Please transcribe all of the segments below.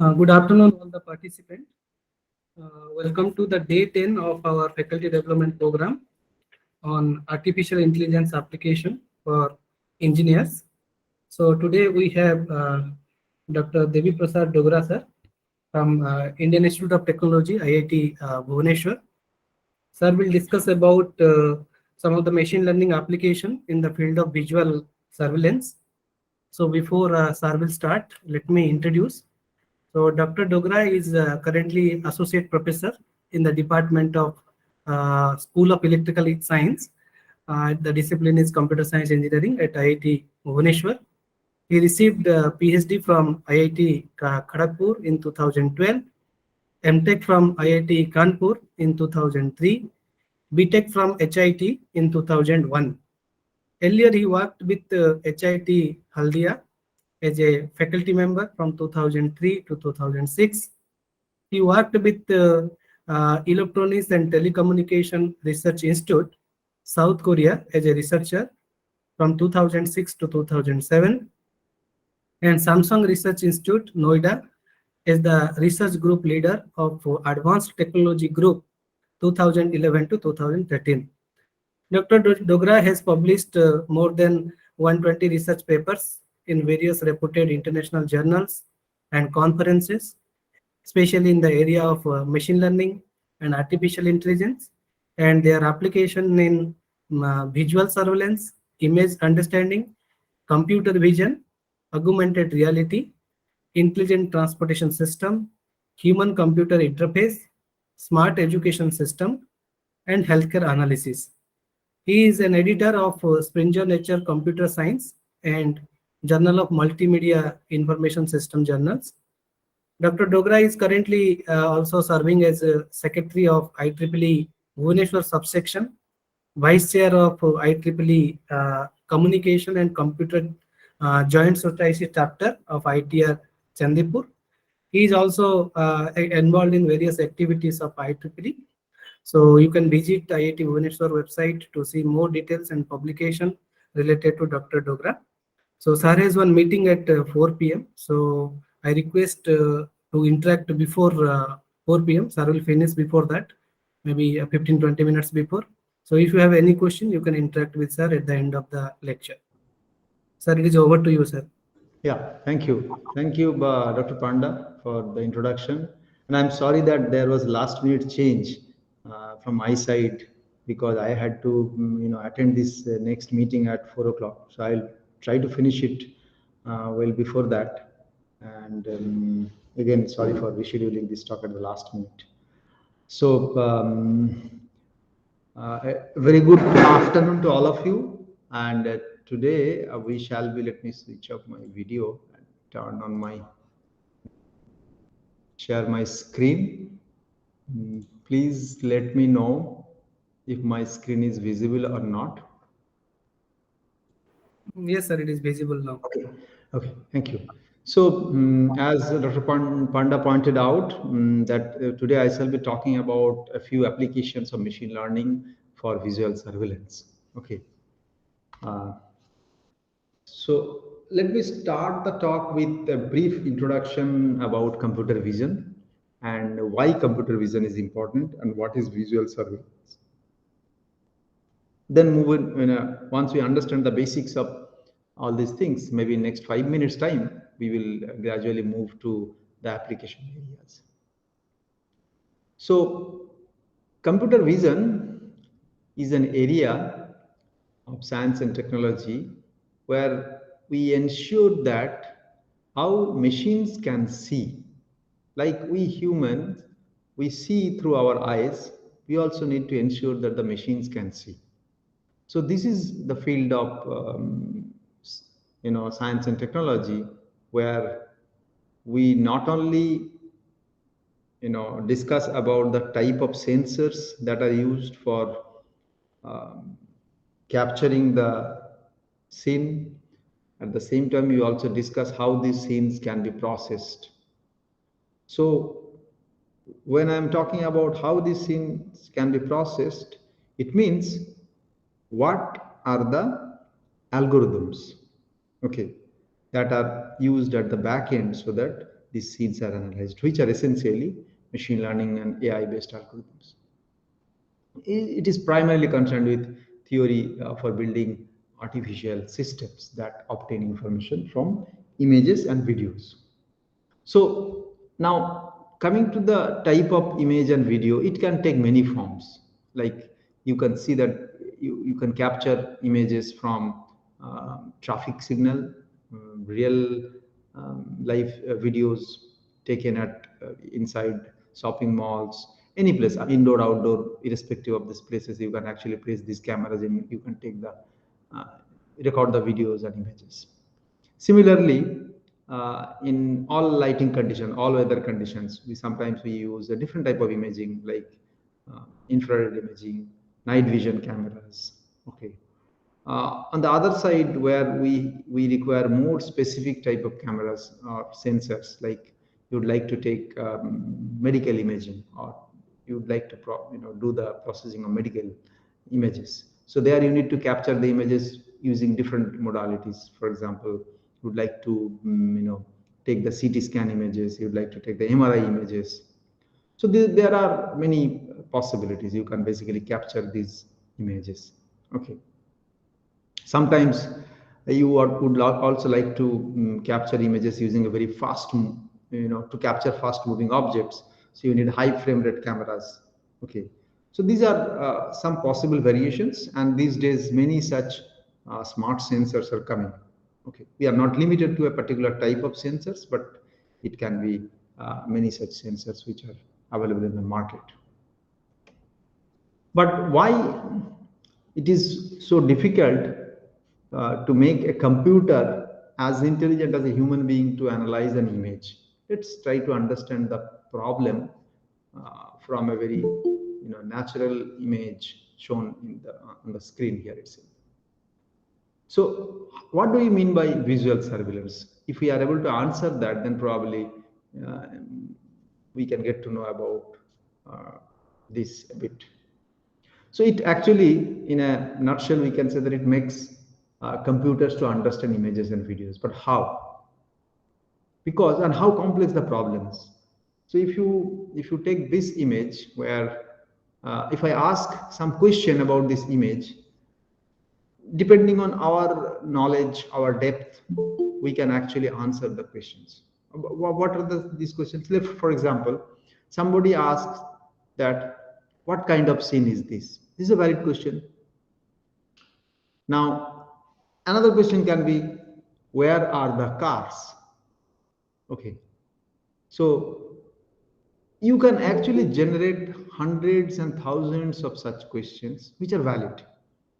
Good afternoon, all the participants. Welcome to the day 10 of our faculty development program on artificial intelligence application for engineers. So today we have Dr. Devi Prasad Dogra sir from Indian Institute of Technology, IIT Bhubaneswar. Sir will discuss about some of the machine learning application in the field of visual surveillance. So before sir will start, let me introduce. So Dr. Dogra is currently associate professor in the Department of School of Electrical Science. The discipline is computer science engineering at IIT Bhubaneswar. He received a PhD from IIT Kharagpur in 2012, MTech from IIT Kanpur in 2003, BTech from HIT in 2001. Earlier, he worked with HIT Haldia as a faculty member from 2003 to 2006. He worked with Electronics and Telecommunication Research Institute, South Korea, as a researcher from 2006 to 2007, and Samsung Research Institute, Noida, as the research group leader of Advanced Technology Group 2011 to 2013. Dr. Dogra has published more than 120 research papers in various reputed international journals and conferences, especially in the area of machine learning and artificial intelligence, and their application in visual surveillance, image understanding, computer vision, augmented reality, intelligent transportation system, human computer interface, smart education system, and healthcare analysis. He is an editor of Springer Nature Computer Science and Journal of Multimedia Information System journals. Dr. Dogra is currently also serving as a secretary of IEEE Bhubaneswar subsection, vice chair of IEEE Communication and Computer Joint Society chapter of ITR Chandipur. He is also involved in various activities of IEEE. So you can visit IIT Bhubaneswar website to see more details and publication related to Dr. Dogra. So sir has one meeting at 4 p.m. So I request to interact before 4 p.m. Sir will finish before that, maybe 15-20 minutes before. So if you have any question, you can interact with sir at the end of the lecture. Sir, it is over to you, sir. Yeah, thank you. Thank you, Dr. Panda, for the introduction. And I'm sorry that there was last minute change from my side because I had to, attend this next meeting at 4 o'clock. So I'll try to finish it well before that. And again, sorry for rescheduling this talk at the last minute. So, a very good afternoon to all of you. And today we shall be, let me switch off my video and turn on my, share my screen. Please let me know if my screen is visible or not. Yes, sir, it is visible now. Okay, thank you. So, as Dr. Panda pointed out, that today I shall be talking about a few applications of machine learning for visual surveillance. Okay. So let me start the talk with a brief introduction about computer vision and why computer vision is important and what is visual surveillance. Then move in, once we understand the basics of all these things, maybe in next 5 minutes time, we will gradually move to the application areas. So computer vision is an area of science and technology where we ensure that how machines can see, like we humans, we see through our eyes, we also need to ensure that the machines can see. So this is the field of science and technology where we not only discuss about the type of sensors that are used for um, capturing the scene. At the same time, we also discuss how these scenes can be processed. So when I'm talking about how these scenes can be processed, it means what are the algorithms, okay, that are used at the back end so that these scenes are analyzed, which are essentially machine learning and AI-based algorithms. It is primarily concerned with theory for building artificial systems that obtain information from images and videos. So now coming to the type of image and video, it can take many forms. Like you can see that you can capture images from traffic signal, real live videos taken at inside shopping malls, any place, indoor, outdoor, irrespective of these places, you can actually place these cameras and you can take the uh, record the videos and images. Similarly, in all lighting conditions, all weather conditions, we use a different type of imaging like infrared imaging, night vision cameras. Okay. On the other side, where we require more specific type of cameras or sensors, like you would like to take medical imaging, or you would like to do the processing of medical images. So there you need to capture the images using different modalities. For example, you would like to take the CT scan images, you would like to take the MRI images. So there are many possibilities. You can basically capture these images. Okay. Sometimes you would also like to capture images using a very fast, to capture fast moving objects. So you need high frame rate cameras. Okay. So these are some possible variations, and these days many such smart sensors are coming. Okay. We are not limited to a particular type of sensors, but it can be many such sensors which are available in the market. But why it is so difficult to make a computer as intelligent as a human being to analyze an image? Let's try to understand the problem from a very natural image shown on the screen here itself. So what do we mean by visual surveillance? If we are able to answer that, then probably we can get to know about this a bit. So it actually, in a nutshell, we can say that it makes computers to understand images and videos. But how? Because, and how complex the problem is. So if you take this image, where if I ask some question about this image, depending on our knowledge, our depth, we can actually answer the questions. What are these questions? For example, somebody asks that, what kind of scene is this? This is a valid question. Now, another question can be, where are the cars? Okay. So you can actually generate hundreds and thousands of such questions which are valid.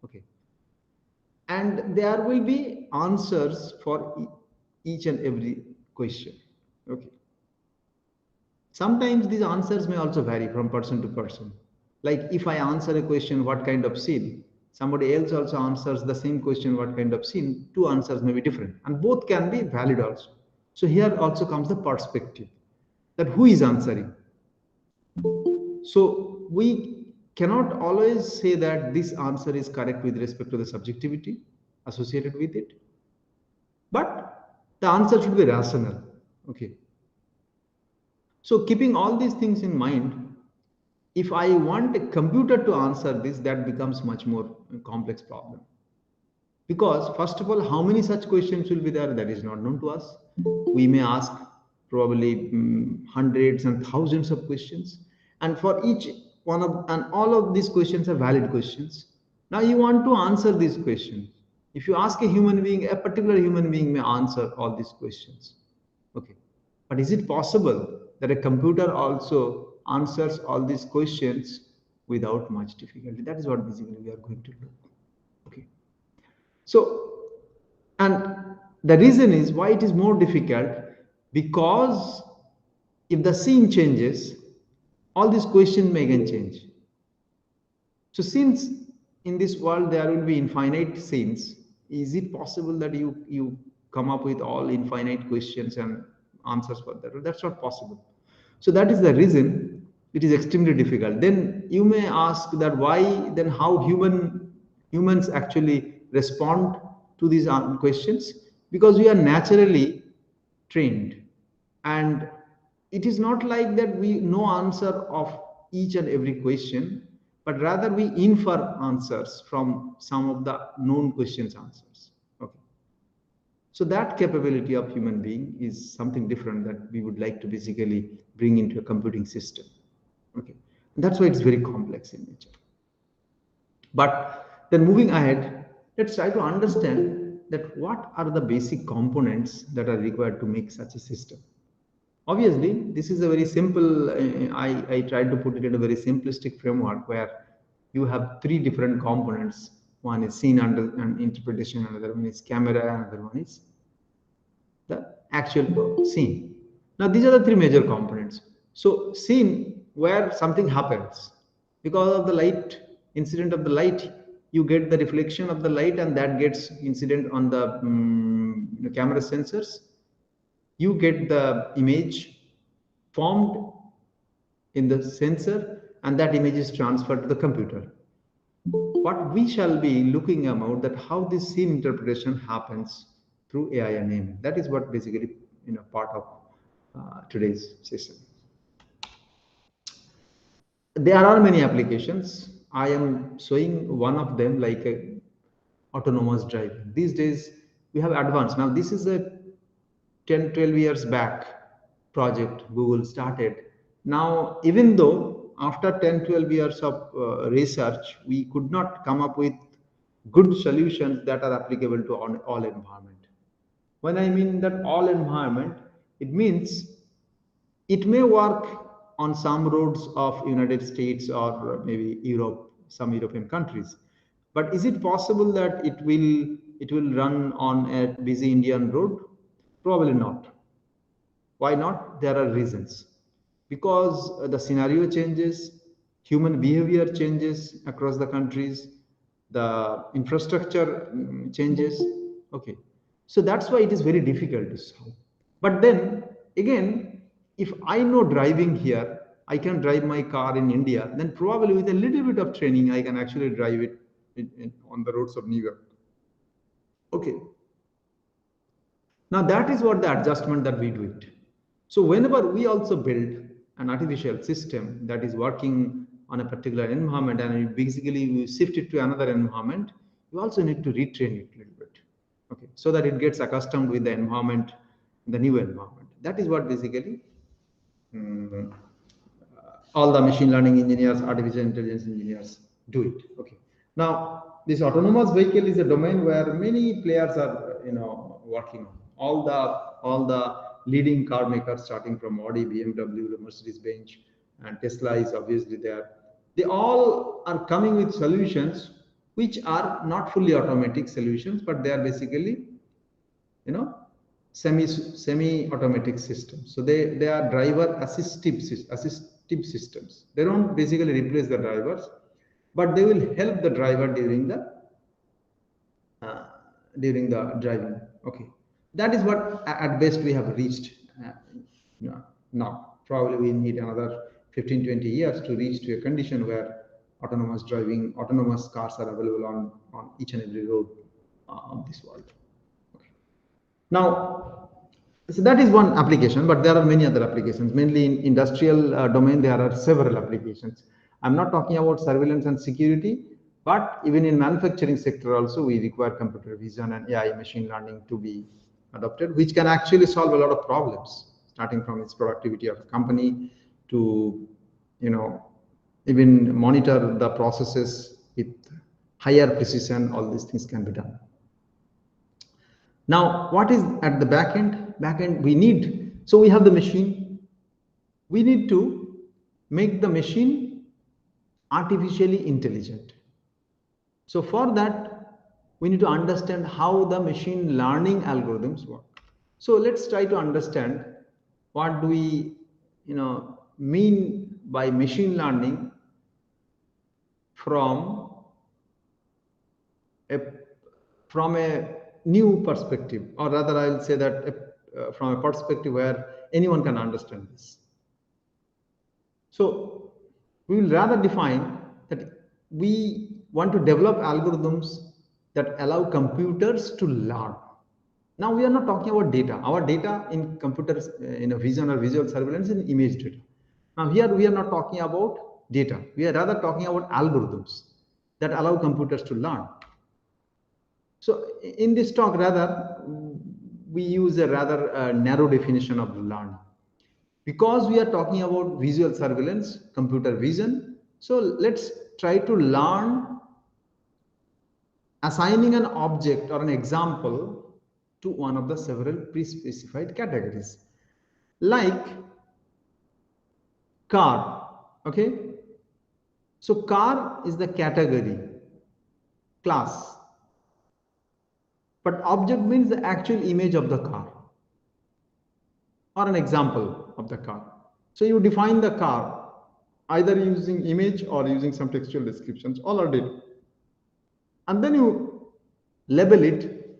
Okay. And there will be answers for each and every question. Okay. Sometimes these answers may also vary from person to person. Like if I answer a question, what kind of scene? Somebody else also answers the same question, what kind of scene? Two answers may be different, and both can be valid also. So here also comes the perspective, that who is answering. So we cannot always say that this answer is correct with respect to the subjectivity associated with it, but the answer should be rational. Okay. So keeping all these things in mind, if I want a computer to answer this, that becomes much more complex problem. Because first of all, how many such questions will be there? That is not known to us. We may ask probably hundreds and thousands of questions. And for each one of, and all of these questions are valid questions. Now you want to answer these questions. If you ask a human being, a particular human being may answer all these questions. Okay. But is it possible that a computer also answers all these questions without much difficulty? That is what basically we are going to look. Okay. So, and the reason is why it is more difficult, because if the scene changes, all these questions may again change. So since in this world there will be infinite scenes, is it possible that you come up with all infinite questions and answers for that? That's not possible. So that is the reason it is extremely difficult. Then you may ask that why, then how humans actually respond to these questions? Because we are naturally trained, And it is not like that we know answer of each and every question, but rather we infer answers from some of the known questions answers. Okay. So that capability of human being is something different that we would like to basically bring into a computing system. Okay. And that's why it's very complex in nature. But then moving ahead, let's try to understand that what are the basic components that are required to make such a system. Obviously, this is a very simple, I tried to put it in a very simplistic framework where you have three different components. One is scene and interpretation, another one is camera, another one is the actual scene. Now, these are the three major components. So, scene where something happens because of the light, incident of the light, you get the reflection of the light, and that gets incident on the camera sensors. You get the image formed in the sensor, and that image is transferred to the computer. What we shall be looking about that how this scene interpretation happens through AI and ML. That is what basically part of today's session. There are many applications. I am showing one of them, like a autonomous driving. These days we have advanced. Now this is a 10-12 years back project Google started. Now, even though after 10-12 years of research, we could not come up with good solutions that are applicable to all environment. When I mean that all environment, it means it may work on some roads of United States or maybe Europe, some European countries. But is it possible that it will run on a busy Indian road? Probably not. Why not? There are reasons. Because the scenario changes, human behavior changes across the countries, the infrastructure changes. Okay. So that's why it is very difficult to solve. But then again, if I know driving here, I can drive my car in India, then probably with a little bit of training, I can actually drive it on the roads of New York. Okay. Now that is what the adjustment that we do it. So whenever we also build an artificial system that is working on a particular environment and basically we shift it to another environment, you also need to retrain it a little bit, okay, so that it gets accustomed with the environment, the new environment. That is what basically all the machine learning engineers, artificial intelligence engineers do it. Okay. Now this autonomous vehicle is a domain where many players are working on. All the leading car makers, starting from Audi, BMW, the Mercedes-Benz, and Tesla is obviously there. They all are coming with solutions which are not fully automatic solutions, but they are basically, semi-automatic systems. So they are driver assistive systems. They don't basically replace the drivers, but they will help the driver during the driving. Okay. That is what at best we have reached now. Probably we need another 15-20 years to reach to a condition where autonomous cars are available on each and every road of this world. Okay. Now, so that is one application, but there are many other applications. Mainly in industrial domain, there are several applications. I'm not talking about surveillance and security, but even in manufacturing sector also, we require computer vision and AI machine learning to be adopted, which can actually solve a lot of problems, starting from its productivity of a company to, even monitor the processes with higher precision. All these things can be done. Now, what is at the back end? So we have the machine. We need to make the machine artificially intelligent. So for that, we need to understand how the machine learning algorithms work. So let's try to understand what do we mean by machine learning from a new perspective, or rather I'll say that from a perspective where anyone can understand this. So we will rather define that we want to develop algorithms that allow computers to learn. Now we are not talking about data. Our data in computers, vision or visual surveillance is image data. Now here we are not talking about data. We are rather talking about algorithms that allow computers to learn. So in this talk, rather, we use a rather narrow definition of learning. Because we are talking about visual surveillance, computer vision, so let's try to learn assigning an object or an example to one of the several pre-specified categories. Like car, okay? So car is the category, class. But object means the actual image of the car or an example of the car. So you define the car either using image or using some textual descriptions, all are data. And then you label it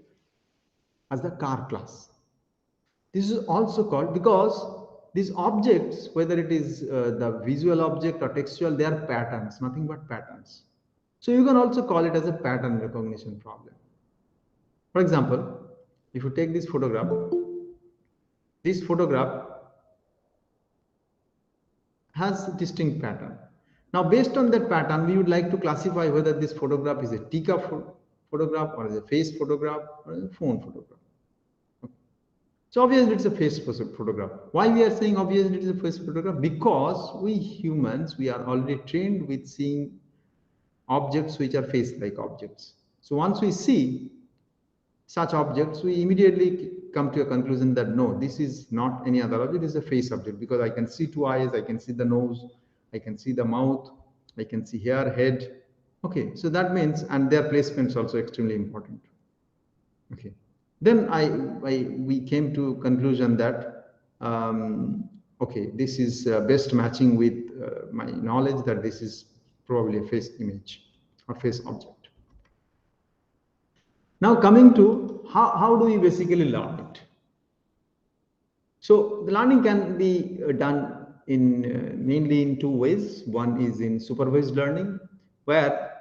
as the car class. This is also called, because these objects, whether it is the visual object or textual, they are patterns, nothing but patterns. So you can also call it as a pattern recognition problem. For example, if you take this photograph has a distinct pattern. Now, based on that pattern, we would like to classify whether this photograph is a Tikka photograph or is a face photograph or is a phone photograph. Okay. So obviously it's a face photograph. Why we are saying obviously it is a face photograph? Because we humans, we are already trained with seeing objects which are face-like objects. So once we see such objects, we immediately come to a conclusion that no, this is not any other object, it is a face object, because I can see two eyes, I can see the nose, I can see the mouth, I can see hair, head. Okay, so that means, and their placement is also extremely important. Okay, then we came to conclusion that okay, this is best matching with my knowledge that this is probably a face image or face object. Now coming to how do we basically learn it? So the learning can be done in mainly in two ways. One is in supervised learning, where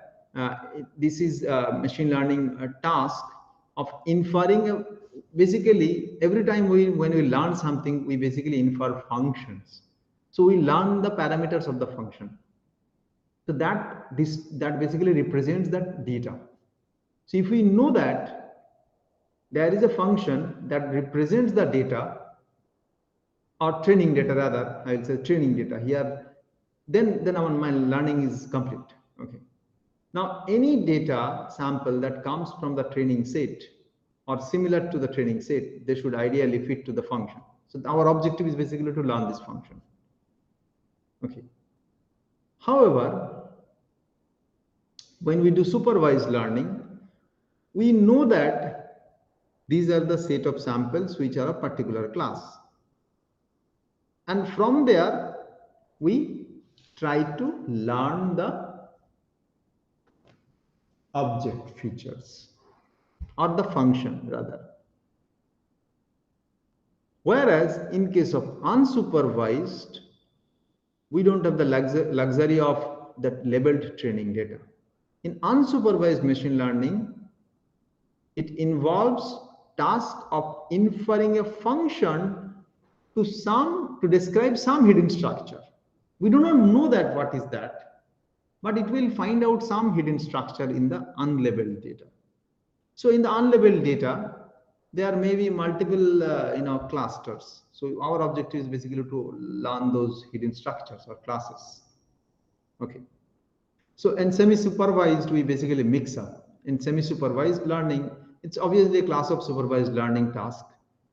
this is machine learning task of inferring. Basically, every time when we learn something, we basically infer functions. So we learn the parameters of the function. So that basically represents that data. So if we know that there is a function that represents the data, or training data rather, I will say training data here, then my learning is complete. Okay. Now any data sample that comes from the training set or similar to the training set, they should ideally fit to the function. So our objective is basically to learn this function. Okay. However, when we do supervised learning, we know that these are the set of samples which are a particular class. And from there, we try to learn the object features or the function rather. Whereas in case of unsupervised, we don't have the luxury of that labeled training data. In unsupervised machine learning, it involves task of inferring a function to describe some hidden structure. We do not know that what is that, but it will find out some hidden structure in the unlabeled data. So in the unlabeled data, there may be multiple clusters. So our objective is basically to learn those hidden structures or classes. Okay. So in semi-supervised, we basically mix up. In semi-supervised learning, it's obviously a class of supervised learning task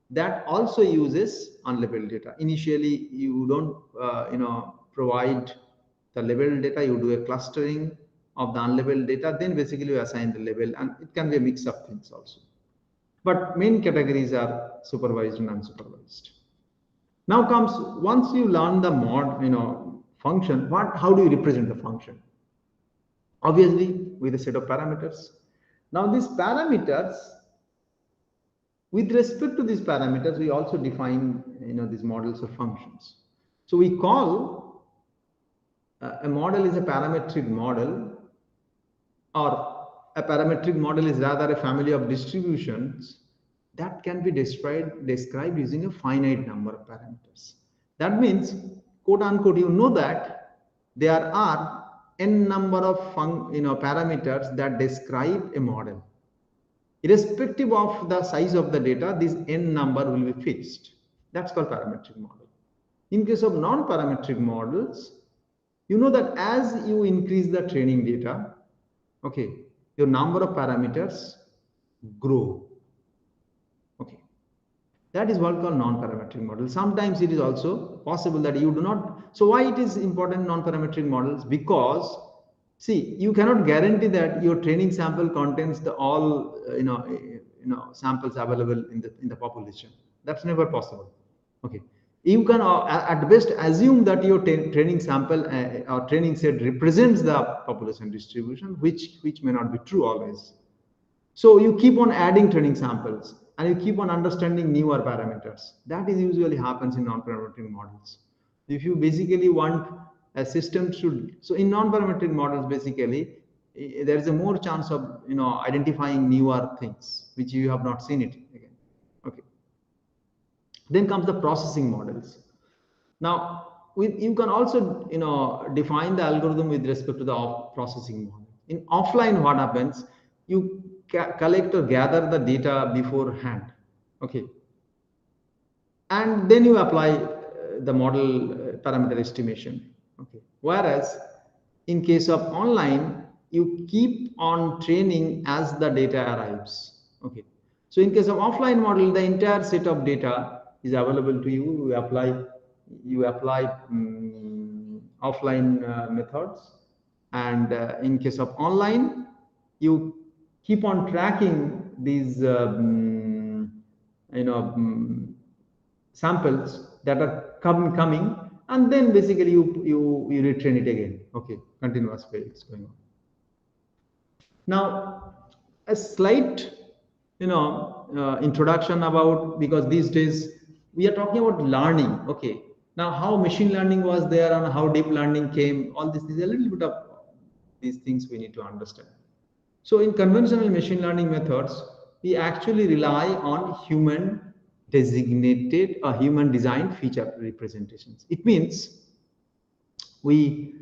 that also uses unlabeled data. Initially, you don't provide the labeled data, you do a clustering of the unlabeled data, then basically you assign the label, and it can be a mix of things also. But main categories are supervised and unsupervised. Now comes, once you learn the function, how do you represent the function? Obviously, with a set of parameters. Now these parameters, with respect to these parameters, we also define these models of functions. So we call a model is a parametric model, or a parametric model is rather a family of distributions that can be described using a finite number of parameters. That means, quote unquote, you know that there are n number of parameters that describe a model. Irrespective of the size of the data, this n number will be fixed. That's called parametric model. In case of non-parametric models, you know that as you increase the training data, okay, your number of parameters grow. Okay, that is what called non-parametric model. Sometimes it is also possible that you do not. So why it is important non-parametric models? Because see, you cannot guarantee that your training sample contains the all samples available in the population. That's never possible. Okay, you can at best assume that your training sample or training set represents the population distribution, which may not be true always. So you keep on adding training samples and you keep on understanding newer parameters. That is usually happens in non-parametric models. If you basically want a system should, so in non-parametric models, basically there is a more chance of identifying newer things which you have not seen it again. Okay. Then comes the processing models. Now you can also define the algorithm with respect to the processing model. In offline, what happens? You collect or gather the data beforehand, okay, and then you apply the model parameter estimation, okay. Whereas in case of online, you keep on training as the data arrives, okay. So in case of offline model, the entire set of data is available to you. You apply offline methods, and in case of online, you keep on tracking these samples that are coming, and then basically you retrain it again. Okay, continuous way it's going on. Now a slight introduction about, because these days we are talking about learning. Okay, now how machine learning was there and how deep learning came, all this is a little bit of these things we need to understand. So in conventional machine learning methods, we actually rely on human designated or human designed feature representations. It means we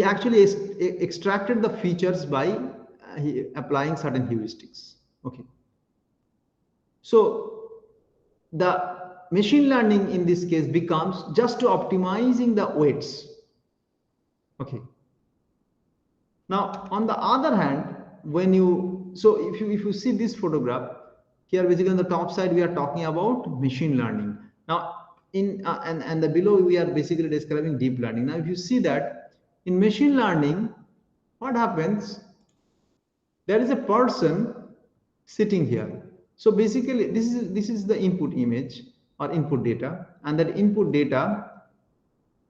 actually extracted the features by applying certain heuristics. Okay. So the machine learning in this case becomes just to optimizing the weights. Okay. Now, on the other hand, when you, so if you see this photograph here, basically on the top side, we are talking about machine learning. Now, and the below, we are basically describing deep learning. Now, if you see that in machine learning, what happens? There is a person sitting here. So basically, this is the input image or input data, and that input data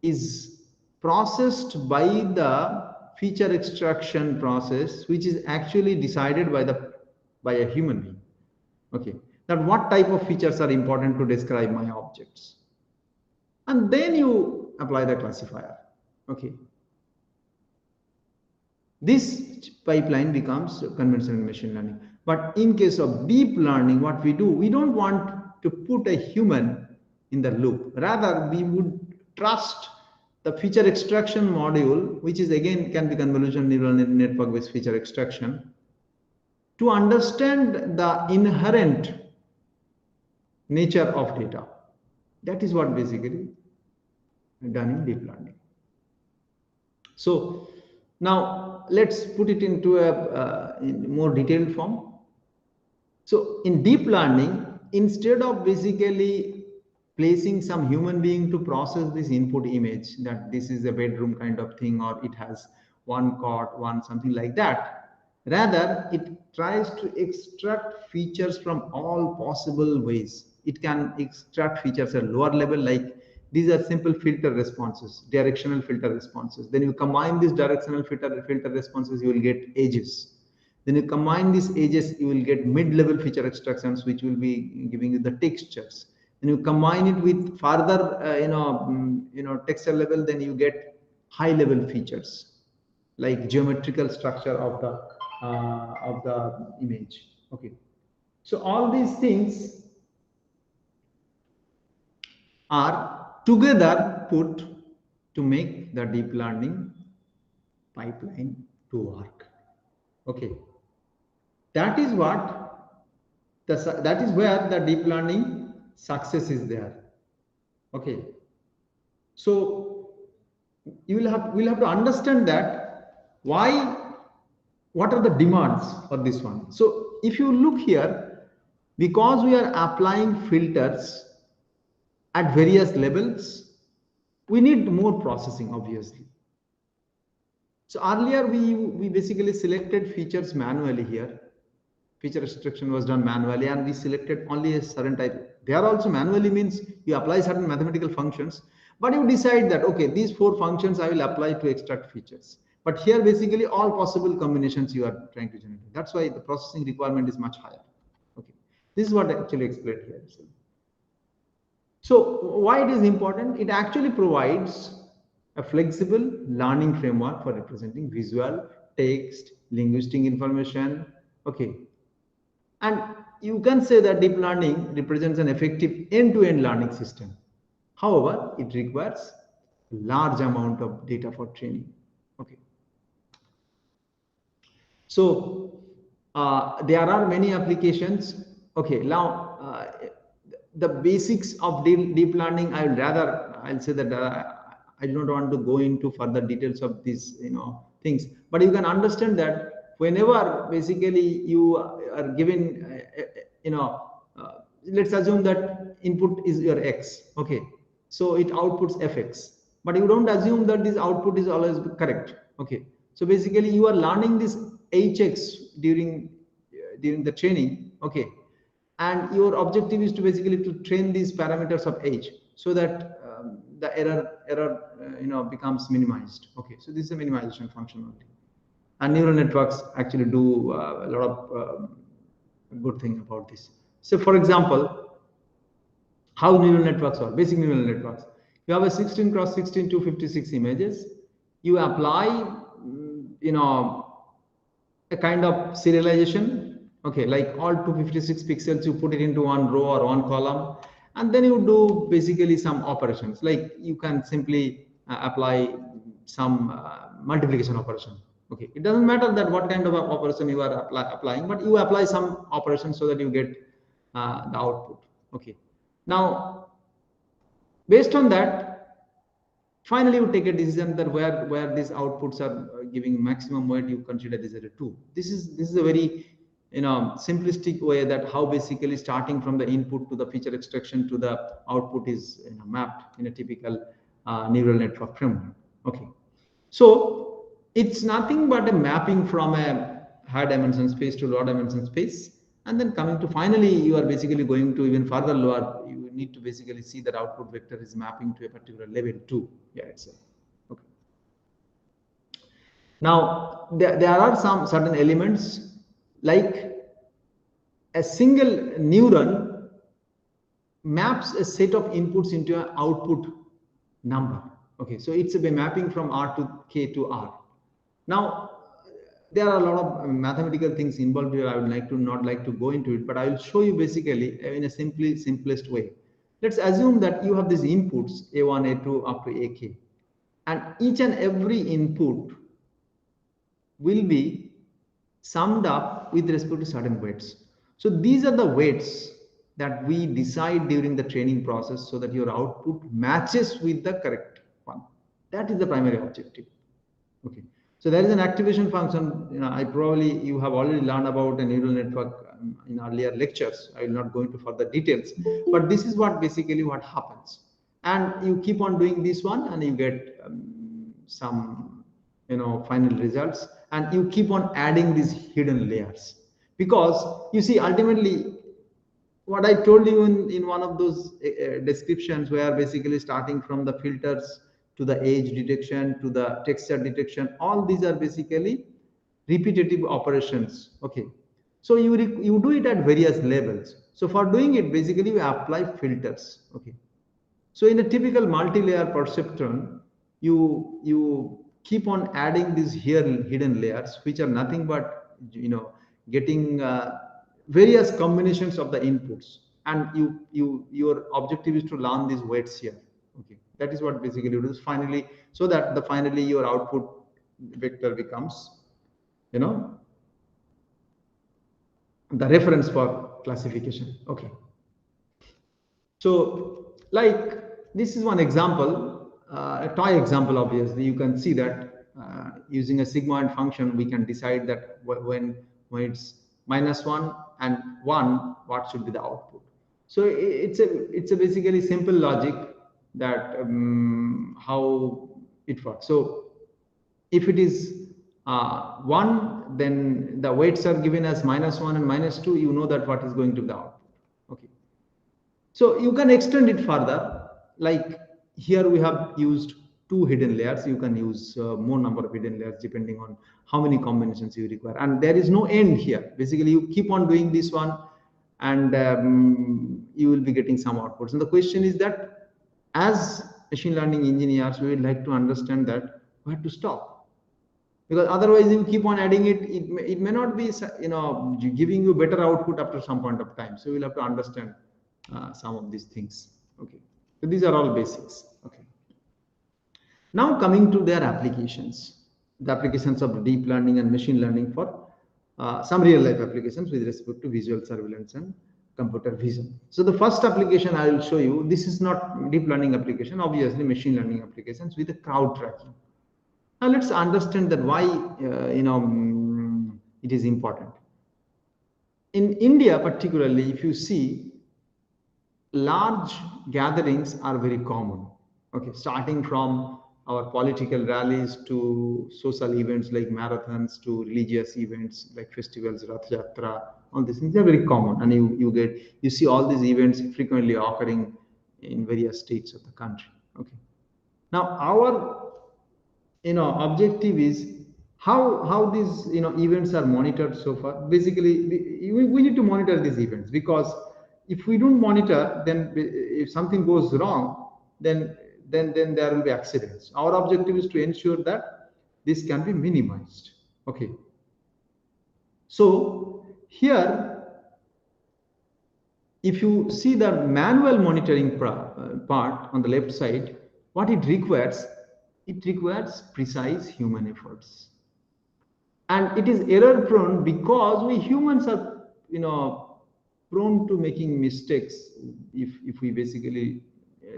is processed by the feature extraction process, which is actually decided by a human being. Okay, that what type of features are important to describe my objects, and then you apply the classifier. Okay, this pipeline becomes conventional machine learning. But in case of deep learning, what we do, we don't want to put a human in the loop. Rather, we would trust the feature extraction module, which is again can be convolutional neural network based feature extraction, to understand the inherent nature of data. That is what basically done in deep learning. So now let's put it into a in more detailed form. So in deep learning, instead of basically placing some human being to process this input image, that this is a bedroom kind of thing, or it has one cot, one something like that, rather it tries to extract features from all possible ways. It can extract features at lower level, like these are simple filter responses, directional filter responses. Then you combine these directional filter responses, you will get edges. Then you combine these edges, you will get mid-level feature extractions, which will be giving you the textures. Then you combine it with further, texture level, then you get high-level features like geometrical structure of the of the image. Okay, so all these things are together put to make the deep learning pipeline to work. Okay, that is what that is where the deep learning success is there. Okay, so we'll have to understand that what are the demands for this one. So if you look here, because we are applying filters at various levels, we need more processing, obviously. So earlier we basically selected features manually here. Feature extraction was done manually, and we selected only a certain type. There also manually means you apply certain mathematical functions, but you decide that, okay, these 4 functions I will apply to extract features. But here basically all possible combinations you are trying to generate. That's why the processing requirement is much higher. Okay, this is what I actually explained here. So why it is important? It actually provides a flexible learning framework for representing visual, text, linguistic information. Okay, and you can say that deep learning represents an effective end-to-end learning system. However, it requires a large amount of data for training. Okay. So there are many applications. Okay, now the basics of deep learning, I'll say that I do not want to go into further details of these things, but you can understand that whenever basically you are given let's assume that input is your x. Okay, so it outputs fx, but you don't assume that this output is always correct. Okay, so basically you are learning this hx during the training. Okay, and your objective is to basically to train these parameters of h so that the error becomes minimized. Okay, so this is a minimization function only, and neural networks actually do a lot of good thing about this. So for example, how neural networks are, basic neural networks. You have a 16 cross 16 256 images. You apply a kind of serialization. Okay, like all 256 pixels, you put it into one row or one column, and then you do basically some operations. Like you can simply apply some multiplication operation. Okay, it doesn't matter that what kind of operation you are applying, but you apply some operation so that you get the output. Okay, now based on that, finally you take a decision that where these outputs are giving maximum weight, you consider this as a 2. This is a very simplistic way that how basically starting from the input to the feature extraction to the output is mapped in a typical neural network framework. Okay, so it's nothing but a mapping from a high dimension space to low dimension space, and then coming to finally you are basically going to even further lower. You need to basically see that output vector is mapping to a particular level 2. Yeah, itself. Okay. Now there are some certain elements, like a single neuron maps a set of inputs into an output number. Okay, so it's a mapping from R to K to R. Now there are a lot of mathematical things involved here. I would not like to go into it, but I will show you basically in a simplest way. Let's assume that you have these inputs A1, A2 up to AK, and each and every input will be summed up with respect to certain weights. So these are the weights that we decide during the training process so that your output matches with the correct one. That is the primary objective. Okay. So there is an activation function. You have already learned about a neural network in earlier lectures. I will not go into further details, but this is what basically what happens. And you keep on doing this one, and you get some final results, and you keep on adding these hidden layers, because you see ultimately what I told you in one of those descriptions, where basically starting from the filters to the age detection to the texture detection, all these are basically repetitive operations. Okay, so you do it at various levels. So for doing it, basically you apply filters. Okay, so in a typical multi-layer perceptron, you keep on adding these hidden layers, which are nothing but getting various combinations of the inputs, and your objective is to learn these weights here. Okay, that is what basically it is finally, so that finally your output vector becomes the reference for classification. Okay, so like this is one example, a toy example. Obviously you can see that using a sigmoid function we can decide that when it's -1 and 1, what should be the output. So it's a basically simple logic that how it works. So if it is 1, then the weights are given as -1 and -2. You know that what is going to be the output. Okay. So you can extend it further. Like here we have used 2 hidden layers. You can use more number of hidden layers depending on how many combinations you require. And there is no end here. Basically, you keep on doing this one, and you will be getting some outputs. And the question is that as machine learning engineers, we would like to understand that where to stop. Because otherwise you keep on adding it may not be giving you better output after some point of time. So we'll have to understand some of these things. Okay, so these are all basics. Okay, now coming to their applications, the applications of deep learning and machine learning for some real life applications with respect to visual surveillance and computer vision. So the first application I will show you, this is not deep learning application, obviously machine learning applications with the crowd tracking. Now let's understand that why it is important. In India particularly, if you see, large gatherings are very common. Okay, starting from our political rallies to social events like marathons to religious events like festivals, Rath Yatra, all these things are very common, and you see all these events frequently occurring in various states of the country. Okay, now our objective is how these events are monitored so far. Basically we need to monitor these events, because if we don't monitor, then if something goes wrong, then there will be accidents. Our objective is to ensure that this can be minimized. Okay, so here if you see the manual monitoring part on the left side, what it requires precise human efforts, and it is error prone because we humans are prone to making mistakes. If we basically,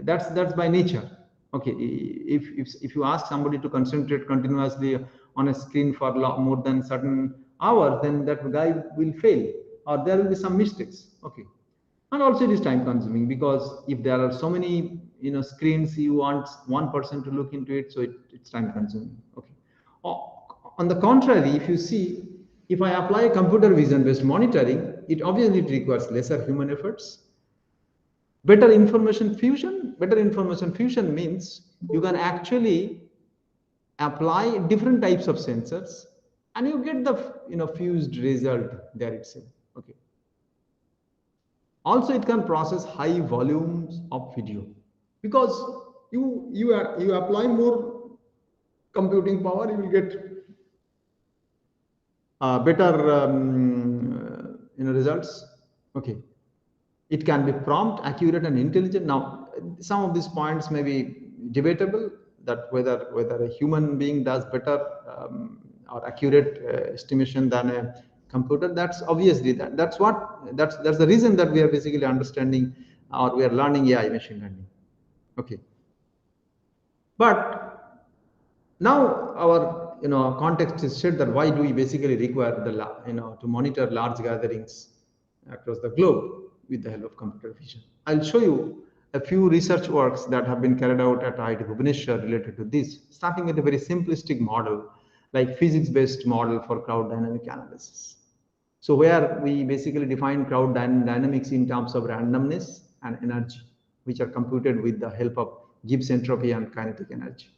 that's by nature. Okay, if you ask somebody to concentrate continuously on a screen for more than certain hours, then that guy will fail, or there will be some mistakes. Okay, and also it is time consuming, because if there are so many screens, you want one person to look into it, so it's time consuming. Okay, on the contrary, if you see, if I apply computer vision based monitoring, it obviously requires lesser human efforts. Better information fusion means you can actually apply different types of sensors, and you get the fused result there itself. Okay, also it can process high volumes of video, because you apply more computing power, you will get better results. Okay, it can be prompt, accurate, and intelligent. Now some of these points may be debatable, that whether a human being does better or accurate estimation than a computer. That's obviously that's the reason that we are basically understanding, or we are learning AI machine learning. Okay, but now our context is set that why do we basically require to monitor large gatherings across the globe with the help of computer vision. I'll show you a few research works that have been carried out at IIT Bhubaneswar related to this, starting with a very simplistic model like physics-based model for crowd dynamic analysis. So where we basically define crowd dynamics in terms of randomness and energy, which are computed with the help of Gibbs entropy and kinetic energy.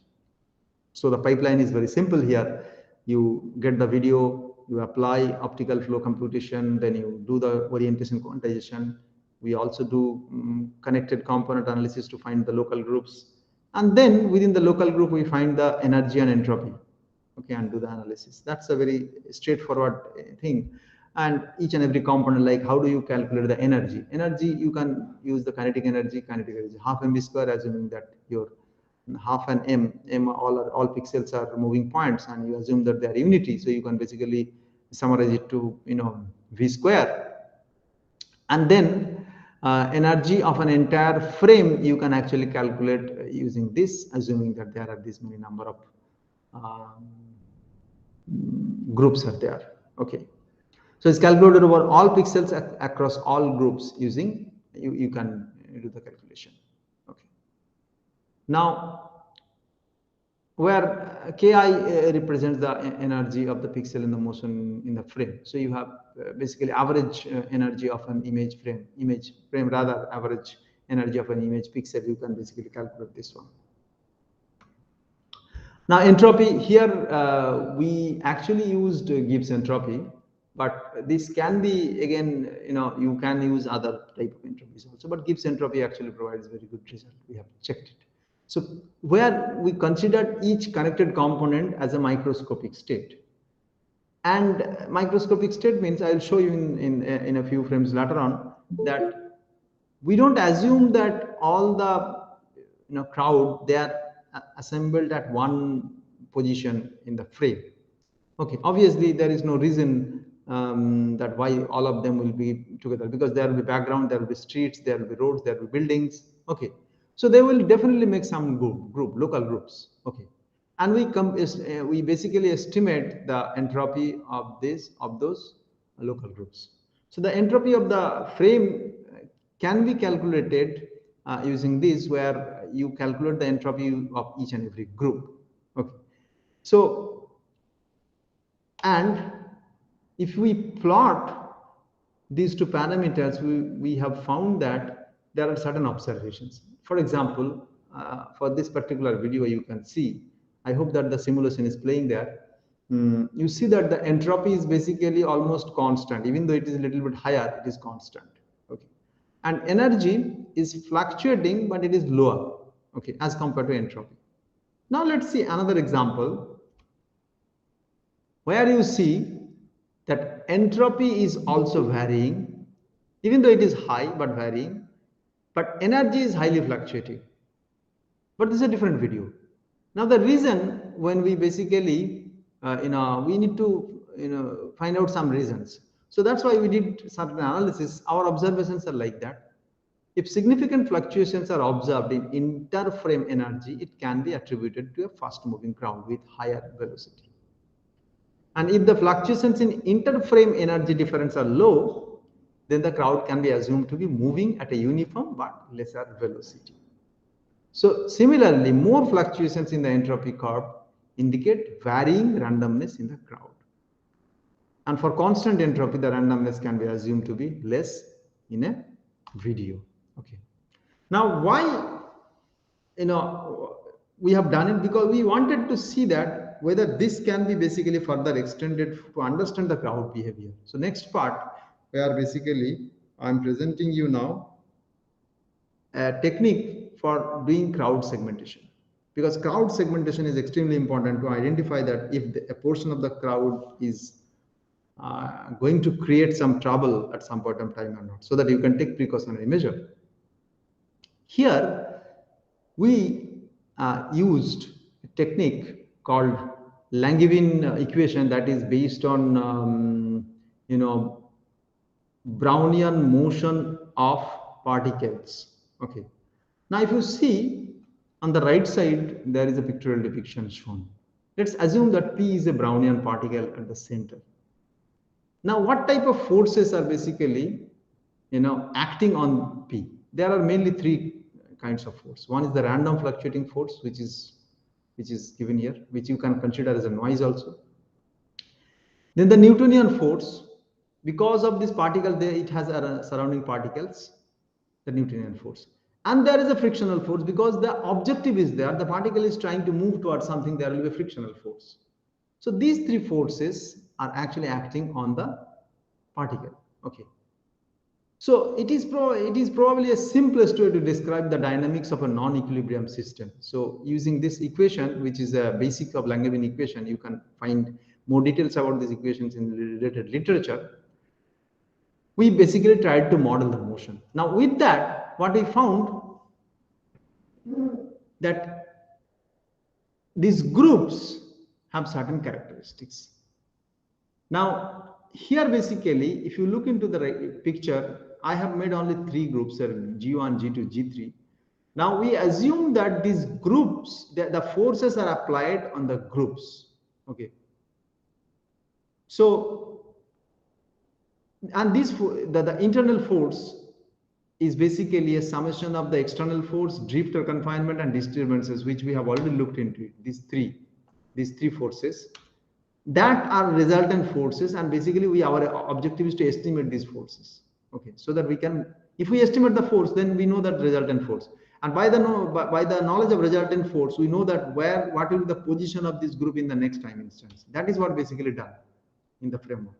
So the pipeline is very simple here. You get the video, you apply optical flow computation, then you do the orientation quantization. We also do connected component analysis to find the local groups. And then within the local group, we find the energy and entropy. okay, and do the analysis. That's a very straightforward thing. And each and every component, like how do you calculate the energy? Energy, you can use the kinetic energy, half mv square, assuming that your half an m all pixels are moving points, and you assume that they are unity. So you can basically summarize it to, v square. And then energy of an entire frame you can actually calculate using this, assuming that there are this many number of groups are there. Okay, so it's calculated over all pixels across all groups using, you can do the calculation. Okay, now where ki represents the energy of the pixel in the motion in the frame. So you have basically average energy of an image frame rather, average energy of an image pixel. You can basically calculate this one. Now entropy here, we actually used Gibbs entropy, but this can be, again, you can use other type of entropies also, but Gibbs entropy actually provides very good result. We have checked it. So where we considered each connected component as a microscopic state. And microscopic state means, I'll show you in a few frames later on, that we don't assume that all the crowd, they are assembled at one position in the frame. Okay, obviously there is no reason that why all of them will be together, because there will be background, there will be streets, there will be roads, there will be buildings. Okay, so they will definitely make some local groups. Okay, and we basically estimate the entropy of those local groups. So the entropy of the frame can be calculated using this, where you calculate the entropy of each and every group. Okay, so, and if we plot these two parameters, we have found that there are certain observations. For example, for this particular video, you can see, I hope that the simulation is playing there. You see that the entropy is basically almost constant. Even though it is a little bit higher, it is constant. Okay, and energy is fluctuating, but it is lower, okay, as compared to entropy. Now let's see another example where you see that entropy is also varying, even though it is high but varying, but energy is highly fluctuating. But this is a different video. Now the reason, when we basically we need to find out some reasons. So that's why we did certain analysis. Our observations are like that. If significant fluctuations are observed in interframe energy, it can be attributed to a fast moving crowd with higher velocity. And if the fluctuations in interframe energy difference are low, then the crowd can be assumed to be moving at a uniform but lesser velocity. So similarly, more fluctuations in the entropy curve indicate varying randomness in the crowd. And for constant entropy, the randomness can be assumed to be less in a video. Okay. Now, why we have done it? Because we wanted to see that whether this can be basically further extended to understand the crowd behavior. So next part, where basically I'm presenting you now a technique for doing crowd segmentation, because crowd segmentation is extremely important to identify that if a portion of the crowd is going to create some trouble at some point of time or not, so that you can take precautionary measure. Here we used a technique called Langevin equation that is based on Brownian motion of particles. Okay, now if you see on the right side, there is a pictorial depiction shown. Let's assume that P is a Brownian particle at the center. Now what type of forces are basically acting on P? There are mainly three kinds of force. One is the random fluctuating force, which is given here, which you can consider as a noise also. Then the Newtonian force, because of this particle there, it has surrounding particles, the Newtonian force. And there is a frictional force, because the objective is there, the particle is trying to move towards something, there will be a frictional force. So these three forces are actually acting on the particle. Okay, So it is probably a simplest way to describe the dynamics of a non-equilibrium system. So using this equation, which is a basic of Langevin equation, you can find more details about these equations in the related literature. We basically tried to model the motion. Now with that, what we found that these groups have certain characteristics. Now here basically, if you look into the picture, I have made only 3 groups, G1, G2, G3. Now we assume that these groups, the forces are applied on the groups. Okay. So, and this the internal force is basically a summation of the external force, drift or confinement, and disturbances, which we have already looked into. These three forces that are resultant forces, and basically our objective is to estimate these forces. Okay, so that we can, if we estimate the force, then we know that resultant force, and by the knowledge of resultant force, we know that what will be the position of this group in the next time instance. That is what basically done in the framework.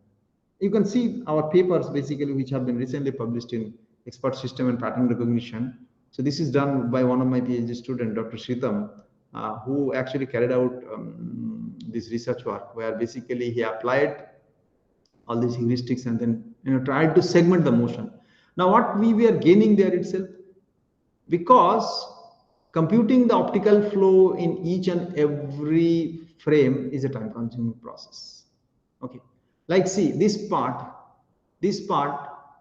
You can see our papers basically, which have been recently published in Expert System and Pattern Recognition. So this is done by one of my PhD student, Dr. Shritam, who actually carried out this research work, where basically he applied all these heuristics and then tried to segment the motion. Now what we were gaining there itself, because computing the optical flow in each and every frame is a time-consuming process. Okay, like see this part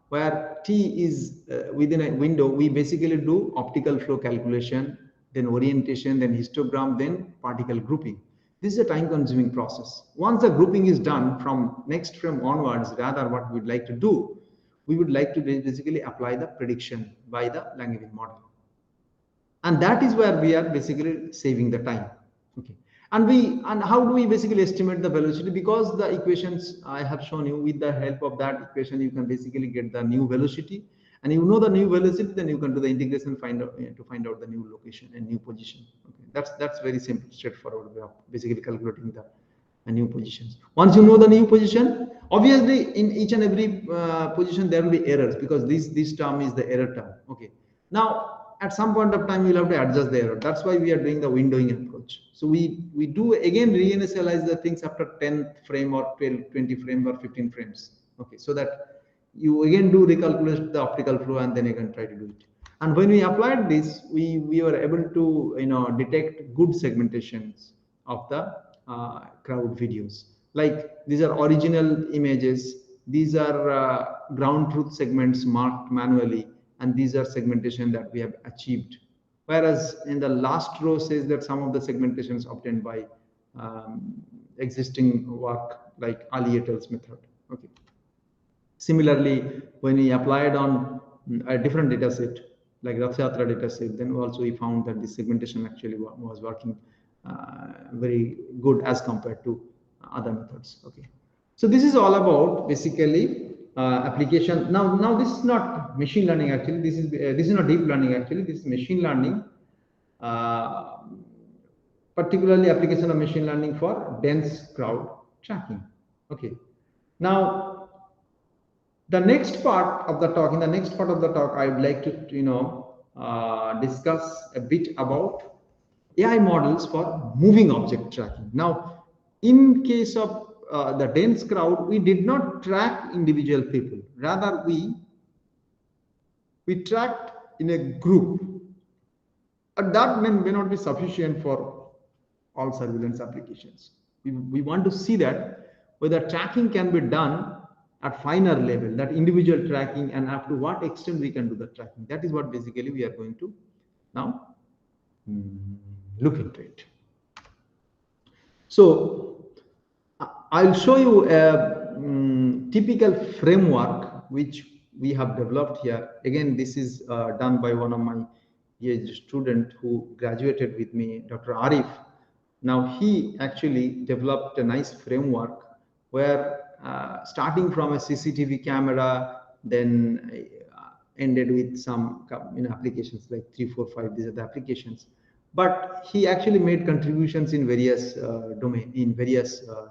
where T is within a window, we basically do optical flow calculation, then orientation, then histogram, then particle grouping. This is a time-consuming process. Once the grouping is done, from next frame onwards, rather what we'd like to do, we would like to basically apply the prediction by the Langevin model. And that is where we are basically saving the time. Okay. And how do we basically estimate the velocity? Because the equations I have shown you, with the help of that equation, you can basically get the new velocity, and you know the new velocity, then you can do the integration to find out the new location and new position. Okay. That's very simple, straightforward way of basically calculating the new positions. Once you know the new position, obviously in each and every position there will be errors, because this term is the error term. Okay. Now at some point of time we'll have to adjust the error. That's why we are doing the windowing approach. So we do again reinitialize the things after 10th frame or 12, 20 frame or 15 frames. Okay, so that you again do recalculate the optical flow and then again try to do it. And when we applied this, we were able to detect good segmentations of the crowd videos. Like these are original images, these are ground truth segments marked manually, and these are segmentation that we have achieved. Whereas in the last row says that some of the segmentations obtained by existing work like Ali et al.'s method. Okay. Similarly, when we applied on a different data set, like Rath Yatra data set, then also we found that the segmentation actually was working very good as compared to other methods. Okay. So this is all about basically application. Now this is not machine learning actually. This is not deep learning actually. This is machine learning, particularly application of machine learning for dense crowd tracking. Okay. Now the next part of the talk, I would like to discuss a bit about AI models for moving object tracking. Now, in case of the dense crowd, we did not track individual people. Rather, we tracked in a group. And that may not be sufficient for all surveillance applications. We want to see that whether tracking can be done at finer level, that individual tracking, and up to what extent we can do the tracking. That is what basically we are going to now look into it. So I'll show you a typical framework which we have developed here. Again, this is done by one of my PhD student who graduated with me, Dr. Arif. Now he actually developed a nice framework where starting from a CCTV camera, then ended with some applications like 3, 4, 5. These are the applications. But he actually made contributions in various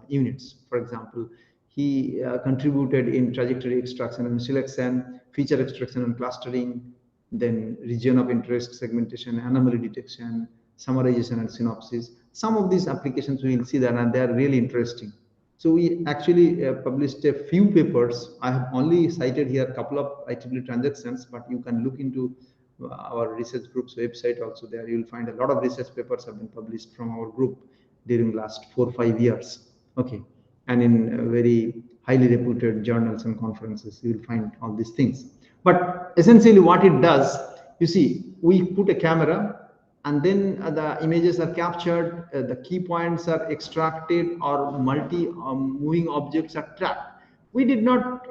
units. For example, He contributed in trajectory extraction and selection, feature extraction and clustering, then region of interest segmentation, anomaly detection, summarization and synopsis. Some of these applications we will see that, and they are really interesting. So we actually published a few papers. I have only cited here a couple of IEEE transactions, but you can look into our research group's website also. There you will find a lot of research papers have been published from our group during last 4 or 5 years. Okay, and in very highly reputed journals and conferences, you will find all these things. But essentially what it does, you see, we put a camera and then the images are captured, the key points are extracted, or multi moving objects are tracked. We did not,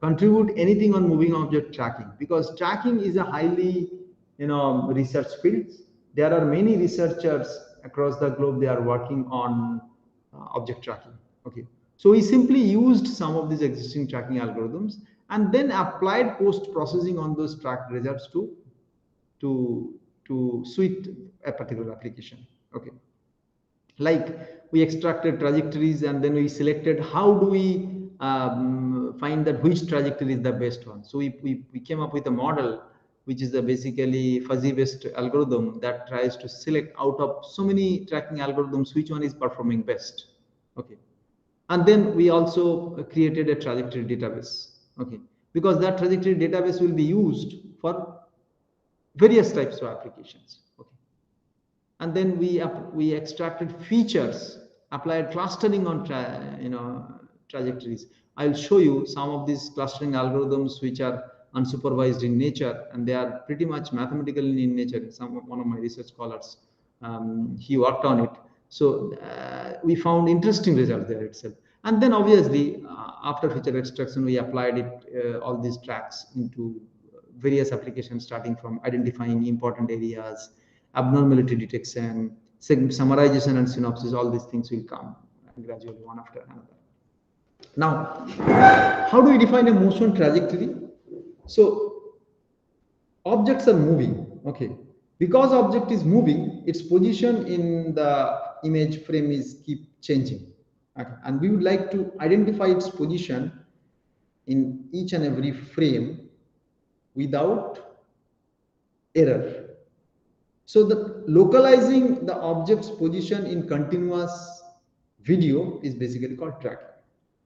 contribute anything on moving object tracking, because tracking is a highly, research field. There are many researchers across the globe, they are working on object tracking. Okay, so we simply used some of these existing tracking algorithms and then applied post processing on those tracked results to suit a particular application. Okay, like we extracted trajectories and then we selected how do we find that which trajectory is the best one. So we came up with a model which is a basically fuzzy based algorithm that tries to select out of so many tracking algorithms which one is performing best. Okay, and then we also created a trajectory database. Okay, because that trajectory database will be used for various types of applications. Okay, and then we extracted features, applied clustering on trajectories. I'll show you some of these clustering algorithms which are unsupervised in nature, and they are pretty much mathematical in nature. One of my research scholars, he worked on it. So we found interesting results there itself. And then obviously after feature extraction, we applied it all these tracks into various applications, starting from identifying important areas, abnormality detection, summarization and synopsis. All these things will come gradually one after another. Now, how do we define a motion trajectory? So objects are moving. Okay, because object is moving, its position in the image frame is keep changing. Okay, and we would like to identify its position in each and every frame without error. So the localizing the object's position in continuous video is basically called tracking.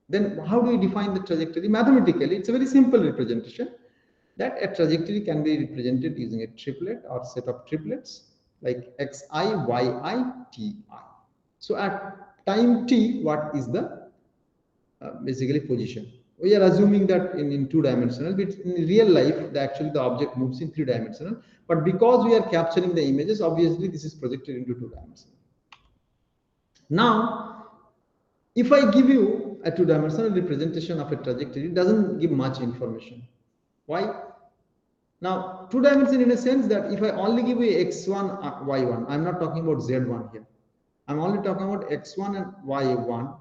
Then how do we define the trajectory? Mathematically, it's a very simple representation, that a trajectory can be represented using a triplet or set of triplets like xi, yi, ti. So at time t, what is the basically position? We are assuming that in 2-dimensional, but in real life, actually the object moves in 3-dimensional. But because we are capturing the images, obviously this is projected into 2-dimensional. Now, if I give you a 2-dimensional representation of a trajectory, it doesn't give much information. Why? Now, 2-dimensional in a sense that if I only give you x1, y1, I'm not talking about z1 here. I'm only talking about x1 and y1.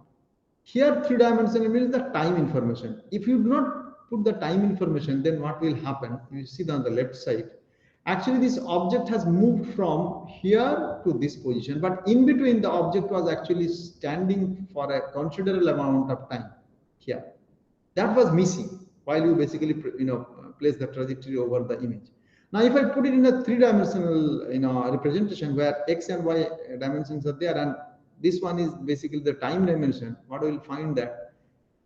Here, 3-dimensional means the time information. If you do not put the time information, then what will happen? You see on the left side. Actually, this object has moved from here to this position, but in between the object was actually standing for a considerable amount of time here. That was missing while you basically place the trajectory over the image. Now, if I put it in a 3-dimensional representation where x and y dimensions are there, and this one is basically the time dimension, what we will find that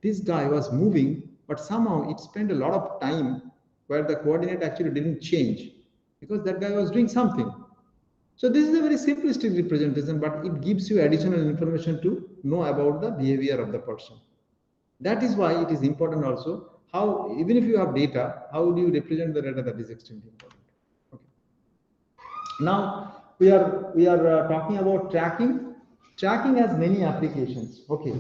this guy was moving, but somehow it spent a lot of time where the coordinate actually didn't change because that guy was doing something. So this is a very simplistic representation, but it gives you additional information to know about the behavior of the person. That is why it is important also how, even if you have data, how do you represent the data? That is extremely important. Okay. Now we are talking about tracking. Tracking has many applications. Okay,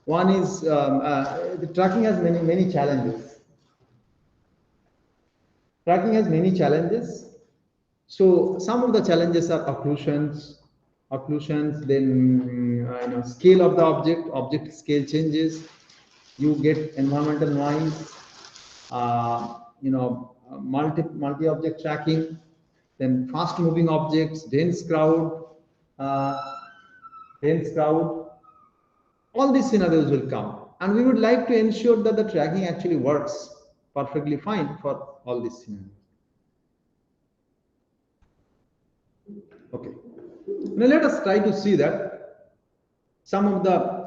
one is the tracking has many challenges. Tracking has many challenges. So some of the challenges are occlusions, then scale of the object scale changes. You get environmental noise, multi-object tracking, then fast-moving objects, dense crowd. All these scenarios will come. And we would like to ensure that the tracking actually works perfectly fine for all these scenarios. Okay. Now let us try to see that some of the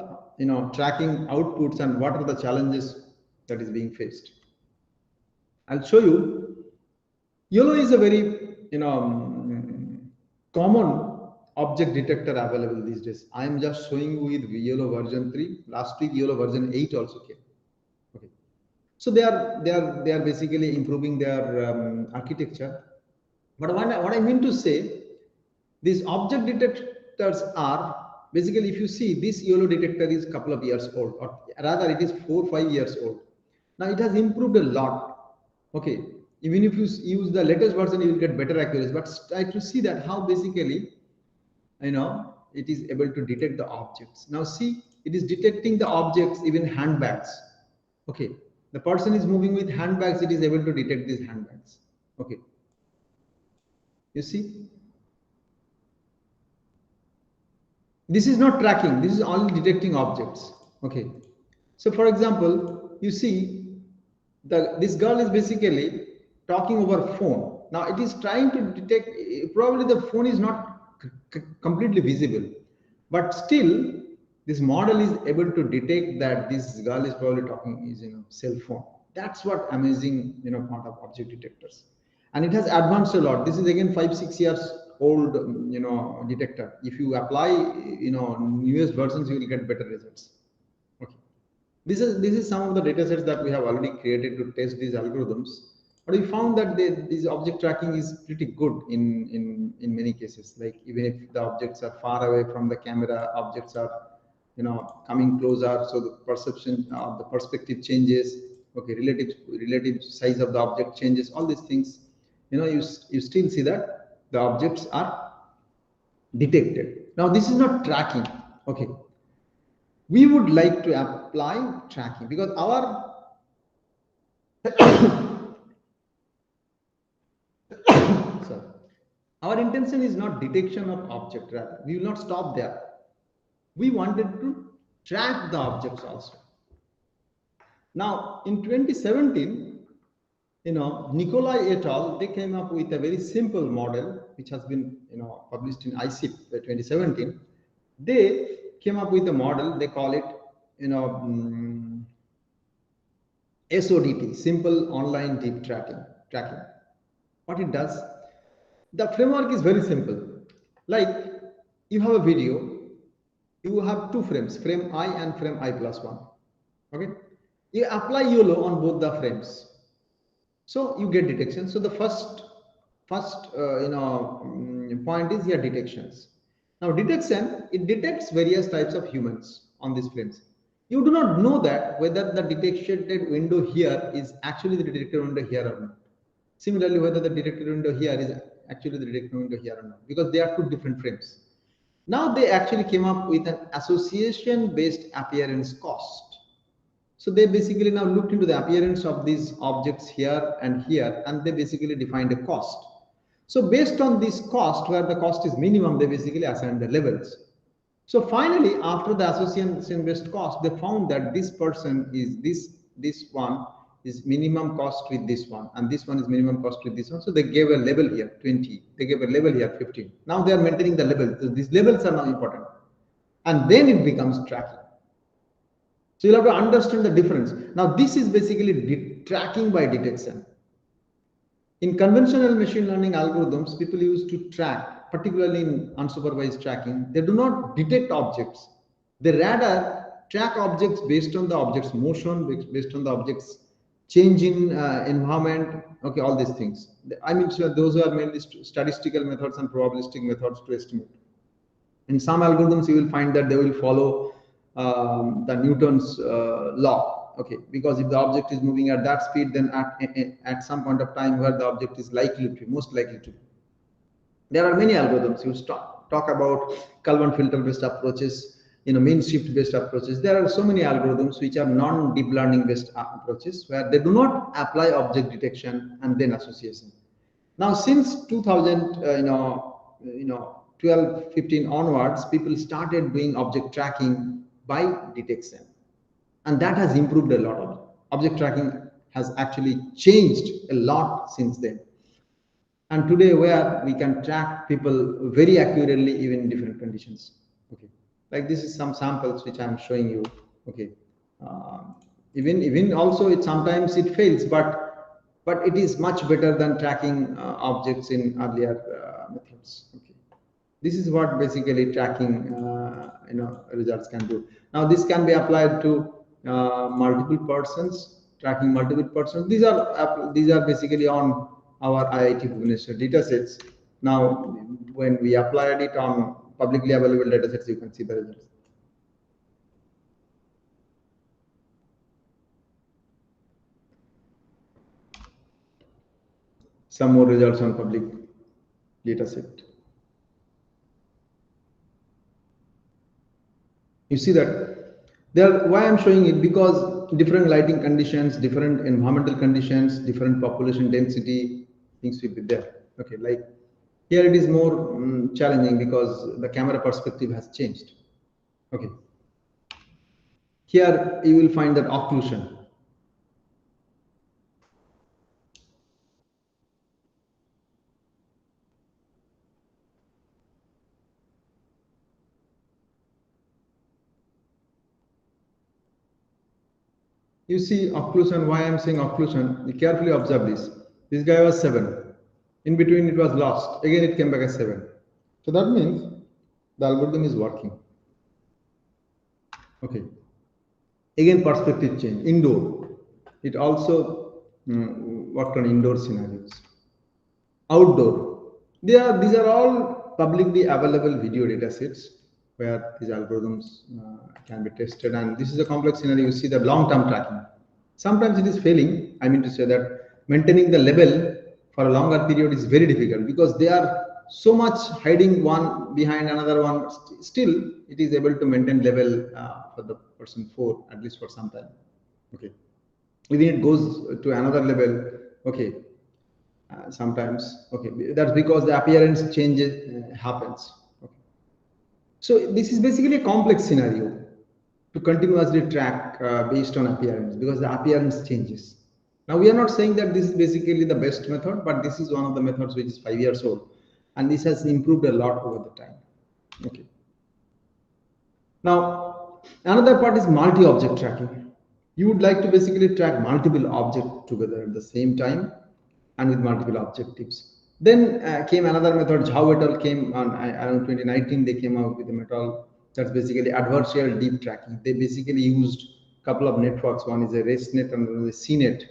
tracking outputs and what are the challenges that is being faced. I'll show you. YOLO is a very common object detector available these days. I am just showing you with YOLO version 3. Last week YOLO version 8 also came. Okay, so they are basically improving their architecture. But what I mean to say, these object detectors are basically, if you see, this YOLO detector is a couple of years old, or rather it is 4 or 5 years old. Now it has improved a lot. Okay, even if you use the latest version, you will get better accuracy. But try to see that how basically it is able to detect the objects. Now see, it is detecting the objects, even handbags. Okay, the person is moving with handbags, it is able to detect these handbags. Okay, you see, this is not tracking, this is only detecting objects. Okay, so for example, you see this girl is basically talking over phone. Now it is trying to detect, probably the phone is not completely visible, but still this model is able to detect that this girl is probably talking using a cell phone. That's what amazing part of object detectors. And it has advanced a lot. This is again 5-6 years old detector. If you apply newest versions, you will get better results. Okay, this is some of the data sets that we have already created to test these algorithms. But we found that this object tracking is pretty good in many cases. Like even if the objects are far away from the camera, objects are coming closer, so the perception of the perspective changes. Okay, relative size of the object changes. All these things, you still see that the objects are detected. Now this is not tracking. Okay, we would like to apply tracking because our intention is not detection of object. Rather, we will not stop there. We wanted to track the objects also. Now in 2017, Nikolai et al, they came up with a very simple model which has been published in ICIP 2017. They came up with a model, they call it SODT, simple online deep tracking. What it does, the framework is very simple. Like you have a video, you have 2 frames, frame I and frame I+1. Okay, you apply YOLO on both the frames, so you get detection. So the first point is your detections. Now detection, it detects various types of humans on these frames. You do not know that whether the detected window here is actually the detected window here or not. Similarly, whether the detected window here is actually the detected window here or not, because they are 2 different frames. Now they actually came up with an association-based appearance cost. So they basically now looked into the appearance of these objects here, and they basically defined a cost. So based on this cost, where the cost is minimum, they basically assigned the levels. So finally, after the association-based cost, they found that this person is this one is minimum cost with this one, and this one is minimum cost with this one. So they gave a level here 20, they gave a level here 15. Now they are maintaining the level. So these levels are now important, and then it becomes tracking. So you'll have to understand the difference. Now this is basically tracking by detection. In conventional machine learning algorithms, people used to track, particularly in unsupervised tracking, they do not detect objects. They rather track objects based on the object's motion, based on the object's change in environment. Okay, all these things. I mean, so those are mainly statistical methods and probabilistic methods to estimate. In some algorithms, you will find that they will follow the Newton's law. Okay, because if the object is moving at that speed, then at some point of time where the object is most likely to be. There are many algorithms. You talk about Kalman filter based approaches, mean shift based approaches. There are so many algorithms which are non-deep learning based approaches where they do not apply object detection and then association. Now since 2000, 12, 15 onwards, people started doing object tracking by detection. And that has improved a lot. Object tracking has actually changed a lot since then. And today, where we can track people very accurately, even in different conditions. Okay, like this is some samples which I'm showing you. Okay, even also it sometimes it fails, but it is much better than tracking objects in earlier methods. Okay, this is what basically tracking results can do. Now this can be applied to multiple persons, tracking multiple persons. These are basically on our IIT Bhubaneswar datasets. Now when we applied it on publicly available datasets, you can see the results. Some more results on public dataset. You see that why I'm showing it, because different lighting conditions, different environmental conditions, different population density, things will be there. Okay, like here it is more challenging because the camera perspective has changed. Okay, here you will find that occlusion. You see occlusion. Why I'm saying occlusion? You carefully observe this. This guy was 7. In between it was lost. Again it came back as 7. So that means the algorithm is working. Okay. Again perspective change. Indoor. It also worked on indoor scenarios. Outdoor. These are all publicly available video data sets where these algorithms can be tested. And this is a complex scenario. You see the long-term tracking. Sometimes it is failing. I mean to say that maintaining the level for a longer period is very difficult because they are so much hiding one behind another one. Still, it is able to maintain level for the person 4, at least for some time. Okay. Even it goes to another level. Okay. Sometimes, okay, that's because the appearance changes happens. Okay. So this is basically a complex scenario to continuously track based on appearance, because the appearance changes. Now we are not saying that this is basically the best method, but this is one of the methods which is 5 years old, and this has improved a lot over the time. Okay. Now another part is multi-object tracking. You would like to basically track multiple objects together at the same time and with multiple objectives. Then came another method. Zhao et al. Came on around 2019. They came out with a method that's basically adversarial deep tracking. They basically used a couple of networks. One is a ResNet and one is a CNET,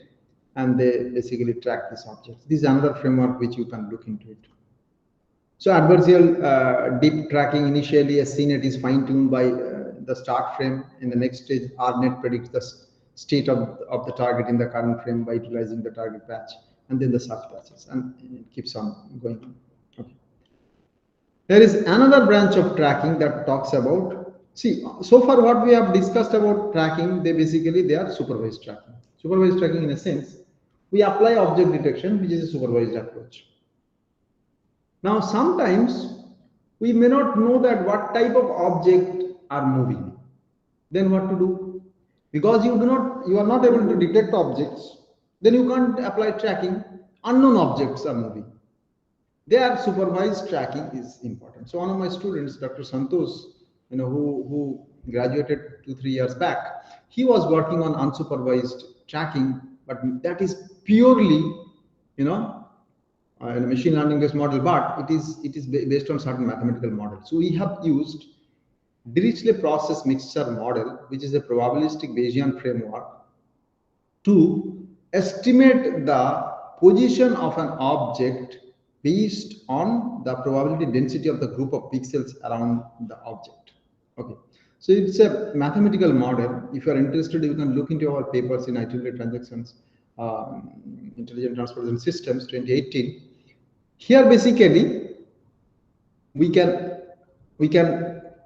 and they basically track these objects. This is another framework which you can look into it. So adversarial deep tracking, initially a CNET is fine-tuned by the start frame. In the next stage, RNet predicts the state of the target in the current frame by utilizing the target patch, and then the search patches, and it keeps on going on. Okay. There is another branch of tracking that talks about, see, so far what we have discussed about tracking, they are supervised tracking. Supervised tracking, in a sense, we apply object detection, which is a supervised approach. Now sometimes we may not know that what type of object are moving. Then what to do? Because you are not able to detect objects, then you can't apply tracking. Unknown objects are moving. Their supervised tracking is important. So one of my students, Dr. Santosh, who graduated 2-3 years back, he was working on unsupervised tracking, but that is purely, in a machine learning based model, but it is based on certain mathematical models. So we have used Dirichlet process mixture model, which is a probabilistic Bayesian framework, to estimate the position of an object based on the probability density of the group of pixels around the object. Okay, so it's a mathematical model. If you are interested, you can look into our papers in IEEE transactions, intelligent transportation systems 2018. Here basically we can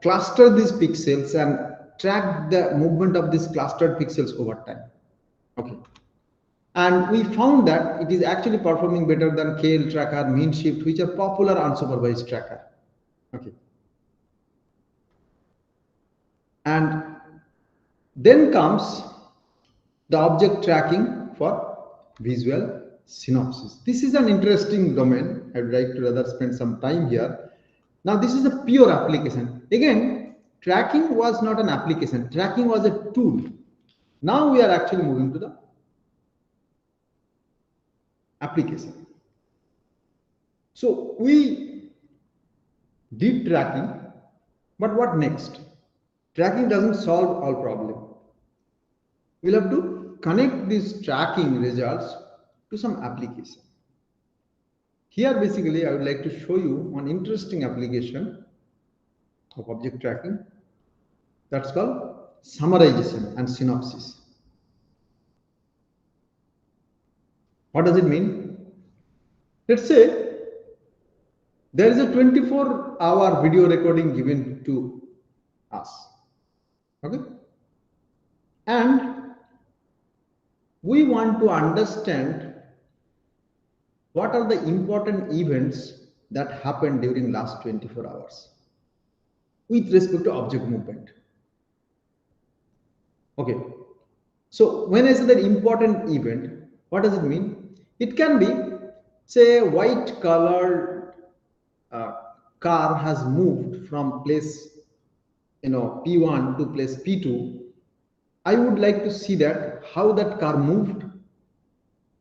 cluster these pixels and track the movement of these clustered pixels over time. Okay, and we found that it is actually performing better than KL tracker, mean shift, which are popular unsupervised tracker. Okay, and Then comes the object tracking for visual synopsis. This is an interesting domain. I would like to rather spend some time here. Now, this is a pure application. Again, tracking was not an application. Tracking was a tool. Now we are actually moving to the application. So we did tracking, but what next? Tracking doesn't solve all problem. We'll have to connect these tracking results to some application. Here basically I would like to show you one interesting application of object tracking that's called summarization and synopsis. What does it mean? Let's say there is a 24-hour video recording given to us. Okay? And we want to understand what are the important events that happened during last 24 hours with respect to object movement. Okay. So when I say that important event, what does it mean? It can be, say, a white colored car has moved from place, P1 to place P2. I would like to see that how that car moved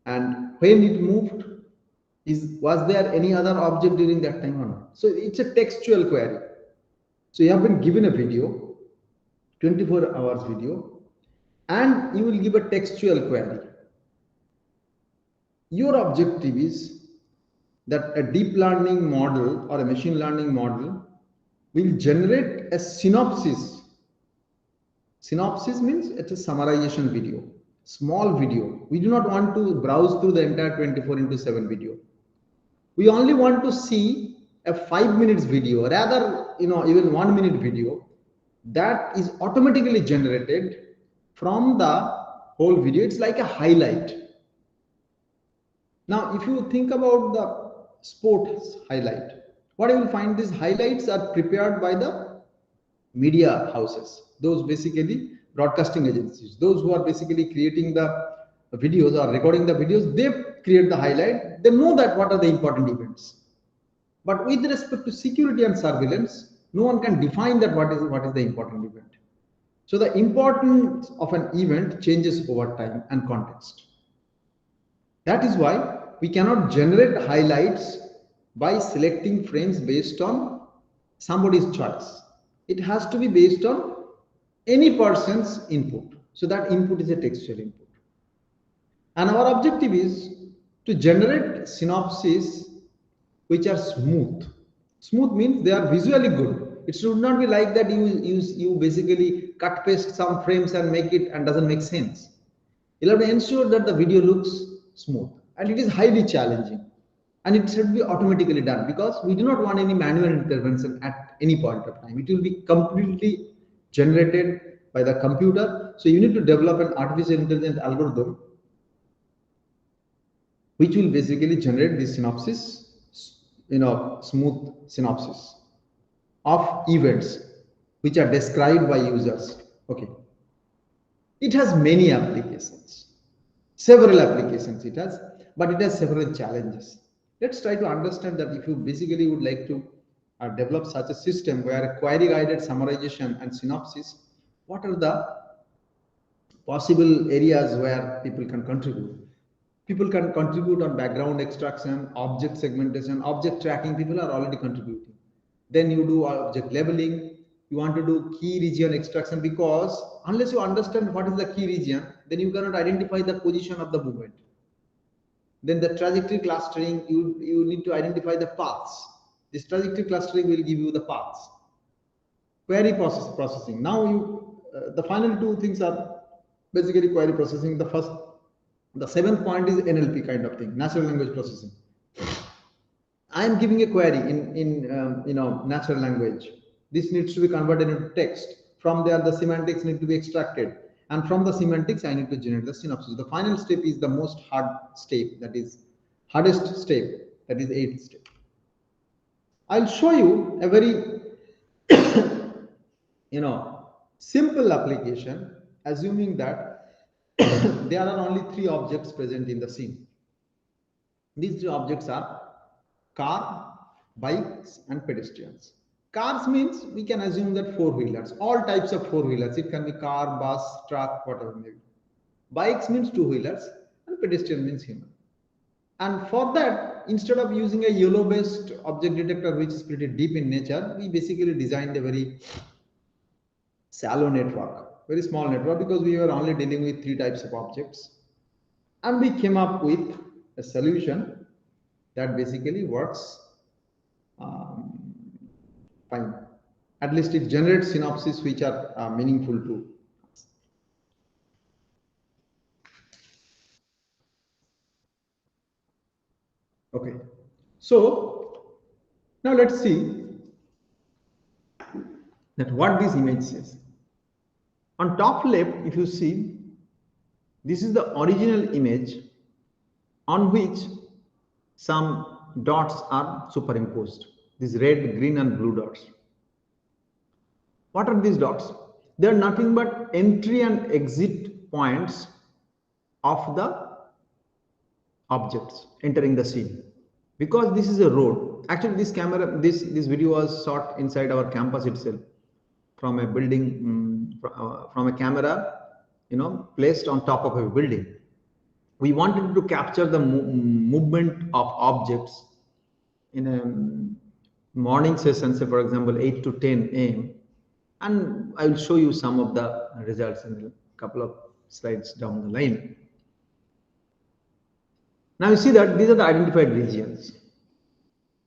and when it moved. Was there any other object during that time or not? So it's a textual query. So you have been given a video, 24 hours video, and you will give a textual query. Your objective is that a deep learning model or a machine learning model will generate a synopsis. Synopsis means it's a summarization video, small video. We do not want to browse through the entire 24/7 video. We only want to see a 5 minutes video, rather, even 1 minute video that is automatically generated from the whole video. It's like a highlight. Now, if you think about the sports highlight, what you will find, these highlights are prepared by the media houses, those basically broadcasting agencies, those who are basically creating the videos or recording the videos. They create the highlight. They know that what are the important events. But with respect to security and surveillance, no one can define that what is the important event. So the importance of an event changes over time and context. That is why we cannot generate highlights by selecting frames based on somebody's choice. It has to be based on any person's input. So that input is a textual input. And our objective is to generate synopses which are smooth. Smooth means they are visually good. It should not be like that you basically cut paste some frames and make it and doesn't make sense. You'll have to ensure that the video looks smooth, and it is highly challenging, and it should be automatically done because we do not want any manual intervention at any point of time. It will be completely generated by the computer. So you need to develop an artificial intelligence algorithm which will basically generate this synopsis, smooth synopsis of events which are described by users. Okay. It has many applications, several applications it has, but it has several challenges. Let's try to understand that if you basically would like to develop such a system where query guided summarization and synopsis, what are the possible areas where people can contribute? People can contribute on background extraction, object segmentation, object tracking. People are already contributing. Then you do object labeling. You want to do key region extraction, because unless you understand what is the key region, then you cannot identify the position of the movement. Then the trajectory clustering, you need to identify the paths. This trajectory clustering will give you the paths. Query processing. Now the final two things are basically query processing. The seventh point is NLP kind of thing, natural language processing. I am giving a query in natural language. This needs to be converted into text. From there, the semantics need to be extracted, and from the semantics, I need to generate the synopsis. The final step is the most hard step. That is hardest step. That is the 8th step. I'll show you a very simple application assuming that there are only 3 objects present in the scene. These 3 objects are car, bikes, and pedestrians. Cars means we can assume that 4-wheelers, all types of 4-wheelers. It can be car, bus, truck, whatever maybe. Bikes means 2-wheelers, and pedestrian means human. And for that, instead of using a YOLO-based object detector, which is pretty deep in nature, we basically designed a very shallow network, very small network, because we were only dealing with 3 types of objects. And we came up with a solution that basically works fine. At least it generates synopses which are meaningful to us. Okay, so now let's see that what this image says. On top left, if you see, this is the original image on which some dots are superimposed. These red, green, and blue dots. What are these dots? They are nothing but entry and exit points of the objects entering the scene. Because this is a road. Actually, this video was shot inside our campus itself, from a building, from a camera, placed on top of a building. We wanted to capture the movement of objects in a morning session, say for example 8 to 10 a.m. and I will show you some of the results in a couple of slides down the line. Now you see that these are the identified regions.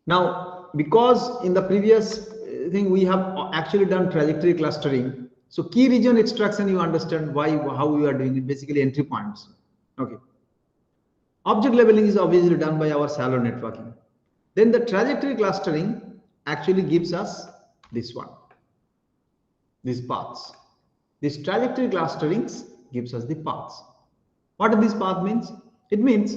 Now, because in the previous thing we have actually done trajectory clustering, so key region extraction, you understand how we are doing it, basically entry points. Okay. Object labeling is obviously done by our shallow networking. Then the trajectory clustering actually gives us this one, these paths. This trajectory clusterings gives us the paths. What does this path means? It means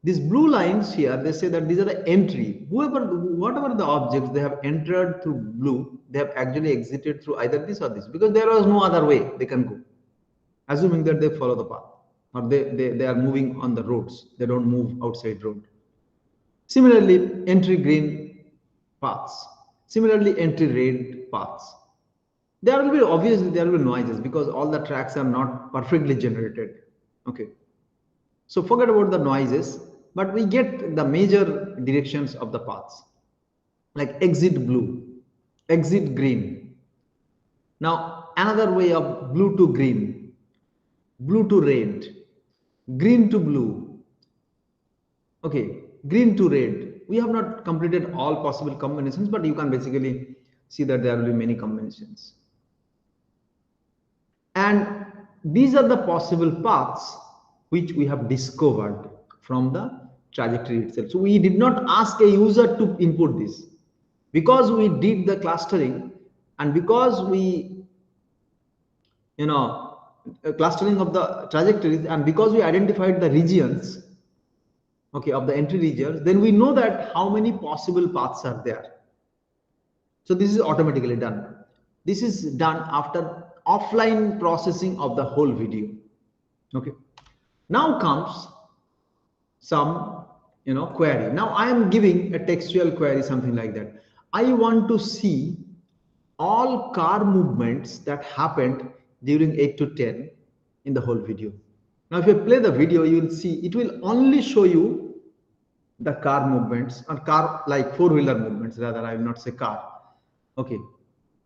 these blue lines here, they say that these are the entry. Whatever the objects they have entered through blue, they have actually exited through either this or this, because there was no other way they can go, assuming that they follow the path, or they are moving on the roads. They don't move outside road. Similarly, entry green paths. Similarly, entry red paths. There will be, obviously there will be noises because all the tracks are not perfectly generated. Okay. So forget about the noises, but we get the major directions of the paths, like exit blue, exit green. Now another way of blue to green, blue to red, green to blue. Okay, green to red. We have not completed all possible combinations, but you can basically see that there will be many combinations. And these are the possible paths which we have discovered from the trajectory itself. So we did not ask a user to input this. Because we did the clustering, and because we, clustering of the trajectories, and because we identified the regions, okay, of the entry regions, then we know that how many possible paths are there. So this is automatically done. This is done after offline processing of the whole video. Okay. Now comes some query. Now I am giving a textual query, something like that. I want to see all car movements that happened during 8 to 10 in the whole video. Now if you play the video, you will see it will only show you the car movements, or car, like 4-wheeler movements rather, I will not say car. Okay,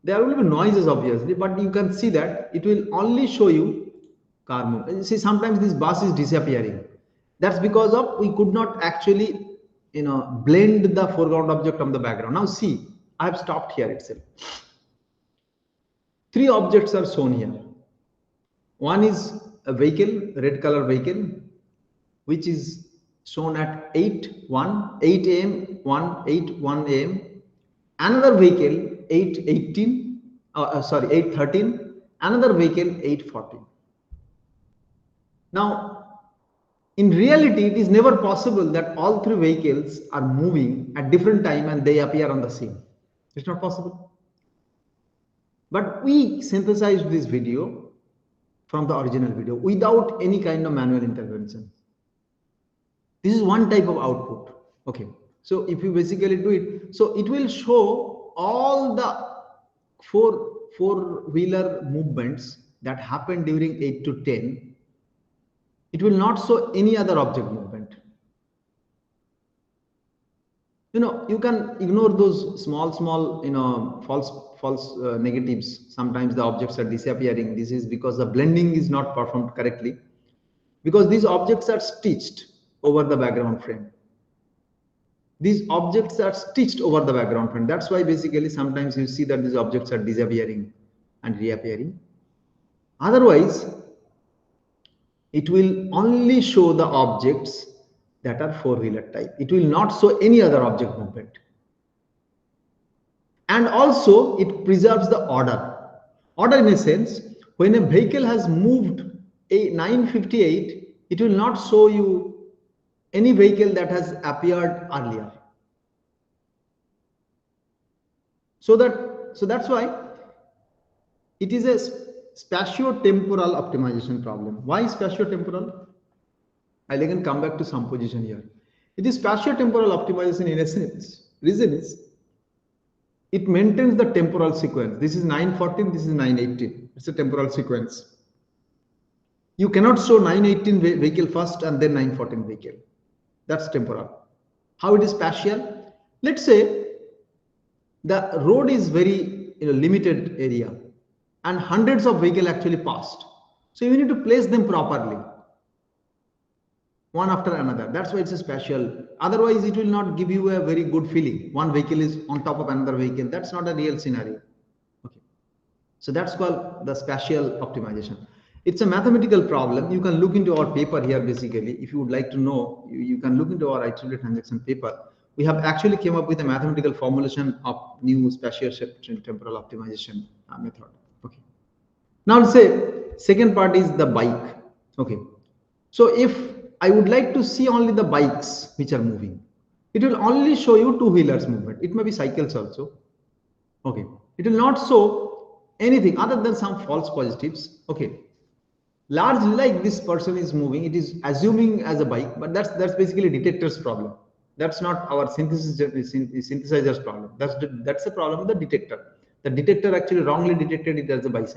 there will be noises obviously, but you can see that it will only show you car movement. You see, sometimes this bus is disappearing. That's because of we could not actually blend the foreground object from the background. Now see, I have stopped here itself. 3 objects are shown here. One is a vehicle, red color vehicle, which is shown at 8 a.m. 1 a.m. Another vehicle 8:13. Another vehicle 8:14. Now, in reality, it is never possible that all 3 vehicles are moving at different time and they appear on the scene. It's not possible. But we synthesized this video from the original video without any kind of manual intervention. This is one type of output. Okay. So if you basically do it, so it will show all the four-wheeler movements that happen during 8 to 10. It will not show any other object movement. You can ignore those small, false negatives. Sometimes the objects are disappearing. This is because the blending is not performed correctly, because these objects are stitched over the background frame. These objects are stitched over the background frame. That's why basically sometimes you see that these objects are disappearing and reappearing. Otherwise, it will only show the objects that are four-wheeler type. It will not show any other object movement. And also it preserves the order. Order in a sense, when a vehicle has moved a 958, it will not show you any vehicle that has appeared earlier. So that's why it is a spatio-temporal optimization problem. Why spatio-temporal? I'll again come back to some position here. It is spatio-temporal optimization in a sense. Reason is it maintains the temporal sequence. This is 914, this is 918. It's a temporal sequence. You cannot show 918 vehicle first and then 914 vehicle. That's temporal. How it is spatial? Let's say the road is very limited area and hundreds of vehicles actually passed. So you need to place them properly, one after another. That's why it's a spatial. Otherwise, it will not give you a very good feeling. One vehicle is on top of another vehicle. That's not a real scenario. Okay. So that's called the spatial optimization. It's a mathematical problem. You can look into our paper here basically. If you would like to know, you can look into our IEEE transaction paper. We have actually came up with a mathematical formulation of new spatial temporal optimization method. Okay. Now let's say second part is the bike. Okay. So if I would like to see only the bikes which are moving, it will only show you two-wheelers movement. It may be cycles also. Okay. It will not show anything other than some false positives. Okay. Largely like this person is moving, it is assuming as a bike, but that's basically detector's problem. That's not our synthesizer's problem. That's the problem of the detector. The detector actually wrongly detected it as a bike.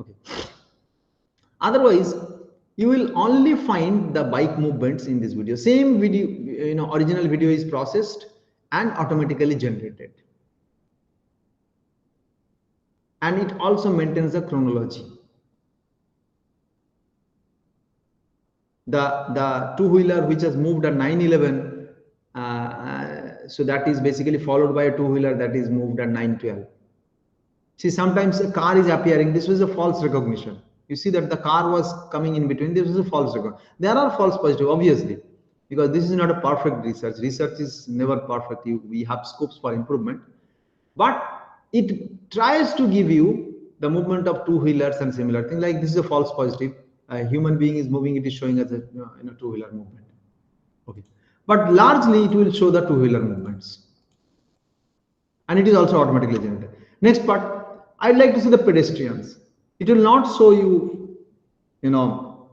Okay. Otherwise, you will only find the bike movements in this video. Same video, original video is processed and automatically generated. And it also maintains the chronology. The two-wheeler which has moved at 911, so that is basically followed by a two-wheeler that is moved at 912. See, sometimes a car is appearing. This was a false recognition. You see that the car was coming in between. This was a false recognition. There are false positives, obviously, because this is not a perfect research. Research is never perfect. We have scopes for improvement, but it tries to give you the movement of two-wheelers and similar things. Like this is a false positive. A human being is moving, it is showing as a two-wheeler movement. Okay, but largely it will show the two-wheeler movements, and it is also automatically generated. Next part, I'd like to see the pedestrians. It will not show you,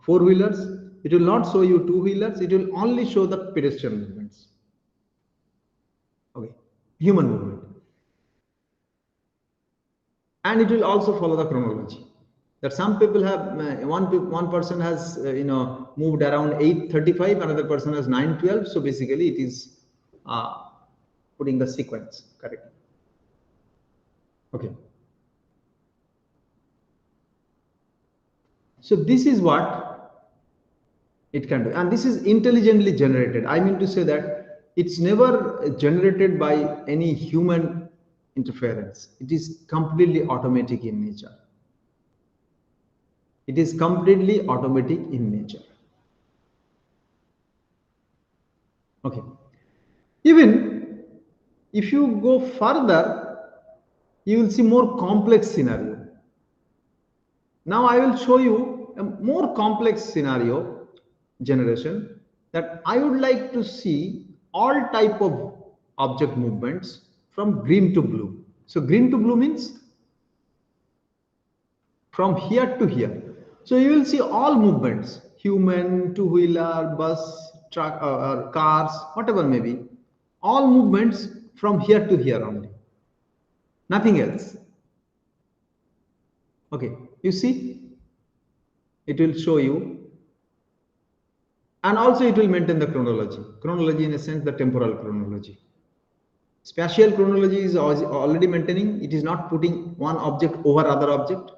four-wheelers. It will not show you two-wheelers. It will only show the pedestrian movements. Okay, human movement, and it will also follow the chronology. That some people have one person has moved around 8:35, another person has 9:12. So basically, it is putting the sequence correctly. Okay. So this is what it can do, and this is intelligently generated. I mean to say that it's never generated by any human interference. It is completely automatic in nature. It is completely automatic in nature. Okay. Even if you go further, you will see more complex scenario. Now I will show you a more complex scenario generation that I would like to see all type of object movements from green to blue. So green to blue means from here to here. So you will see all movements, human, two-wheeler, bus, truck, or cars, whatever may be, all movements from here to here only, nothing else. Okay, you see, it will show you, and also it will maintain the chronology in a sense, the temporal chronology. Spatial chronology is already maintaining, it is not putting one object over other object.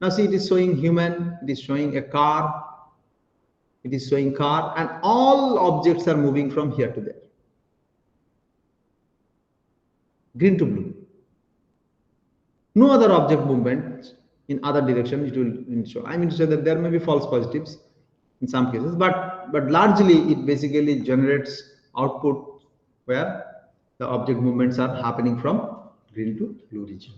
Now see, it is showing human, it is showing a car, it is showing car, and all objects are moving from here to there. Green to blue. No other object movement in other direction it will show. I mean to say that there may be false positives in some cases, but largely it basically generates output where the object movements are happening from green to blue region.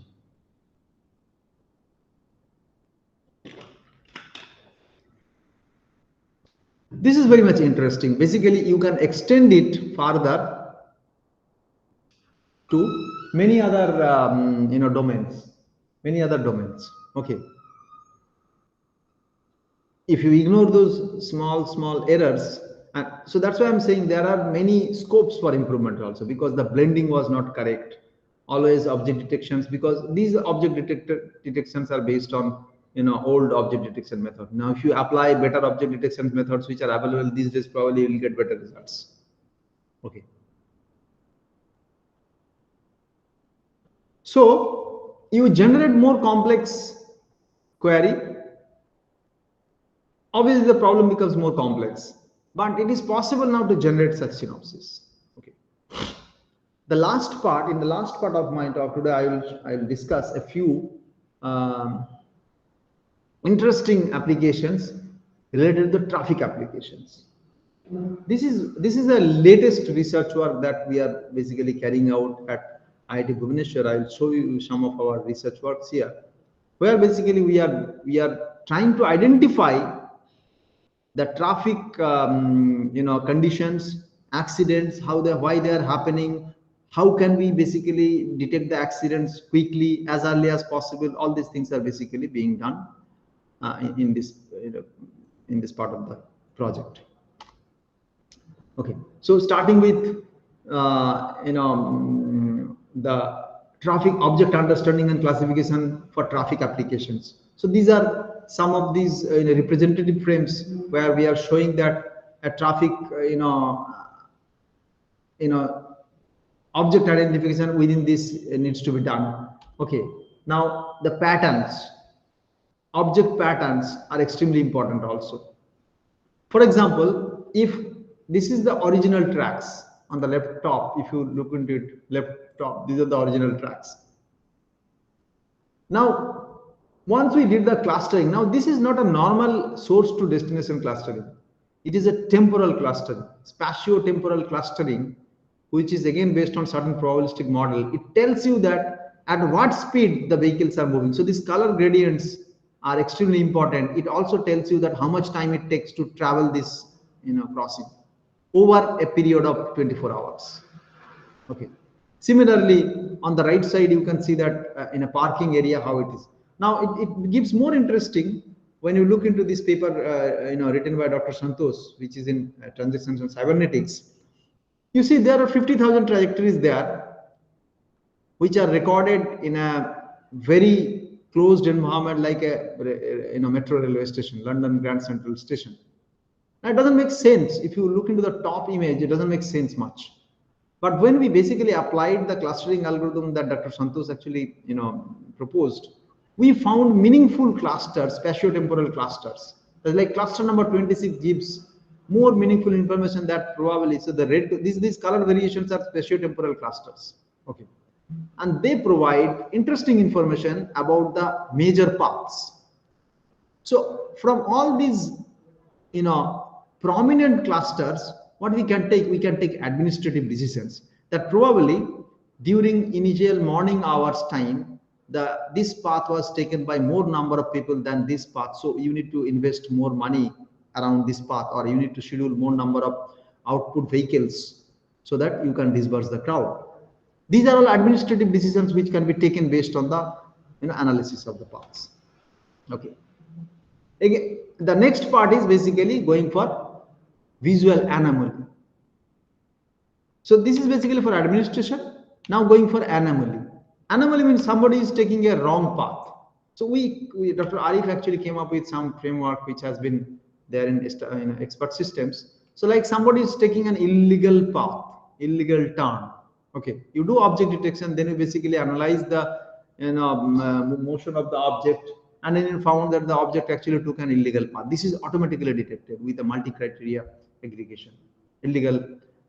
This is very much interesting. Basically, you can extend it further to many other domains, Okay. If you ignore those small errors, and so that's why I'm saying there are many scopes for improvement also, because the blending was not correct. Always object detections, because these object detections are based on old object detection method. Now if you apply better object detection methods which are available these days, probably you will get better results. Okay. So you generate more complex query, obviously the problem becomes more complex, but it is possible now to generate such synopsis. Okay. In the last part of my talk today, I will discuss a few interesting applications related to traffic applications. This is a latest research work that we are basically carrying out at IIT Bhubaneswar. I will show you some of our research works here, where basically we are trying to identify the traffic conditions, accidents, why they are happening, how can we basically detect the accidents quickly as early as possible. All these things are basically being done in this part of the project. Okay, so starting with the traffic object understanding and classification for traffic applications. So these are some of these representative frames where we are showing that a traffic object identification within this needs to be done. Okay, now the patterns, object patterns are extremely important also. For example, if this is the original tracks on the left top, if you look into it, left top, these are the original tracks. Now, once we did the clustering, now this is not a normal source to destination clustering. It is a temporal clustering, spatio-temporal clustering, which is again based on certain probabilistic model. It tells you that at what speed the vehicles are moving. So these color gradients are extremely important. It also tells you that how much time it takes to travel this crossing over a period of 24 hours. Okay. Similarly, on the right side, you can see that in a parking area, how it is. Now, it gives more interesting when you look into this paper, written by Dr. Santosh, which is in Transactions and Cybernetics. You see, there are 50,000 trajectories there, which are recorded in a very closed environment like a metro railway station, London Grand Central Station. Now, it doesn't make sense. If you look into the top image, it doesn't make sense much. But when we basically applied the clustering algorithm that Dr. Santosh actually proposed, we found meaningful clusters, spatiotemporal clusters. Like cluster number 26 gives more meaningful information that probably, so the red, these color variations are spatiotemporal clusters. Okay. And they provide interesting information about the major paths. So from all these, prominent clusters, what we can take administrative decisions that probably during initial morning hours time, this path was taken by more number of people than this path. So you need to invest more money around this path, or you need to schedule more number of output vehicles so that you can disperse the crowd. These are all administrative decisions which can be taken based on the analysis of the paths. Okay. Again, the next part is basically going for visual anomaly. So this is basically for administration. Now going for anomaly. Anomaly means somebody is taking a wrong path. So Dr. Arif actually came up with some framework which has been there in expert systems. So like somebody is taking an illegal path, illegal turn. Okay, you do object detection, then you basically analyze the motion of the object, and then you found that the object actually took an illegal path. This is automatically detected with a multi-criteria aggregation, illegal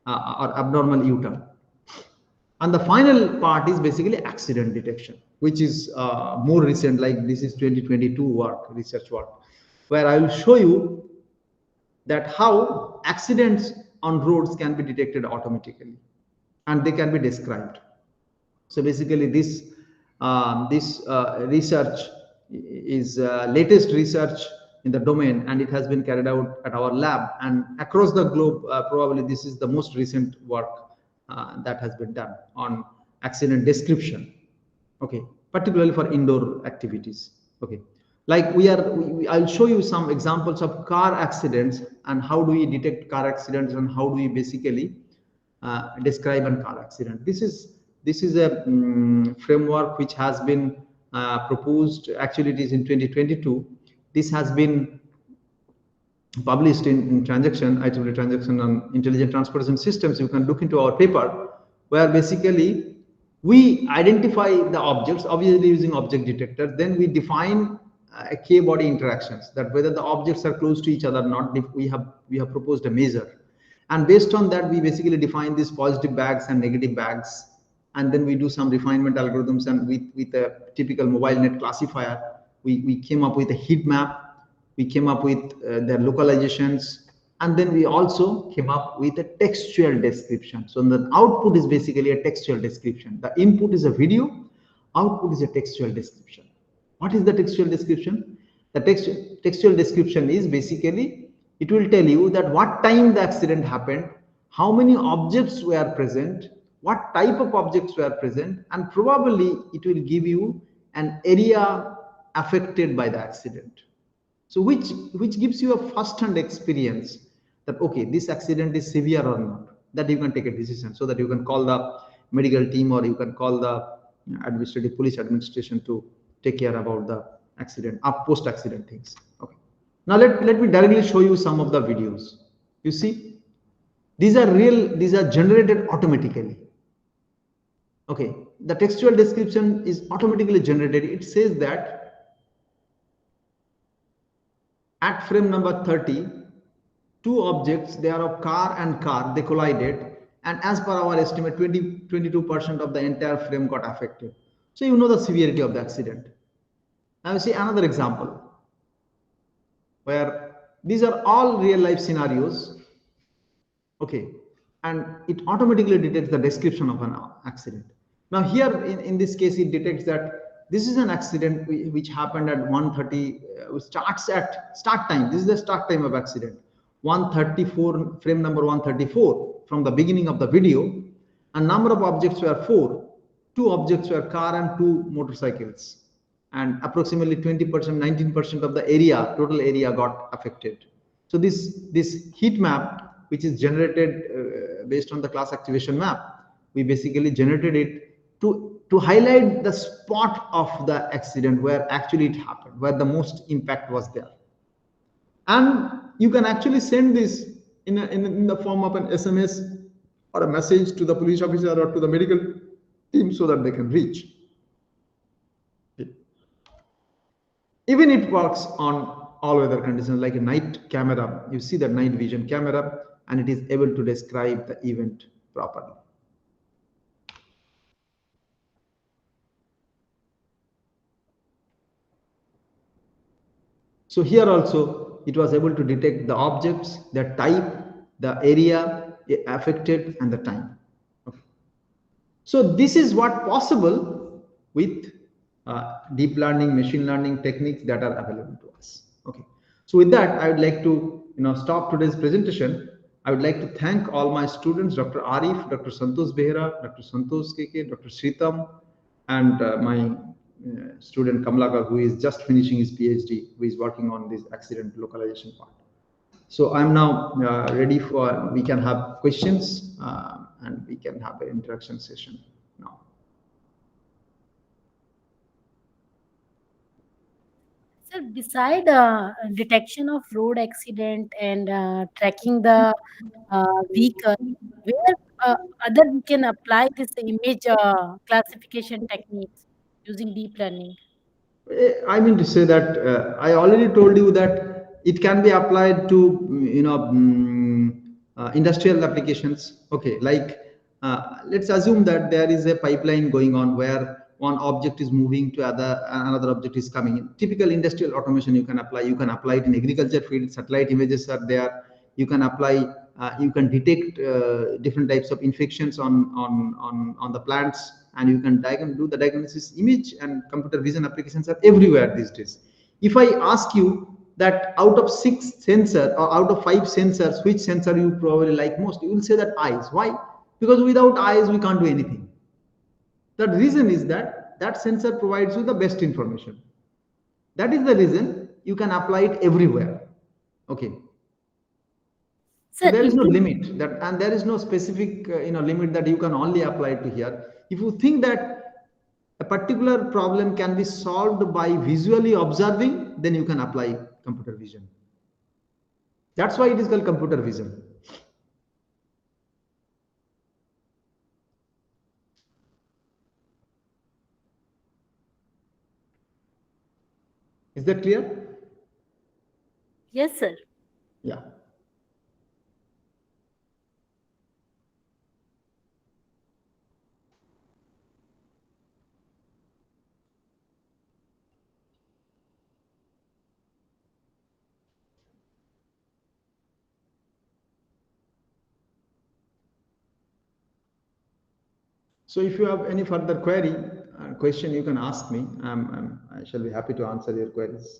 or abnormal U-turn. And the final part is basically accident detection, which is more recent, like this is 2022 work, research work, where I will show you that how accidents on roads can be detected automatically and they can be described. So basically this research is latest research in the domain, and it has been carried out at our lab and across the globe. Probably this is the most recent work that has been done on accident description. Okay, particularly for indoor activities. Okay, like I'll show you some examples of car accidents and how do we detect car accidents and how do we basically describe a car accident. This is a framework which has been proposed. Actually, it is in 2022. This has been published in transaction, IEEE transaction on intelligent transportation systems. You can look into our paper, where basically we identify the objects, obviously using object detector. Then we define a K-body interactions, that whether the objects are close to each other or not. We have proposed a measure, and based on that we basically define these positive bags and negative bags, and then we do some refinement algorithms, and with a typical mobile net classifier we came up with a heat map. We came up with their localizations, and then we also came up with a textual description. So the output is basically a textual description. The input is a video, output is a textual description. What is the textual description? The textual description is basically, it will tell you that what time the accident happened, how many objects were present, what type of objects were present, and probably it will give you an area affected by the accident. So which gives you a first-hand experience that, okay, this accident is severe or not, that you can take a decision, so that you can call the medical team or you can call the administrative police administration to take care about the accident, post-accident things. Okay. Now let me directly show you some of the videos. You see, these are generated automatically. Okay, the textual description is automatically generated. It says that at frame number 30, two objects, they are of car and car, they collided, and as per our estimate, 22% of the entire frame got affected. So you know the severity of the accident. Now you see another example where these are all real life scenarios. Okay, and it automatically detects the description of an accident. Now here in this case, it detects that this is an accident which happened at 1:30, starts at start time. This is the start time of accident, 1:34, frame number 134 from the beginning of the video. And number of objects were 4. 2 objects were car and 2 motorcycles, and approximately 20%, 19% of the area, total area got affected. So this heat map, which is generated based on the class activation map, we basically generated it to highlight the spot of the accident where actually it happened, where the most impact was there. And you can actually send this in the form of an SMS or a message to the police officer or to the medical team so that they can reach. Even it works on all weather conditions, like a night camera. You see that night vision camera, and it is able to describe the event properly. So here also it was able to detect the objects, the type, the area affected, and the time. Okay. So this is what possible with deep learning, machine learning techniques that are available to us. Okay. So with that, I would like to stop today's presentation. I would like to thank all my students, Dr. Arif, Dr. Santosh Behera, Dr. Santosh KK, Dr. Shritam, and my student Kamlakar, who is just finishing his PhD, who is working on this accident localization part. So I'm now ready for, we can have questions and we can have an interaction session now. So beside detection of road accident and tracking the vehicle, where other we can apply this image classification techniques using deep learning? I mean to say that I already told you that it can be applied to industrial applications. Okay, like let's assume that there is a pipeline going on where one object is moving to another object is coming in. Typical industrial automation you can apply. You can apply it in agriculture field. Satellite images are there. You can apply. You can detect different types of infections on the plants, and you can do the diagnosis. Image and computer vision applications are everywhere these days. If I ask you that out of 6 sensors or out of 5 sensors, which sensor you probably like most, you will say that eyes. Why? Because without eyes we can't do anything. The reason is that that sensor provides you the best information. That is the reason you can apply it everywhere. Okay. So Sir, there is no limit that, and there is no specific limit that you can only apply it to here. If you think that a particular problem can be solved by visually observing, then you can apply computer vision. That's why it is called computer vision. Is that clear? yes, sir. Yeah. So if you have any further question, you can ask me. I shall be happy to answer your queries.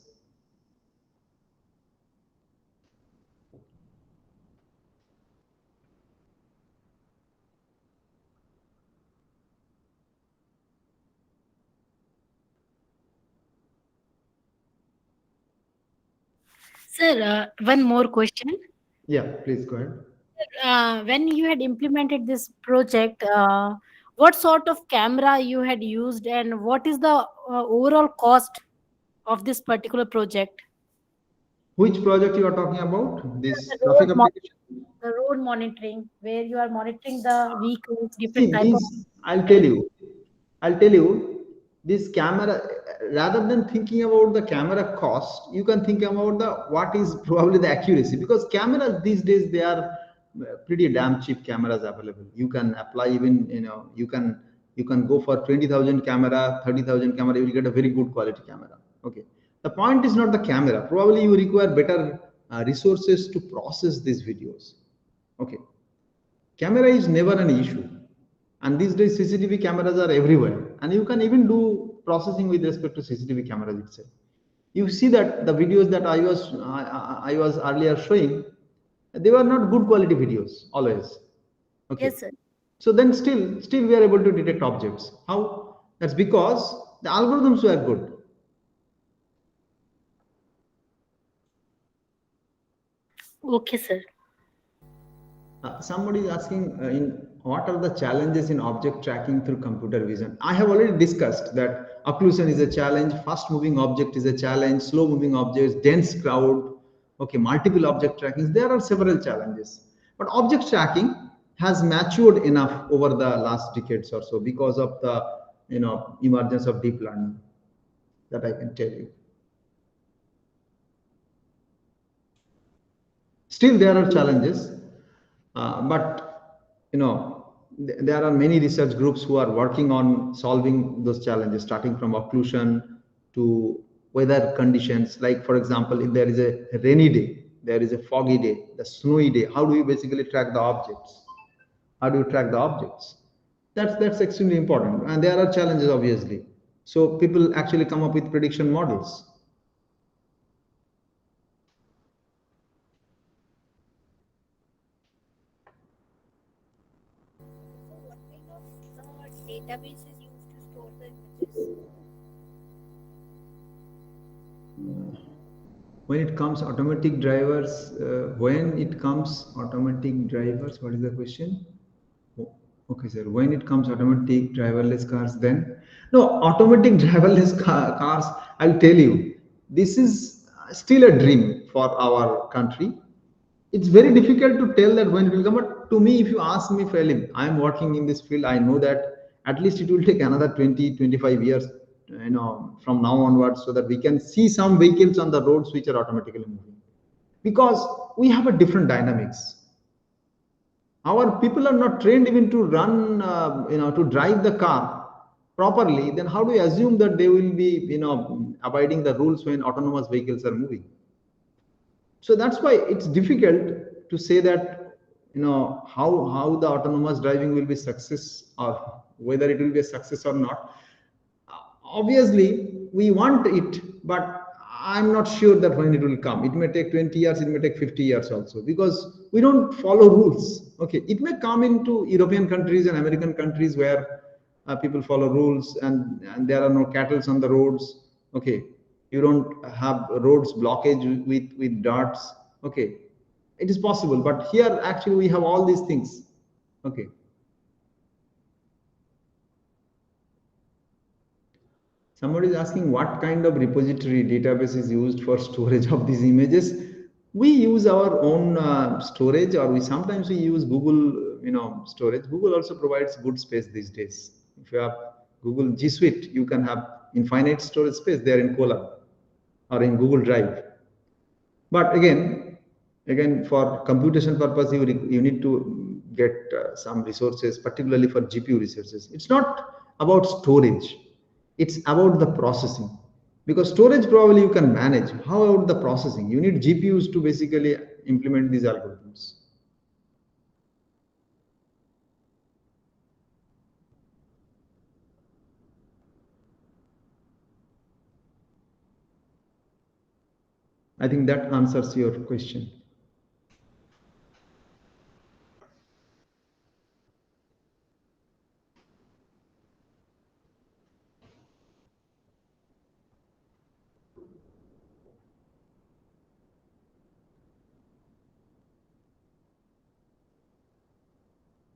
Sir, one more question. Yeah, please go ahead. When you had implemented this project, what sort of camera you had used, and what is the overall cost of this particular project? Which project you are talking about? The This traffic application? the road monitoring, where you are monitoring the vehicles, different See, type of these, vehicles. I'll tell you, this camera, rather than thinking about the camera cost, you can think about the what is probably the accuracy, because cameras these days, they are pretty damn cheap cameras available. You can apply even, you can go for 20,000 camera, 30,000 camera, you will get a very good quality camera. Okay. The point is not the camera. Probably you require better resources to process these videos. Okay. Camera is never an issue, and these days CCTV cameras are everywhere, and you can even do processing with respect to CCTV cameras itself. You see that the videos that I was earlier showing, they were not good quality videos always. Okay. Yes, sir. So then still we are able to detect objects. How? That's because the algorithms were good. Okay, sir. Somebody is asking in what are the challenges in object tracking through computer vision. I have already discussed that occlusion is a challenge, fast moving object is a challenge, slow moving objects, dense crowd, okay, multiple object trackings. There are several challenges, but object tracking has matured enough over the last decades or so because of the emergence of deep learning, that I can tell you. Still there are challenges, but there are many research groups who are working on solving those challenges, starting from occlusion to weather conditions. Like for example, if there is a rainy day, there is a foggy day, the snowy day, how do you basically track the objects? How do you track the objects? That's extremely important, and there are challenges obviously. So people actually come up with prediction models. So what kind of database is used to store the images? when it comes automatic drivers, when it comes automatic drivers, what is the question? Oh, okay, sir. When it comes automatic driverless cars, then no automatic driverless cars. I'll tell you, this is still a dream for our country. It's very difficult to tell that when it will come. But to me, if you ask me, Philip, I'm working in this field. I know that at least it will take another 20, 25 years, from now onwards, so that we can see some vehicles on the roads which are automatically moving. Because we have a different dynamics. Our people are not trained even to run, to drive the car properly. Then how do we assume that they will be, abiding the rules when autonomous vehicles are moving? So that's why it's difficult to say that, how the autonomous driving will be success, or whether it will be a success or not. Obviously we want it, but I'm not sure that when it will come. It may take 20 years, it may take 50 years also, because we don't follow rules. Okay, it may come into European countries and American countries where people follow rules, and there are no cattle on the roads. Okay, you don't have roads blockage with darts. Okay, it is possible, but here actually we have all these things. Okay. Somebody is asking what kind of repository database is used for storage of these images. We use our own storage, or we sometimes we use Google, storage. Google also provides good space these days. If you have Google G Suite, you can have infinite storage space there in Colab or in Google Drive. But again, for computation purpose, you need to get some resources, particularly for GPU resources. It's not about storage; it's about the processing. Because storage probably you can manage. How about the processing? You need GPUs to basically implement these algorithms. I think that answers your question.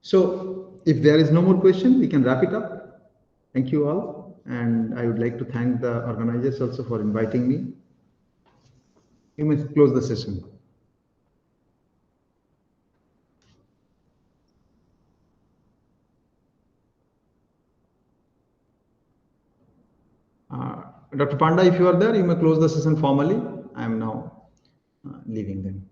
So, if there is no more question, we can wrap it up. Thank you all. And I would like to thank the organizers also for inviting me. You may close the session. Dr. Panda, if you are there, you may close the session formally. I am now leaving them.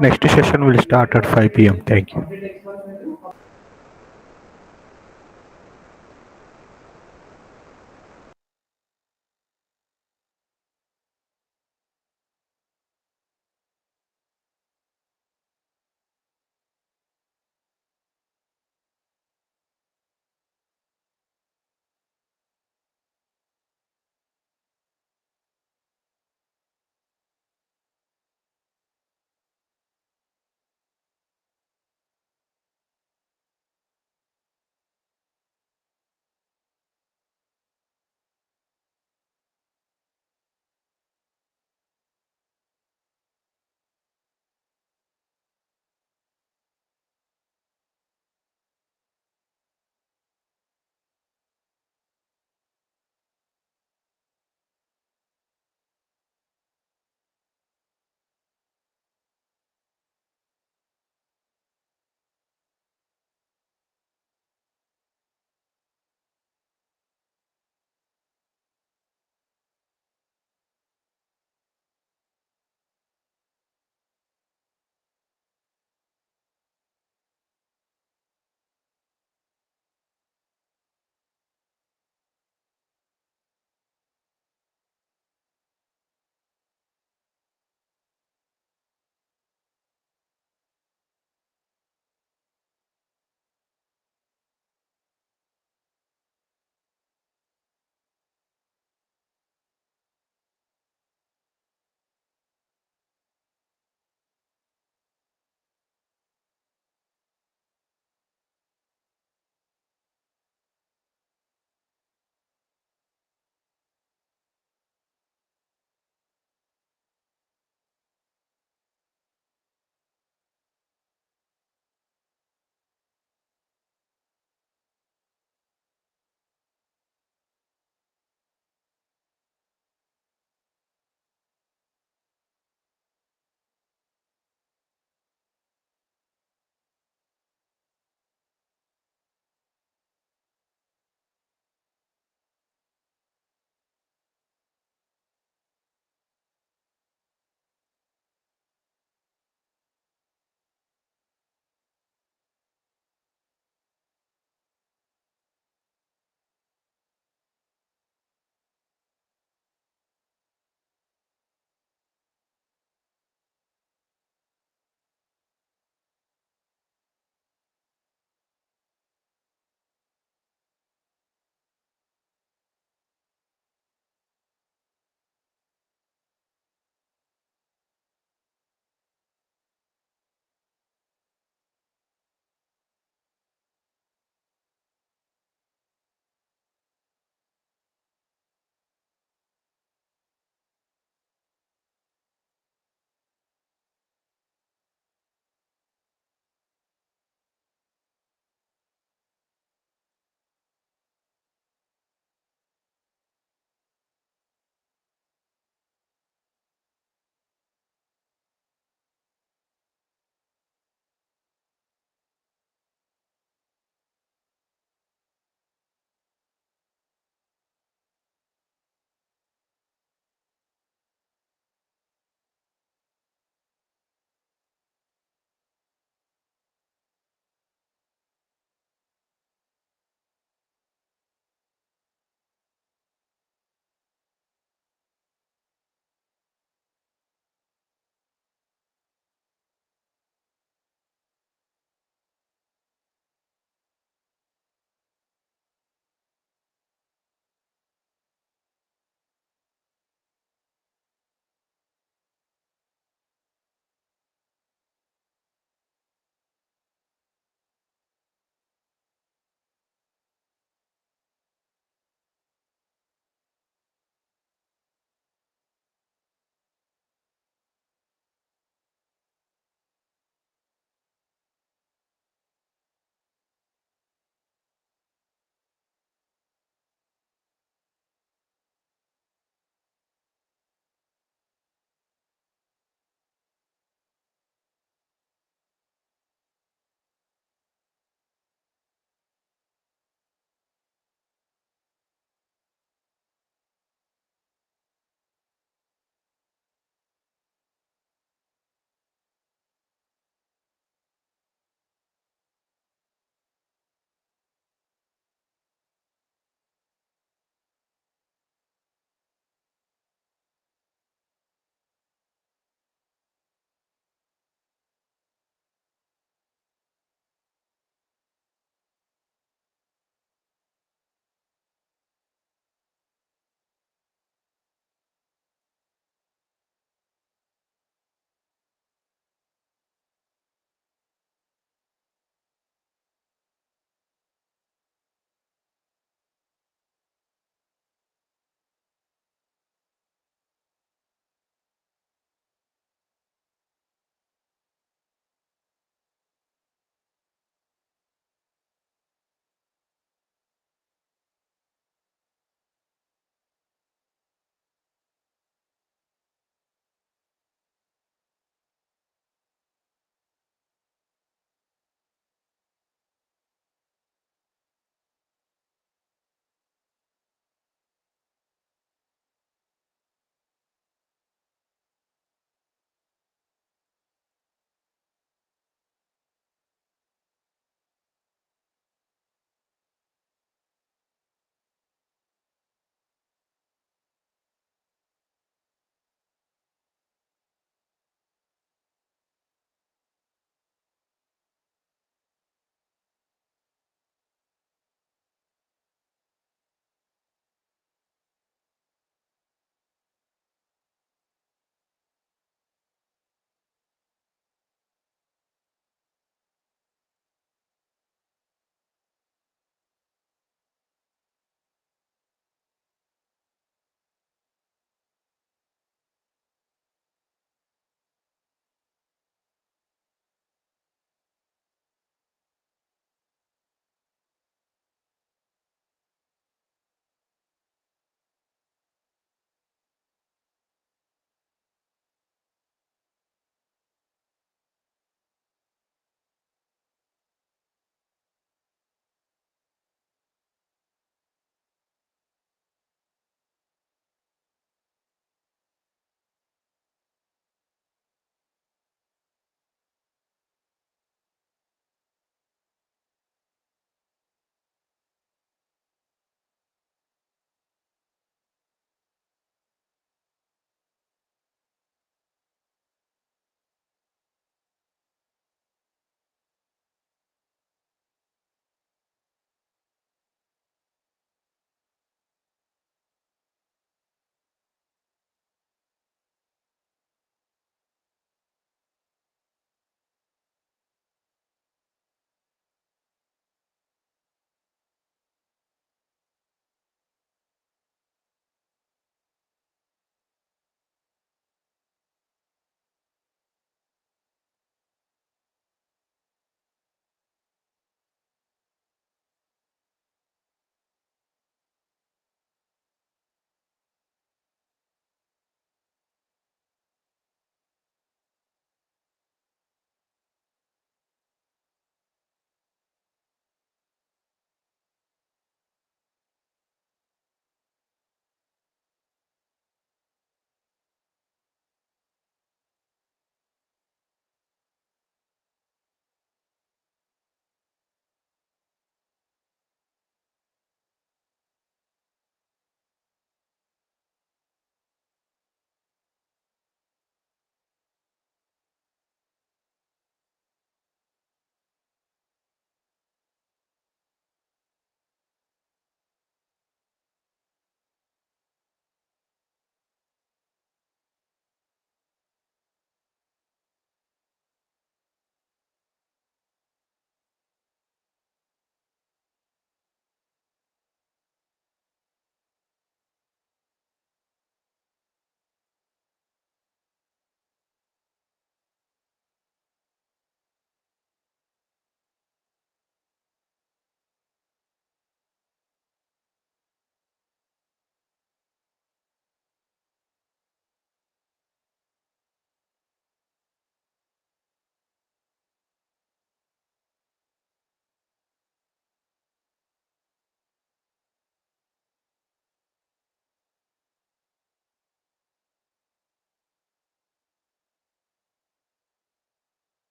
Next session will start at 5 p.m. Thank you.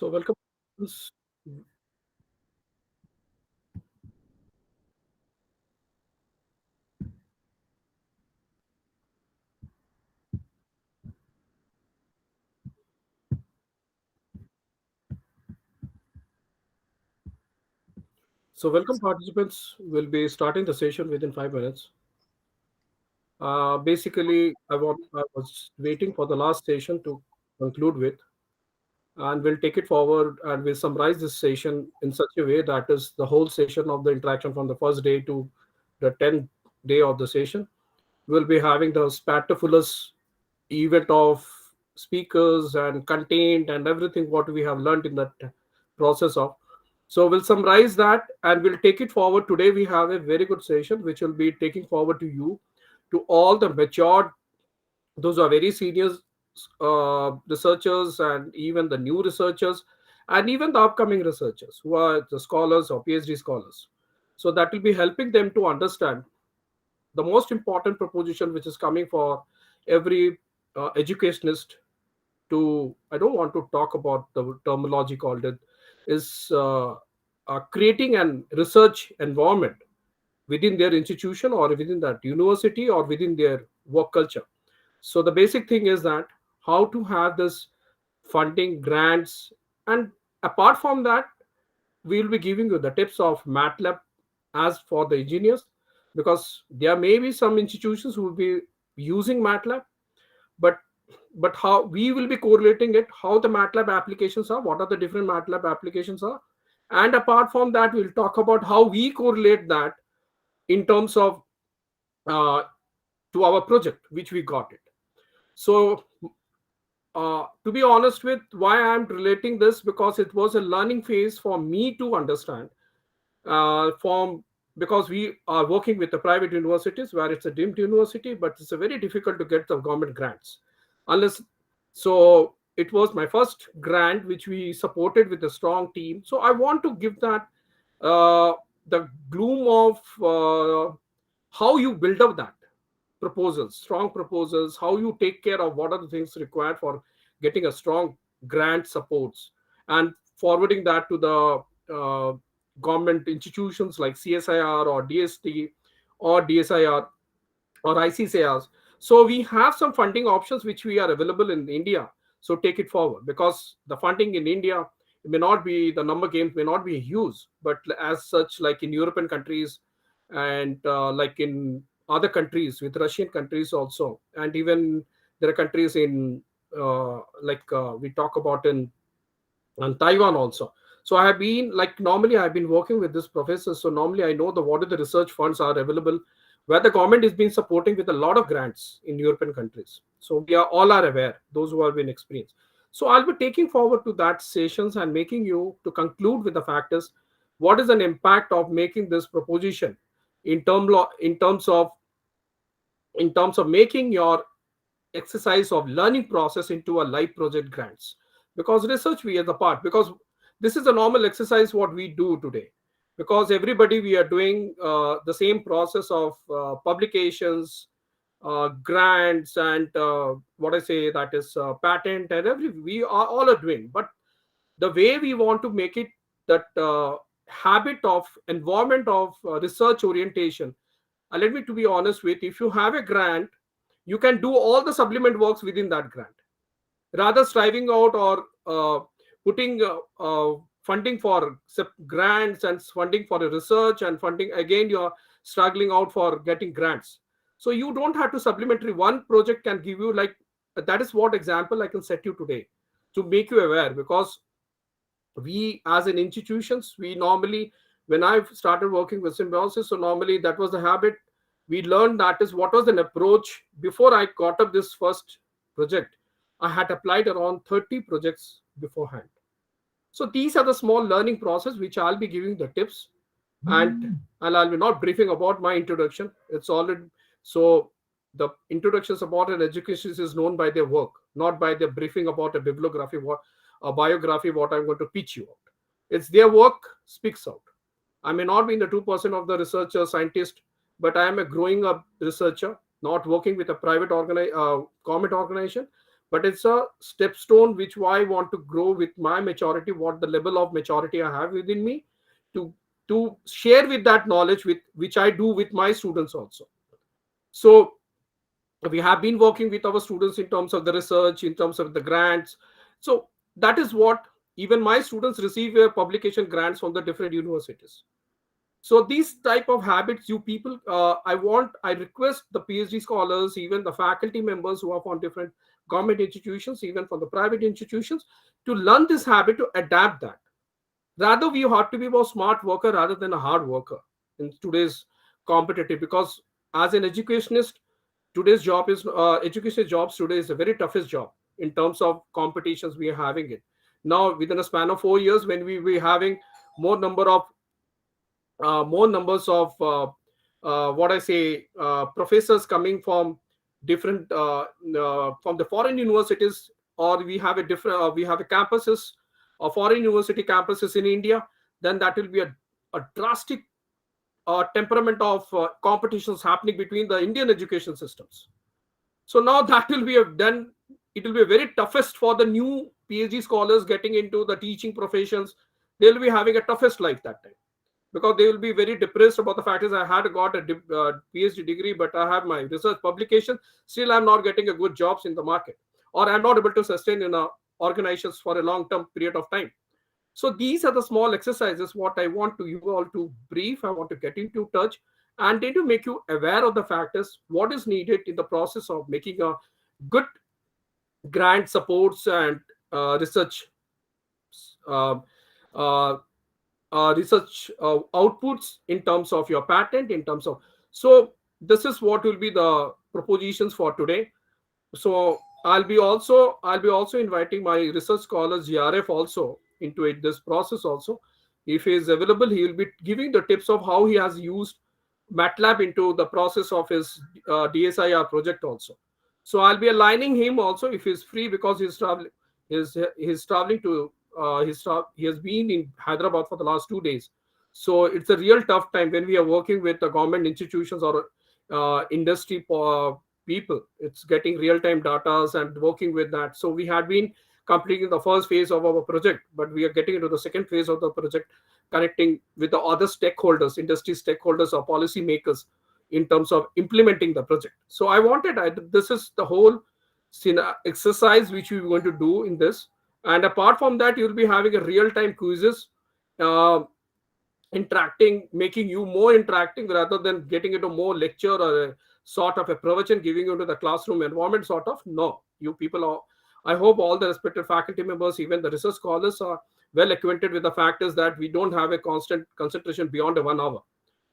So welcome. So welcome participants. We'll be starting the session within 5 minutes. Basically, I was waiting for the last session to conclude with, and we'll take it forward and we'll summarize this session in such a way that is the whole session of the interaction from the first day to the 10th day of the session. We'll be having the spectaculous event of speakers and content and everything what we have learned in that process of. So we'll summarize that and we'll take it forward. Today we have a very good session which will be taking forward to you, to all the matured, those who are very senior researchers and even the new researchers and even the upcoming researchers who are the scholars or PhD scholars. So that will be helping them to understand the most important proposition which is coming for every educationist to, I don't want to talk about the terminology called it, is creating an research environment within their institution or within that university or within their work culture. So the basic thing is that how to have this funding grants, and apart from that we will be giving you the tips of MATLAB as for the engineers, because there may be some institutions who will be using MATLAB, but how we will be correlating it, how the MATLAB applications are, what are the different MATLAB applications are, and apart from that we'll talk about how we correlate that in terms of uh, to our project which we got it. So to be honest with why I'm relating this, because it was a learning phase for me to understand from, because we are working with the private universities where it's a deemed university, but it's a very difficult to get the government grants unless. So it was my first grant which we supported with a strong team. So I want to give that the gloom of how you build up that proposals, strong proposals, how you take care of what are the things required for getting a strong grant supports, and forwarding that to the government institutions like CSIR or DST or DSIR or ICCRs. So we have some funding options which we are available in India. So take it forward, because the funding in India may not be, the number games may not be huge, but as such, like in European countries and like in other countries with Russian countries also, and even there are countries in we talk about in and Taiwan also. So I have been, like, normally I've been working with this professor, so normally I know the what are the research funds are available where the government is been supporting with a lot of grants in European countries. So we are all are aware, those who have been experienced. So I'll be taking forward to that sessions and making you to conclude with the factors, what is an impact of making this proposition in in terms of making your exercise of learning process into a live project grants, because research we are the part, because this is a normal exercise what we do today, because everybody we are doing the same process of publications, grants, and what I say that is patent, and every we are all are doing, but the way we want to make it that habit of environment of research orientation. Let me to be honest with, if you have a grant, you can do all the supplement works within that grant, rather striving out or putting funding for grants and funding for a research and funding again, you're struggling out for getting grants. So you don't have to supplementary, one project can give you, like, that is what example I can set you today to make you aware, because we as an institutions, we normally, when I started working with symbiosis, so normally that was the habit we learned, that is what was an approach. Before I got up this first project, I had applied around 30 projects beforehand. So these are the small learning process which I'll be giving the tips, and I'll be not briefing about my introduction, it's already. So the introductions about an education is known by their work, not by their briefing about a bibliography, what a biography, what I'm going to pitch you out. It's their work speaks out. I may not be in the 2% of the researcher scientist, but I am a growing up researcher, not working with a private government organization, but it's a stepstone which I want to grow with my maturity, what the level of maturity I have within me, to share with that knowledge with which I do with my students also. So we have been working with our students in terms of the research, in terms of the grants. So that is what even my students receive publication grants from the different universities. So these type of habits, you people, I request the PhD scholars, even the faculty members who are from different government institutions, even from the private institutions, to learn this habit, to adapt that. Rather, we have to be more smart worker rather than a hard worker in today's competitive. Because as an educationist, today's job is education jobs today is the very toughest job in terms of competitions we are having it now. Within a span of 4 years, when we were having more number of more numbers of what I say professors coming from different from the foreign universities, or we have a different we have a campuses or foreign university campuses in India, then that will be a drastic temperament of competitions happening between the Indian education systems. So now that will be then it will be very toughest for the new PhD scholars getting into the teaching professions. They will be having a toughest life that time, because they will be very depressed about the fact is I had got a PhD degree, but I have my research publication. Still, I'm not getting a good jobs in the market, or I'm not able to sustain in a organizations for a long term period of time. So these are the small exercises what I want to you all to brief. I want to get into touch and then to make you aware of the factors what is needed in the process of making a good grant supports and research uh, uh, research outputs in terms of your patent, in terms of. So this is what will be the propositions for today. So I'll be also inviting my research scholar GRF also into it, this process also. If he is available, he will be giving the tips of how he has used MATLAB into the process of his DSIR project also. So I'll be aligning him also if he's free, because he's traveling to he has been in Hyderabad for the last 2 days. So it's a real tough time when we are working with the government institutions or industry people. It's getting real-time data and working with that. So we had been completing the first phase of our project, but we are getting into the second phase of the project, connecting with the other stakeholders, industry stakeholders or policy makers in terms of implementing the project. So this is the whole exercise which we're going to do in this. And apart from that, you'll be having a real-time quizzes, uh, interacting, making you more interacting rather than getting into more lecture or a sort of a pravachan giving you to the classroom environment sort of. No, you people are, I hope all the respected faculty members, even the research scholars, are well acquainted with the fact is that we don't have a constant concentration beyond a 1 hour.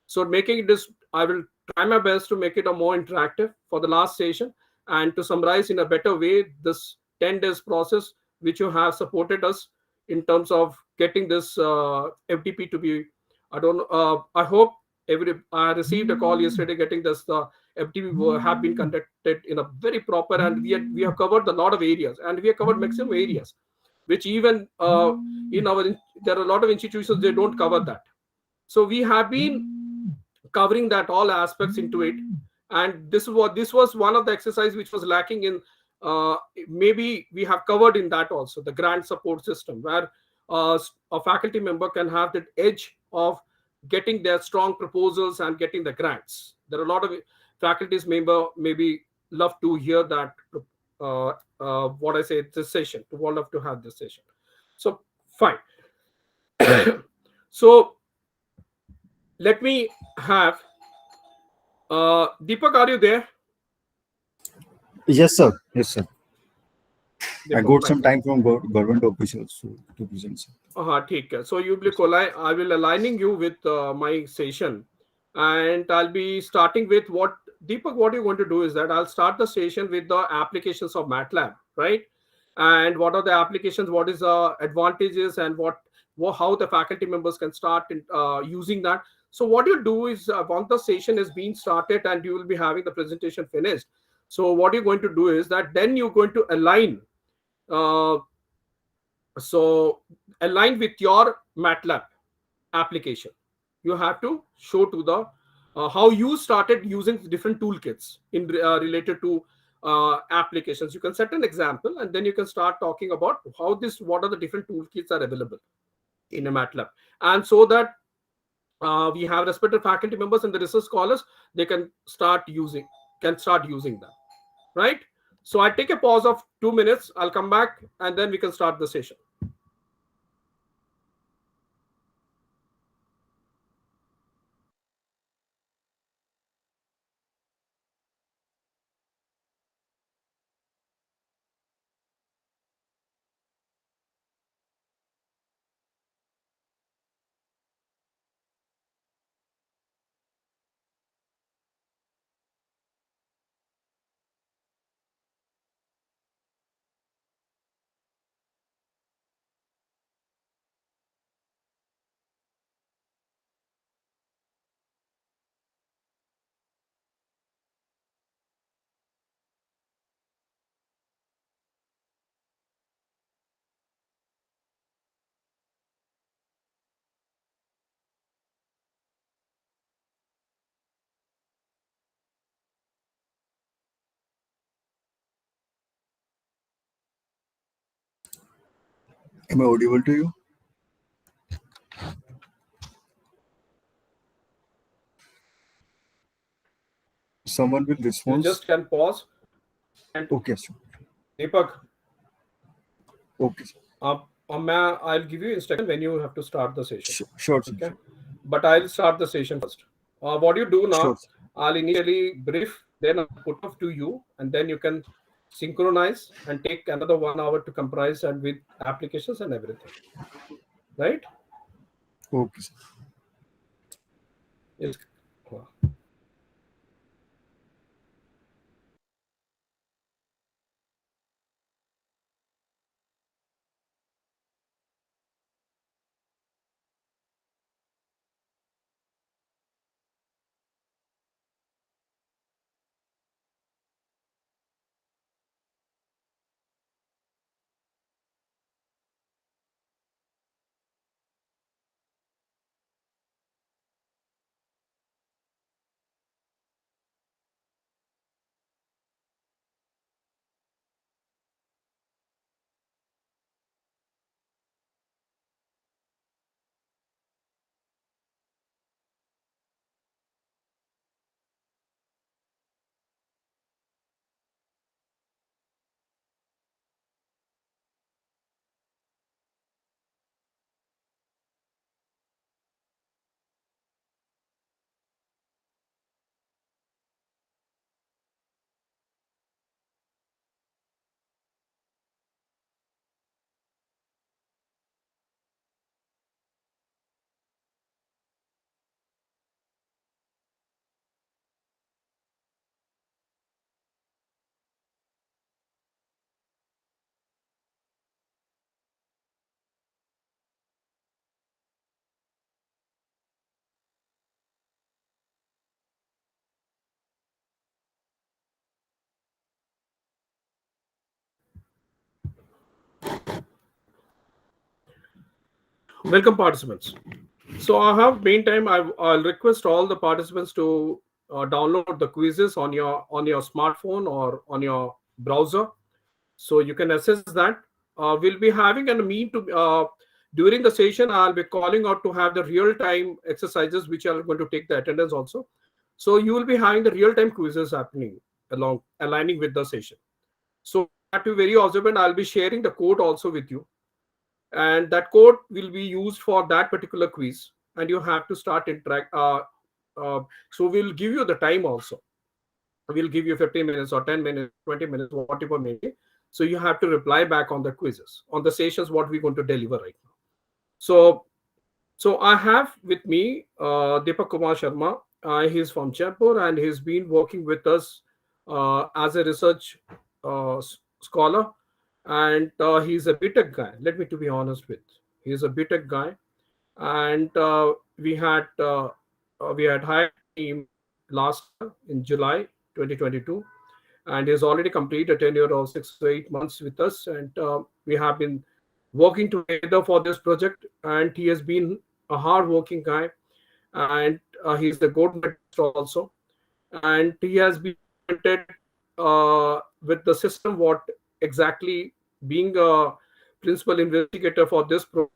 So making this, I will try my best to make it a more interactive for the last session, and to summarize in a better way this 10 days process which you have supported us in terms of getting this FDP to be. I don't. I hope I received a call yesterday getting this. The FDP have been conducted in a very proper, and we have covered a lot of areas, and we have covered maximum areas, which even there are a lot of institutions they don't cover that. So we have been covering that all aspects into it, and this was one of the exercise which was lacking in. Maybe we have covered in that also the grant support system, where a faculty member can have that edge of getting their strong proposals and getting the grants. There are a lot of faculties member maybe love to hear that what I say this session, to love to have this session. So fine. So let me have Deepak, are you there? Yes, sir. Yes, sir. I Deepak, got fine. some time from government officials to present, sir. ठीक है. So I will aligning you with my session, and I'll be starting with what Deepak. What you're going to do is that I'll start the session with the applications of MATLAB, right? And what are the applications? What is the advantages, and how the faculty members can start using that. So what you do is once the session is being started and you will be having the presentation finished. So what you're going to do is that then you're going to align. So align with your MATLAB application. You have to show to the how you started using different toolkits in related to applications. You can set an example, and then you can start talking about what are the different toolkits are available in a MATLAB, and so that we have respected faculty members and the research scholars, they can start using them, right? So I take a pause of 2 minutes. I'll come back, and then we can start the session. Am I audible to you? Someone will You respond. just can pause. And Okay, sir. Deepak, Okay, sir. I'll give you instruction when you have to start the session. Sure, sir. Okay, but I'll start the session first. What you do now, Sure, sir. I'll initially brief, then I'll put off to you, and then you can synchronize and take another 1 hour to comprise and with applications and everything, right? Okay, sir. Yes. Welcome, participants. So I have meantime I'll request all the participants to download the quizzes on your smartphone or on your browser, so you can access that. We'll be having a meet to during the session. I'll be calling out to have the real time exercises which are going to take the attendance also. So you will be having the real time quizzes happening along aligning with the session. So you have to be very observant. I'll be sharing the code also with you, and that code will be used for that particular quiz, and you have to start interact. So we'll give you the time also. We'll give you 15 minutes or 10 minutes, 20 minutes, whatever may be. So you have to reply back on the quizzes, on the sessions, what we're going to deliver right now. So I have with me Deepak Kumar Sharma. He's from Jaipur, and he's been working with us as a research scholar, and he's a BTech guy. Let me to be honest with, he's a BTech guy, and we had hired him last year in July 2022, and he's already completed a tenure of 6 to 8 months with us, and we have been working together for this project, and he has been a hard working guy, and he's the good mentor also, and he has been appointed with the system, what exactly being a principal investigator for this program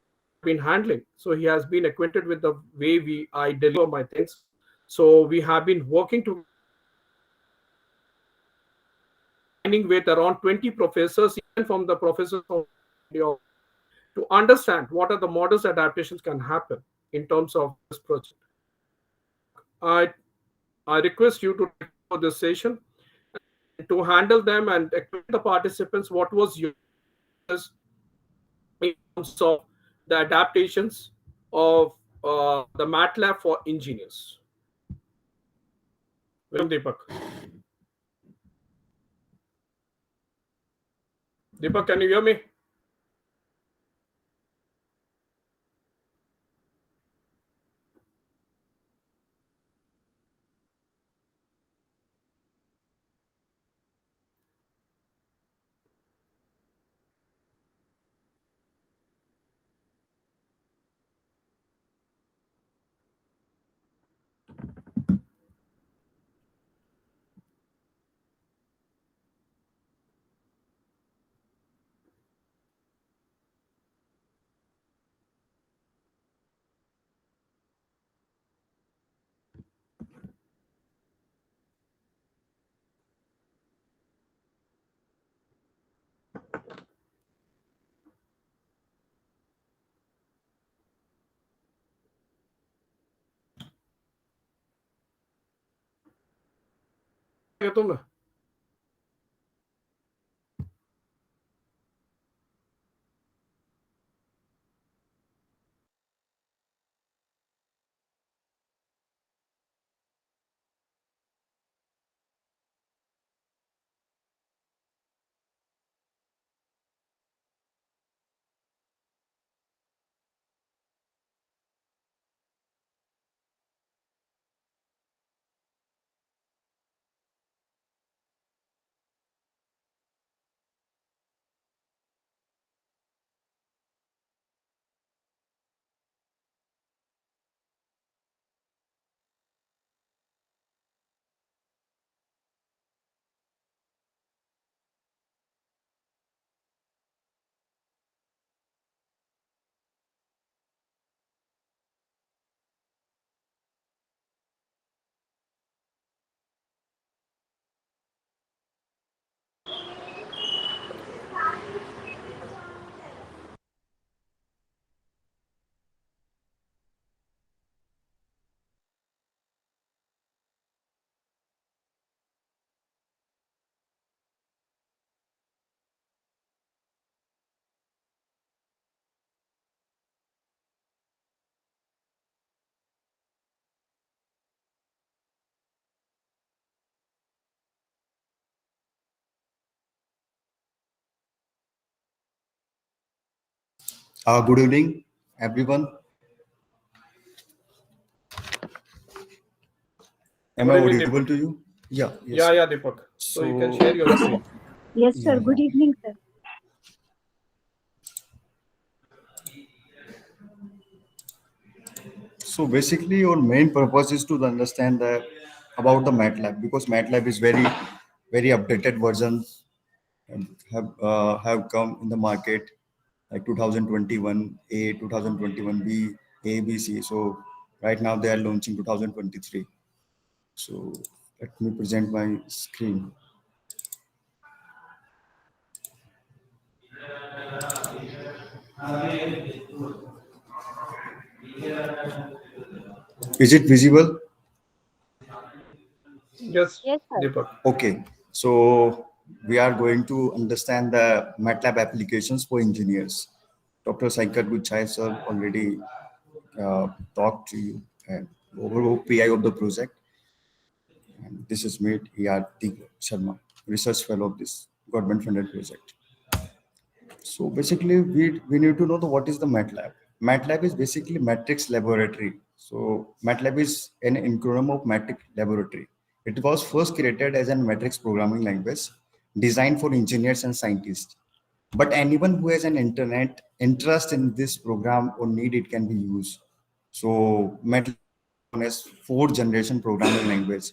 been handling. So he has been acquainted with the way I deliver my things. So we have been working to with around 20 professors, even from the professors of India, to understand what are the modest adaptations can happen in terms of this project. I I request you to take over this session to handle them and acquaint the participants what was your in terms of the adaptations of the MATLAB for engineers. Welcome, Deepak. Deepak, can you hear me? क्या तुम? Good evening, everyone. Am I Good evening, audible Deepak. to you? Yeah. Yes. Yeah, Deepak. So you can share your screen. Yes, sir. Yeah, Good yeah. evening, sir. So basically, your main purpose is to understand about the MATLAB, because MATLAB is very updated versions and have come in the market like 2021 A, 2021 B, A, B, C. So right now they are launching 2023. So let me present my screen. Is it visible? Yes, Yes, sir. Deepak. Okay, so we are going to understand the MATLAB applications for engineers. Dr. Sankar Guchai sir already talked to you and overall PI of the project. And this is me, E.R.T. Sharma, research fellow of this government funded project. So basically, we need to know what is the MATLAB. MATLAB is basically matrix laboratory. So MATLAB is an acronym of matrix laboratory. It was first created as a matrix programming language designed for engineers and scientists. But anyone who has an internet interest in this program or need it can be used. So MATLAB is fourth generation programming language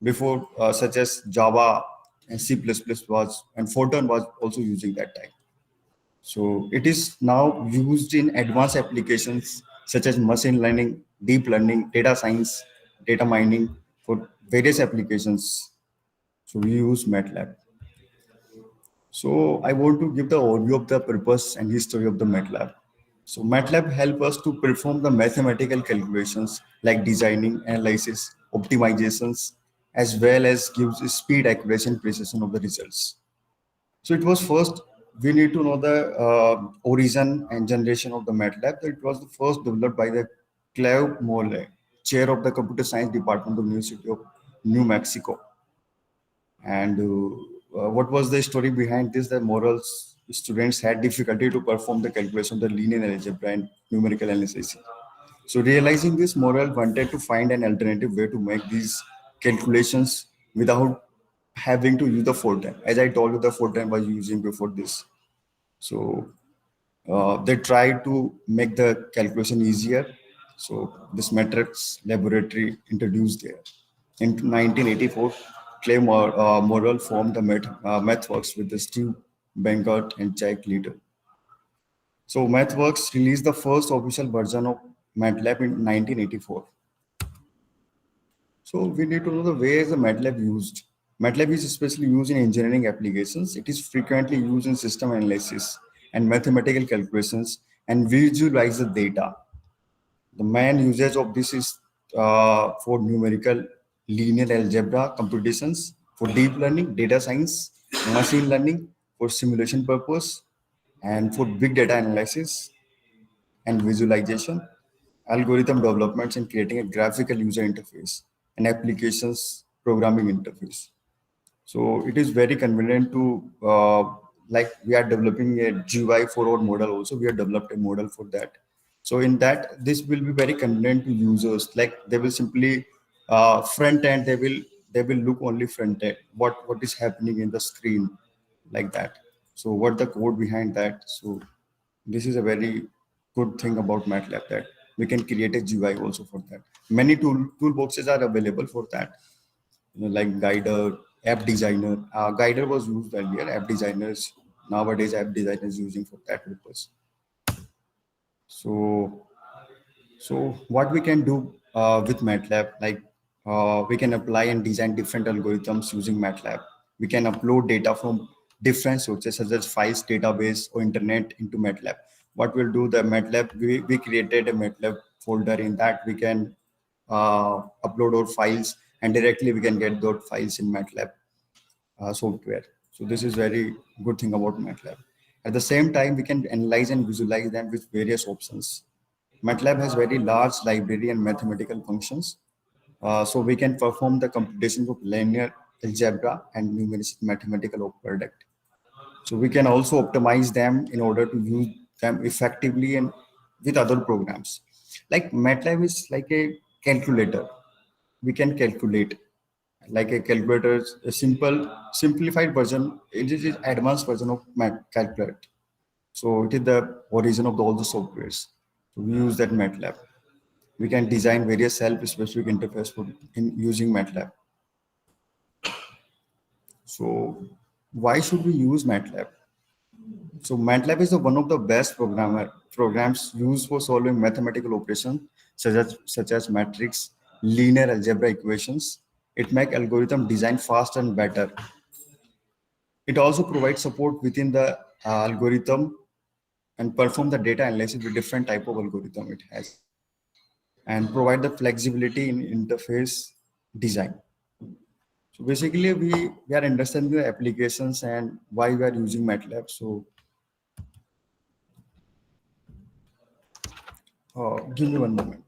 before such as Java, and C++ was, and Fortran was also using that time. So it is now used in advanced applications such as machine learning, deep learning, data science, data mining for various applications. So we use MATLAB. So I want to give the overview of the purpose and history of the MATLAB. So MATLAB help us to perform the mathematical calculations like designing, analysis, optimizations, as well as gives speed, accuracy, and precision of the results. So it was first, we need to know the origin and generation of the MATLAB. It was the first developed by the Clive Morley, chair of the computer science department of the University of New Mexico. And what was the story behind this? The morals students had difficulty to perform the calculation of the linear algebra and numerical analysis. So realizing this, Morel wanted to find an alternative way to make these calculations without having to use the Fortran. As I told you, the Fortran was using before this. So they tried to make the calculation easier. So this matrix laboratory introduced there. In 1984, Clay Morrell formed the MathWorks with the Steve Bangert and Jack Leader. So MathWorks released the first official version of MATLAB in 1984. So we need to know the ways the MATLAB used. MATLAB is especially used in engineering applications. It is frequently used in system analysis and mathematical calculations and visualize the data. The main usage of this is for numerical linear algebra computations, for deep learning, data science, machine learning, for simulation purpose, and for big data analysis and visualization, algorithm developments, and creating a graphical user interface and applications programming interface. So it is very convenient to, like we are developing a GUI for our model also, we have developed a model for that. So in that, this will be very convenient to users. Like they will simply front end, they will look only front end, what is happening in the screen, like that. So what the code behind that. So this is a very good thing about MATLAB, that we can create a GUI also for that. Many toolboxes are available for that, like Guider, App Designer. Guider was used earlier. App Designers, nowadays App Designer is using for that purpose. So what we can do with MATLAB, like we can apply and design different algorithms using MATLAB. We can upload data from different sources such as files, database, or internet into MATLAB. What we'll do, the MATLAB, we created a MATLAB folder. In that we can upload our files, and directly we can get those files in MATLAB software. So this is very good thing about MATLAB. At the same time, we can analyze and visualize them with various options. MATLAB has very large library and mathematical functions. So we can perform the computations of linear algebra and numerical mathematical product. So we can also optimize them in order to use them effectively and with other programs. Like MATLAB is like a calculator. We can calculate like a calculator, a simplified version. It is an advanced version of calculator. So it is the origin of all the softwares. So we use that MATLAB. We can design various self-specific interface for in using MATLAB. So why should we use MATLAB? So MATLAB is one of the best programs used for solving mathematical operations such as matrix, linear algebra equations. It makes algorithm design faster and better. It also provides support within the algorithm and perform the data analysis with different type of algorithm it has, and provide the flexibility in interface design. So basically we are understanding the applications and why we are using MATLAB. So give me one moment.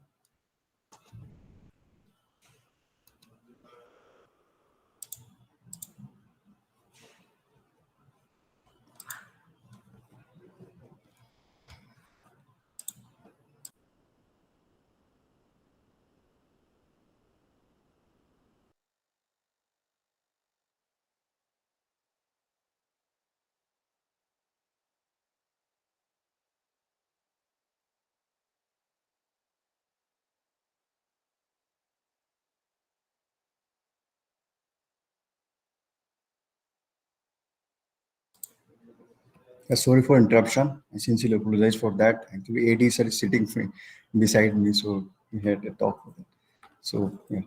Sorry for interruption. I sincerely apologize for that. Actually, AD sir is sitting beside me, so we had to talk with him. So yeah.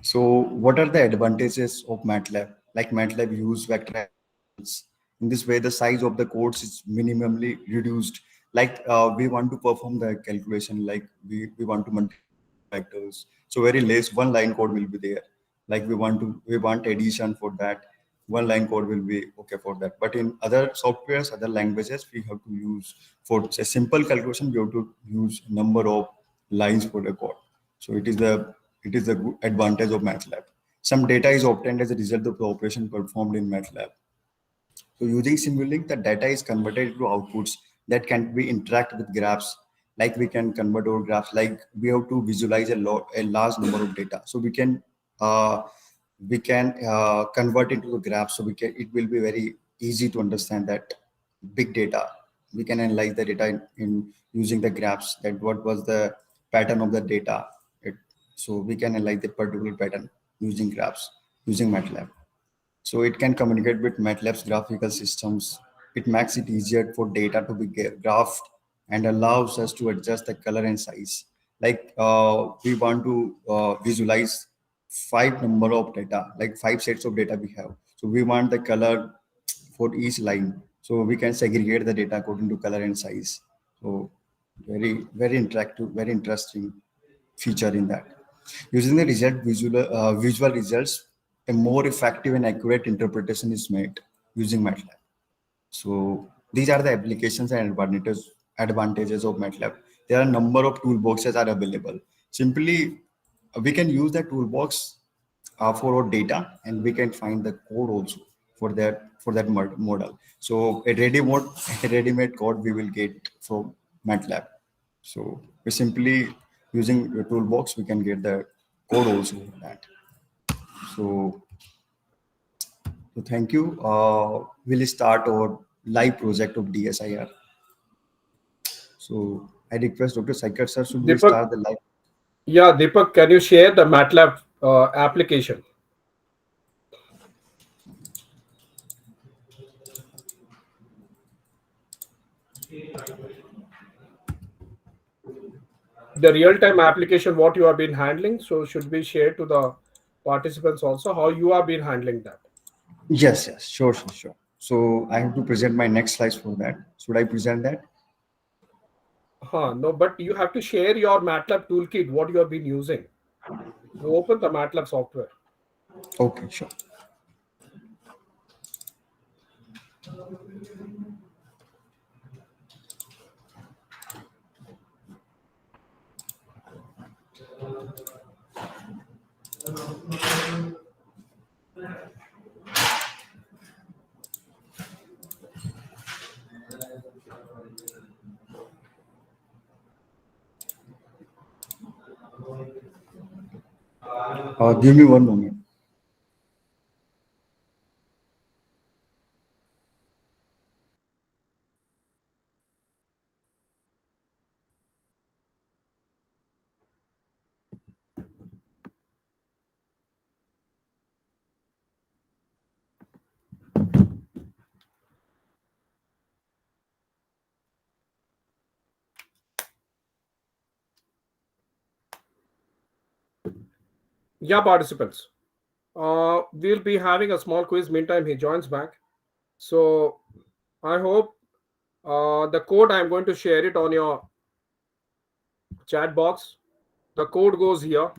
So what are the advantages of MATLAB? Like MATLAB use vector applications. In this way, the size of the codes is minimally reduced. Like we want to perform the calculation, like we want to multiply vectors. So very less one line code will be there. Like we want addition for that. One line code will be okay for that. But in other softwares, other languages, we have to use for a simple calculation, we have to use number of lines for the code. So it is the good advantage of MATLAB. Some data is obtained as a result of the operation performed in MATLAB. So using Simulink, the data is converted into outputs that can be interact with graphs. Like we can convert our graphs. Like we have to visualize a large number of data. So we can convert into the graph. So it will be very easy to understand that big data. We can analyze the data in using the graphs. That what was the pattern of the data. So we can analyze the particular pattern using graphs using MATLAB. So it can communicate with MATLAB's graphical systems. It makes it easier for data to be graphed and allows us to adjust the color and size. Like we want to visualize five number of data, like five sets of data we have. So we want the color for each line. So we can segregate the data according to color and size. So very, very interactive, very interesting feature in that. Using the visual results, a more effective and accurate interpretation is made using MATLAB. So these are the applications and advantages of MATLAB. There are a number of toolboxes are available. Simply, we can use the toolbox for our data, and we can find the code also for that model. So a ready-made code we will get from MATLAB. So we simply using the toolbox, we can get the code also for that. So thank you. We'll start our live project of DSIR. So I request Dr. Saikar sir, should we Deepak, start the live? yeah, Deepak, can you share the MATLAB application? The real-time application, what you have been handling, so should be shared to the participants also, how you have been handling that. Yes, sure. So I have to present my next slides for that. Should I present that? No, but you have to share your MATLAB toolkit, what you have been using. You open the MATLAB software. Okay, sure. Give me one moment. Yeah, participants. We'll be having a small quiz meantime he joins back. So I hope the code, I'm going to share it on your chat box. The code goes here.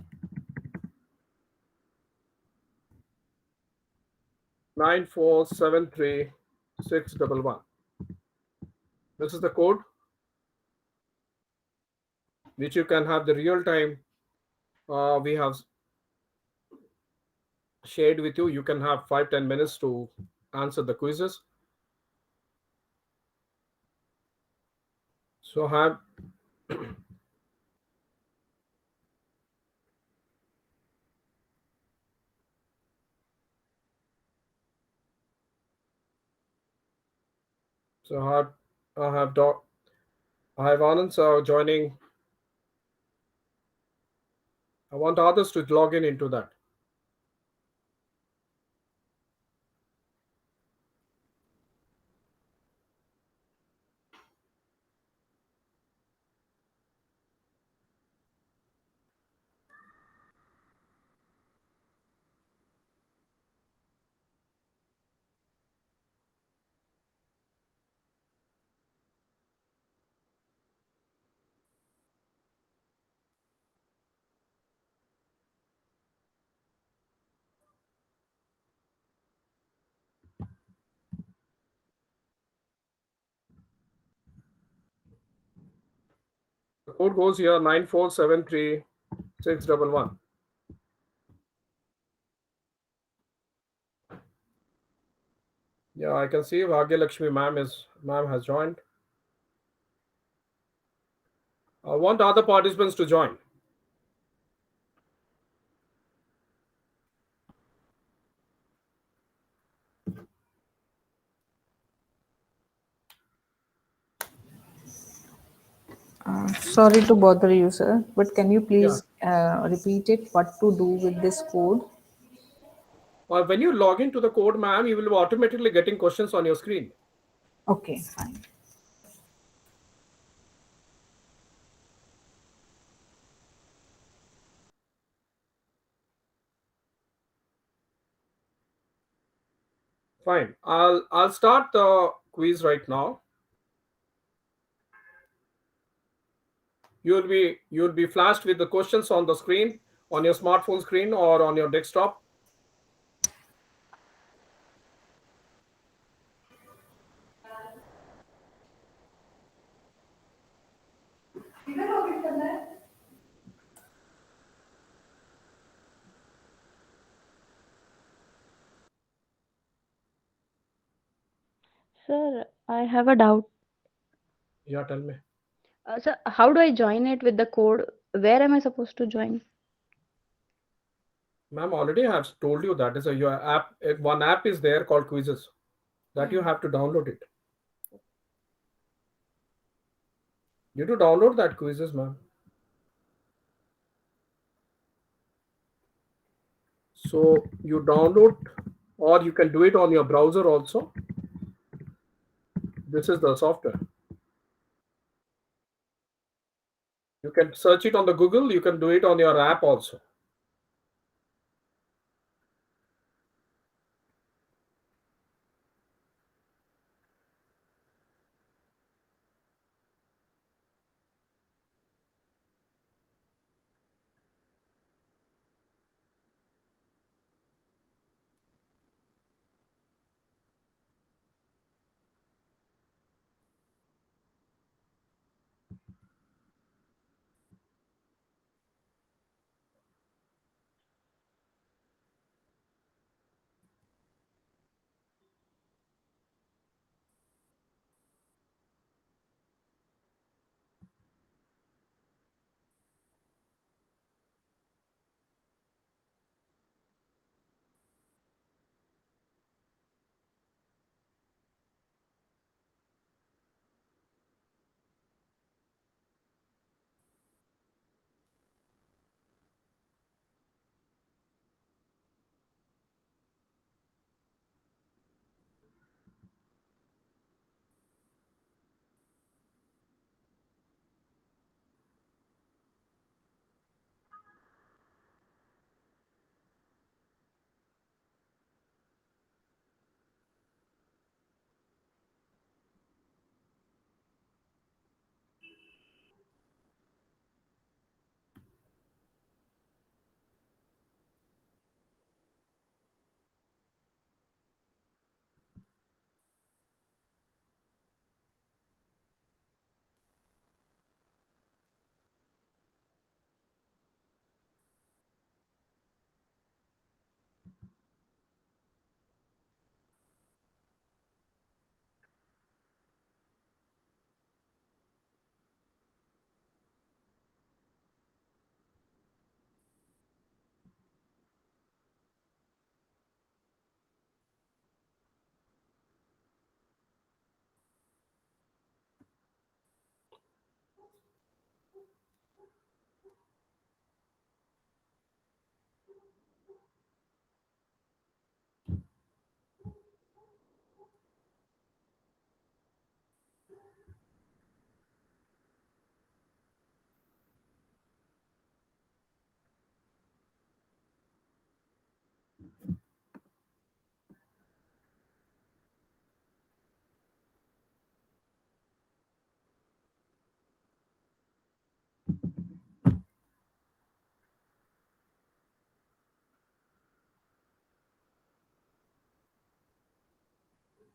9473611. This is the code which you can have the real time. We have shared with you. You can have 5-10 minutes to answer the quizzes. So have so I have Anand sir joining. I want others to log in into that. code goes here 9473611. Yeah, I can see Bhagya Lakshmi ma'am has joined. I want other participants to join. Sorry to bother you, sir, but can you please repeat it? What to do with this code? When you log into the code, ma'am, you will be automatically getting questions on your screen. Okay, fine. Fine. I'll start the quiz right now. You'll be flashed with the questions on the screen, on your smartphone screen or on your desktop. Sir, I have a doubt. Yeah, tell me. Sir, how do I join it with the code? Where am I supposed to join? Ma'am, already I have told you that is your app. One app is there called Quizzes that you have to download it. You to download that Quizzes, ma'am. So you download, or you can do it on your browser also. This is the software. You can search it on the Google. You can do it on your app also.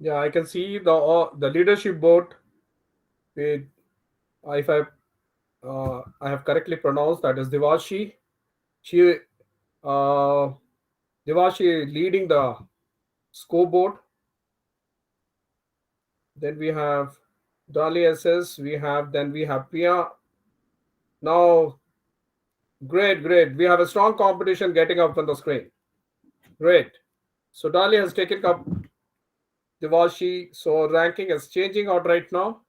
Yeah, I can see the leadership board. If I I have correctly pronounced, that is Devashi. She, Devashi leading the scoreboard. Then we have Dali SS. Then we have Pia. Now, great. We have a strong competition getting up on the screen. Great. So Dali has taken up Devashi. So ranking is changing out right now.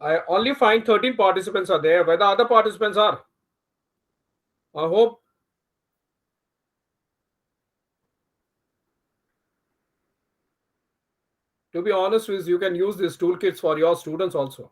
I only find 13 participants are there. Where the other participants are? I hope. To be honest with you, can use these toolkits for your students also.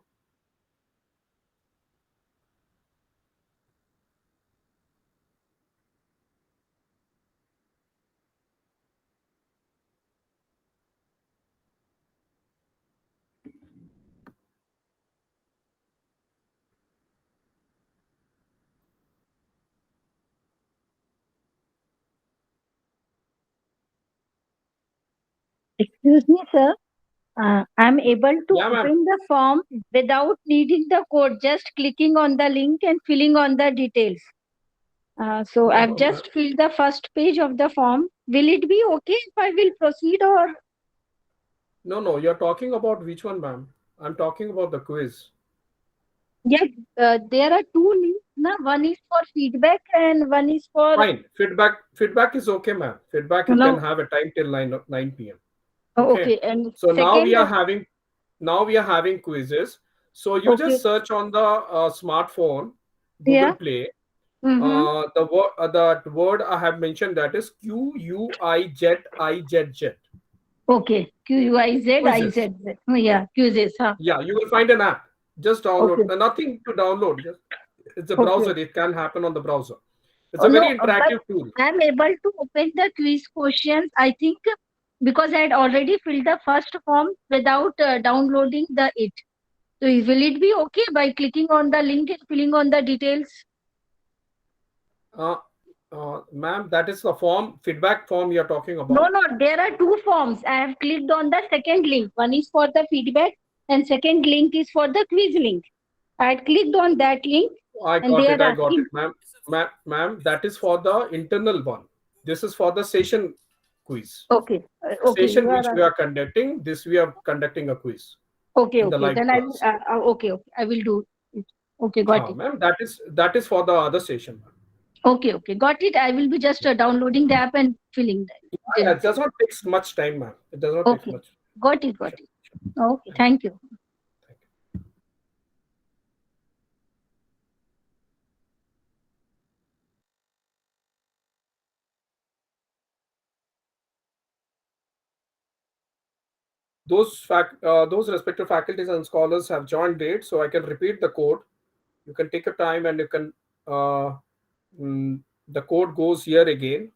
Excuse me, sir. I'm able to Yeah, ma'am. open the form without needing the code, just clicking on the link and filling on the details. So No, I've just filled the first page of the form. Will it be okay if I will proceed or? No. You're talking about which one, ma'am? I'm talking about the quiz. Yeah, there are two links. Na? One is for feedback and one is for. Fine. Feedback is okay, ma'am. Feedback you can No. have a time till 9 p.m. Oh, okay. And So now we are second, having quizzes. So you okay. just search on the smartphone, Google Yeah. Play. Mm-hmm. That word I have mentioned, that is QUIZIZ. Okay. QUIZIZ. Oh, yeah. Quizzes. Huh? Yeah, you will find an app. Just download. Okay. Nothing to download. It's a Okay. browser. It can happen on the browser. It's Oh, a very no, but interactive tool. I'm able to open the quiz questions, I think, because I had already filled the first form without downloading it. So will it be okay by clicking on the link and filling on the details? Ma'am, that is the feedback form you're talking about. No, there are two forms. I have clicked on the second link. One is for the feedback and second link is for the quiz link. I had clicked on that link. I and got they it. are I got asking. it, ma'am. That is for the internal one. This is for the session quiz. Okay. Okay. Session which we are conducting. This we are conducting a quiz. Okay. in the Okay. live Then class. Okay. I will do it. Okay. Got it. Ma'am, that is for the other session, ma'am. Okay. Got it. I will be just downloading the app and filling that. Yeah, it does not take much time, ma'am. It does not take Okay. much. Got it. Okay. Thank you. Those respective faculties and scholars have joined late, so I can repeat the code. You can take your time and you can. The code goes here again.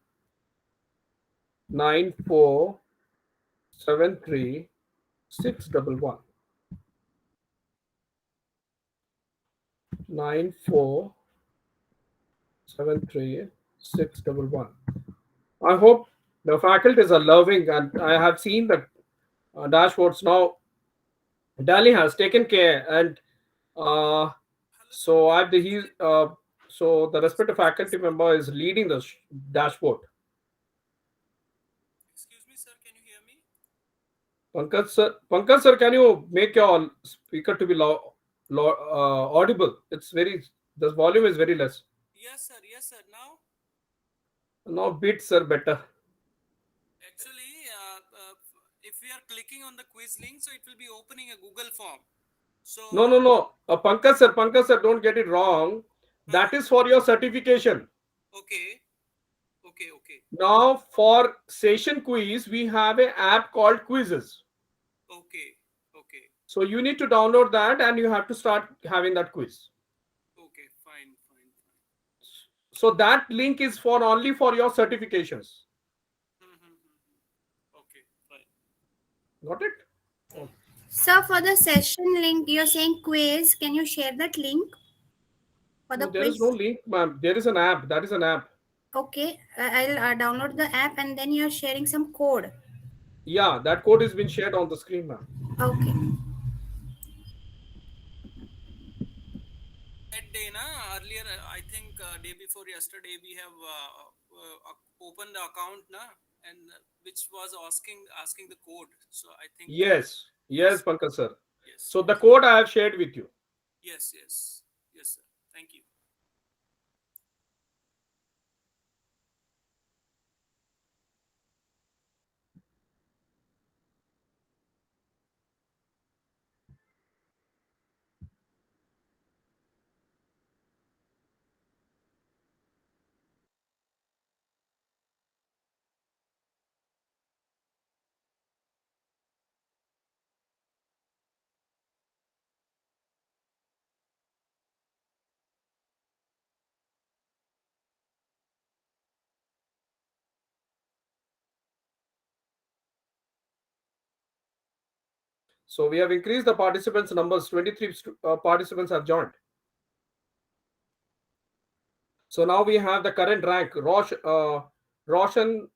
9473611. 9473611. I hope the faculties are loving, and I have seen the dashboards now. Dali has taken care, and so so the respective faculty member is leading the dashboard. Excuse me, sir. Can you hear me? Pankaj sir, can you make your speaker to be audible? The volume is very less. Yes, sir. Now? Now bits are better. Actually, if we are clicking on the quiz link, so it will be opening a Google form. So No. Pankaj sir, don't get it wrong. That is for your certification. Okay. Now for session quiz, we have an app called Quizzes. Okay. So you need to download that and you have to start having that quiz. Okay, fine. So that link is only for your certifications. Okay, fine. Got it? Sir, for the session link, you're saying quiz. Can you share that link? for the No, there is quiz? no link, ma'am. There is an app. That is an app. Okay, I'll download the app and then you're sharing some code. Yeah, that code has been shared on the screen, ma'am. Okay. That day, earlier, I think day before yesterday, we have opened the account, and which was asking the code. So I think. Yes, yes, Pankaj sir. Yes. So the code I have shared with you. Yes, sir. Thank you. So we have increased the participants numbers. 23 participants have joined. So now we have the current rank. Roshan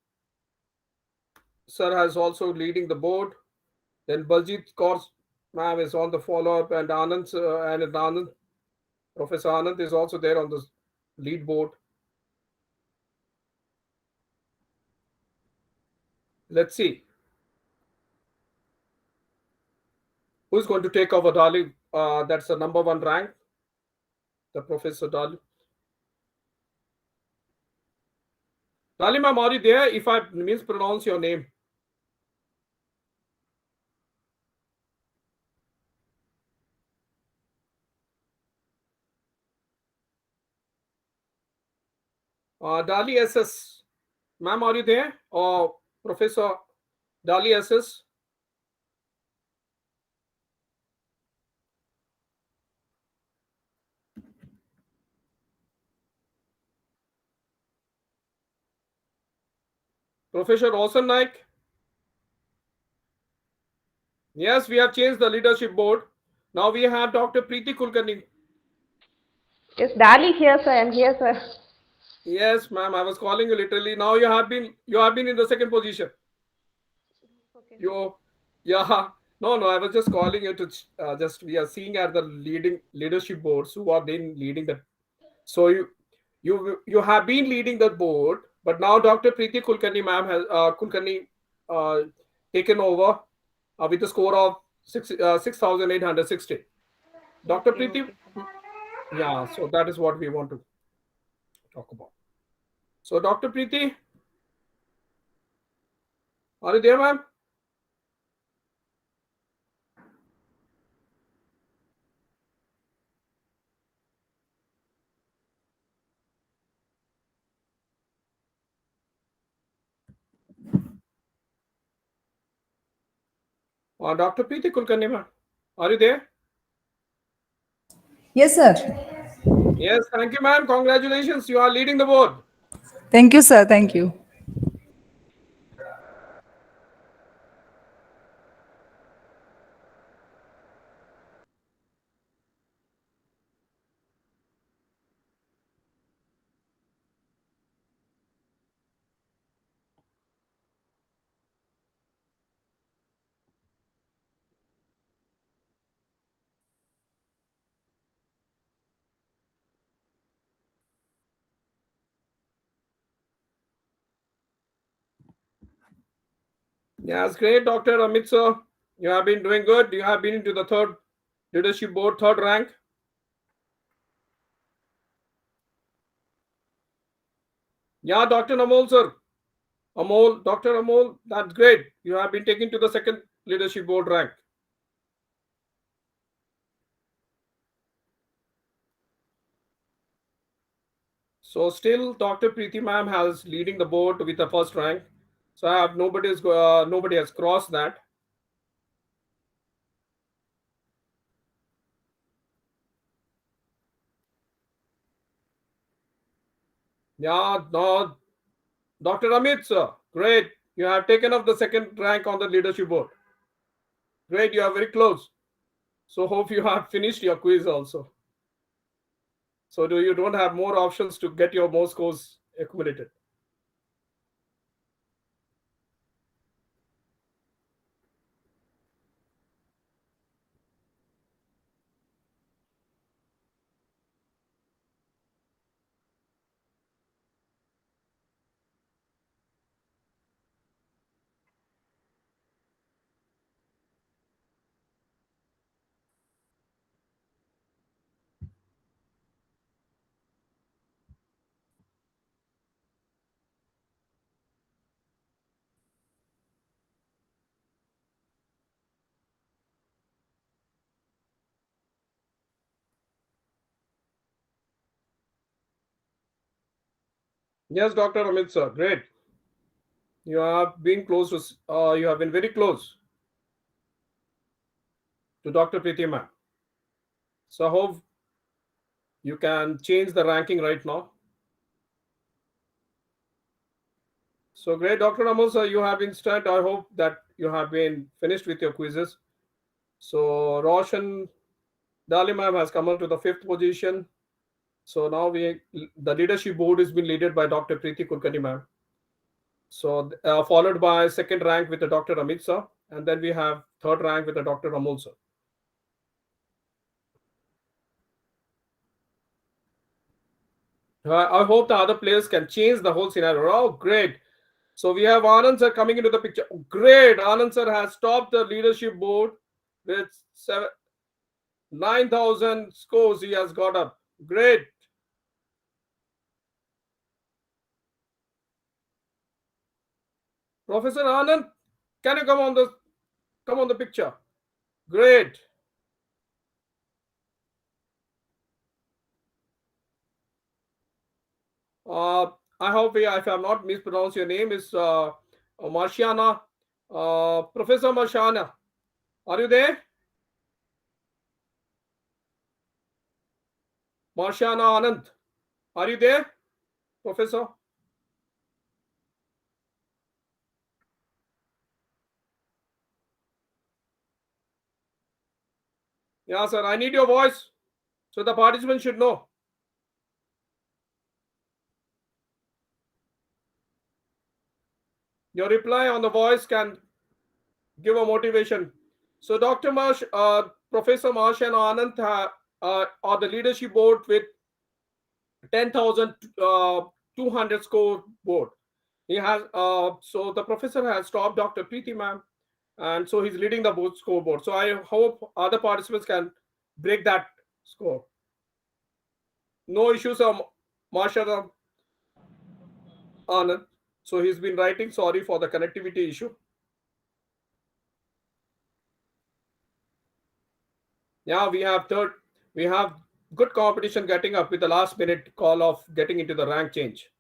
sir has also leading the board. Then Baljit Kaur ma'am is on the follow-up, and Anand, Professor Anand is also there on the lead board. Let's see who's going to take over. Dali, that's the number one rank. The Professor Dali. Dali ma'am, are you there? If I mispronounce your name. Dali SS. Ma'am, are you there? Or Professor Dali SS? Professor Rosan Naik? Yes, we have changed the leadership board. Now we have Dr. Preeti Kulkarni. Yes, Dali here, sir. I'm here, sir. Yes, ma'am. I was calling you literally. Now you have been in the second position. Okay. Yeah. No. I was just calling you to we are seeing at the leadership boards who have been leading the. So you have been leading the board, but now Dr. Preeti Kulkarni ma'am has taken over with a score of 6,860. Dr. Okay, Preeti, okay, sir. yeah. So that is what we want to talk about. So Dr. Preeti, are you there, ma'am? Dr. Preeti Kulkarni, ma'am, are you there? Yes, sir. Yes, thank you, ma'am. Congratulations, you are leading the board. Thank you, sir. Thank you. Yes, great, Dr. Amit sir. You have been doing good. You have been into the third leadership board, third rank. Yeah, Dr. Amol sir. Dr. Amol, that's great. You have been taken to the second leadership board rank. So still, Dr. Preeti ma'am has leading the board with the first rank. So I have nobody has crossed that. Yeah, no, Dr. Amit sir, great. You have taken up the second rank on the leadership board. Great, you are very close. So hope you have finished your quiz also. So you don't have more options to get your more scores accumulated. Yes, Dr. Amit sir, great. You have been close to, you have been very close to Dr. Preeti ma'am. So I hope you can change the ranking right now. So great, Dr. Amol sir, you have been stunned. I hope that you have been finished with your quizzes. So Roshan Dali ma'am has come on to the 5th position. So now the leadership board is being led by Dr. Preeti Kulkarni ma'am. So followed by second rank with the Dr. Amit sir, and then we have third rank with the Dr. Amol sir. I hope the other players can change the whole scenario. Oh, great. So we have Anand sir coming into the picture. Great. Anand sir has topped the leadership board with 9,000 scores he has got up. Great. Professor Anand, can you come on the picture? Great. I hope if I have not mispronounced your name, is Marciana. Professor Marciana, are you there? Marciana Anand, are you there, Professor? Yeah, sir, I need your voice so the participants should know. Your reply on the voice can give a motivation. So Dr. Marsh, Professor Marsh and Anand are the leadership board with 10,200 score board. He has so the professor has stopped Dr. Preeti ma'am, and so he's leading the board scoreboard. So I hope other participants can break that score. No issues of Marsha Anand. So he's been writing sorry for the connectivity issue. Yeah, we have good competition getting up with the last minute call of getting into the rank change.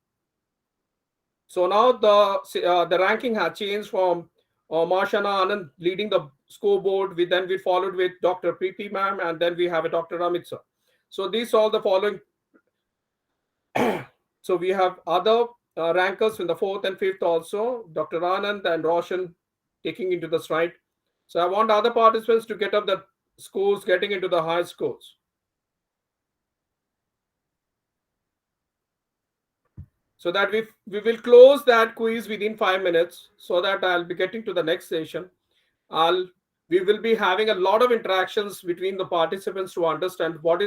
So now the ranking has changed from Marshana Anand leading the scoreboard. Then we followed with Dr. Preeti ma'am, and then we have a Dr. Amit sir. So these all the following. So we have other rankers in the 4th and 5th also, Dr. Anand and Roshan taking into the stride. So I want other participants to get up the scores, getting into the high scores. So that we will close that quiz within 5 minutes, so that I'll be getting to the next session. We will be having a lot of interactions between the participants to understand what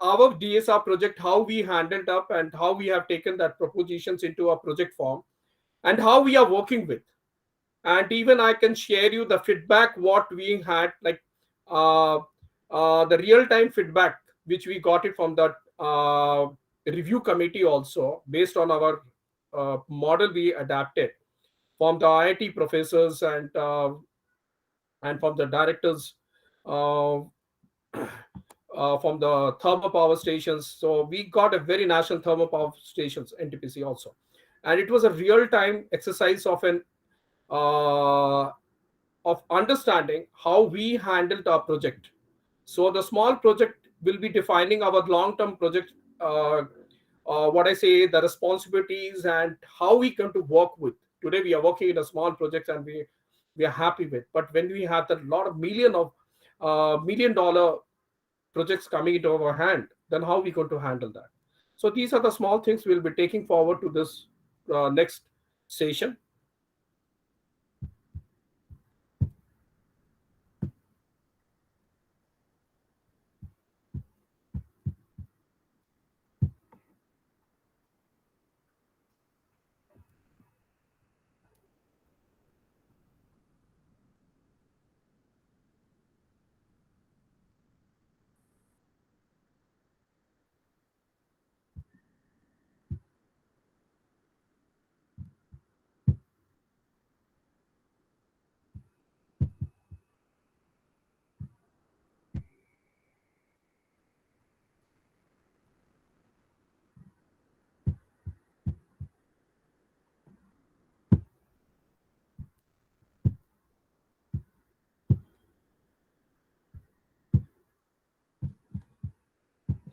our DSR project, how we handled up, and how we have taken that propositions into a project form, and how we are working with. And even I can share you the feedback what we had, like the real-time feedback which we got it from the review committee also, based on our model we adapted from the IIT professors and from the directors from the thermal power stations. So we got a very national thermal power stations NTPC also, and it was a real-time exercise of understanding how we handled our project. So the small project will be defining our long-term project, what I say, the responsibilities and how we come to work with. Today we are working in a small project and we are happy with. But when we have a lot of $1 million projects coming into our hand, then how we going to handle that? So these are the small things we'll be taking forward to this next session.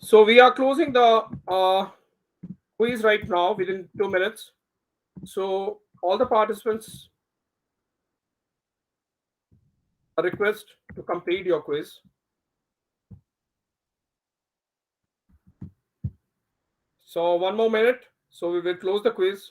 So we are closing the quiz right now within 2 minutes. So all the participants are requested to complete your quiz. So 1 more minute. So we will close the quiz.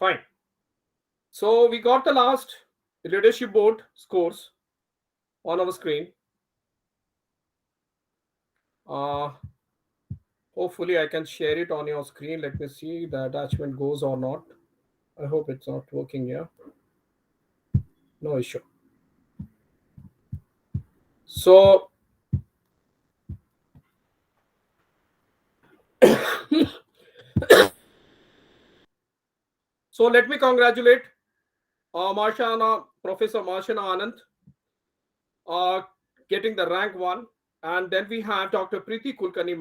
Fine. So we got the last leadership board scores on our screen. Hopefully I can share it on your screen. Let me see the attachment goes or not. I hope it's not working here. No issue. So so let me congratulate Professor Marshana Anand getting the rank 1, and then we have Dr. Preeti Kulkarni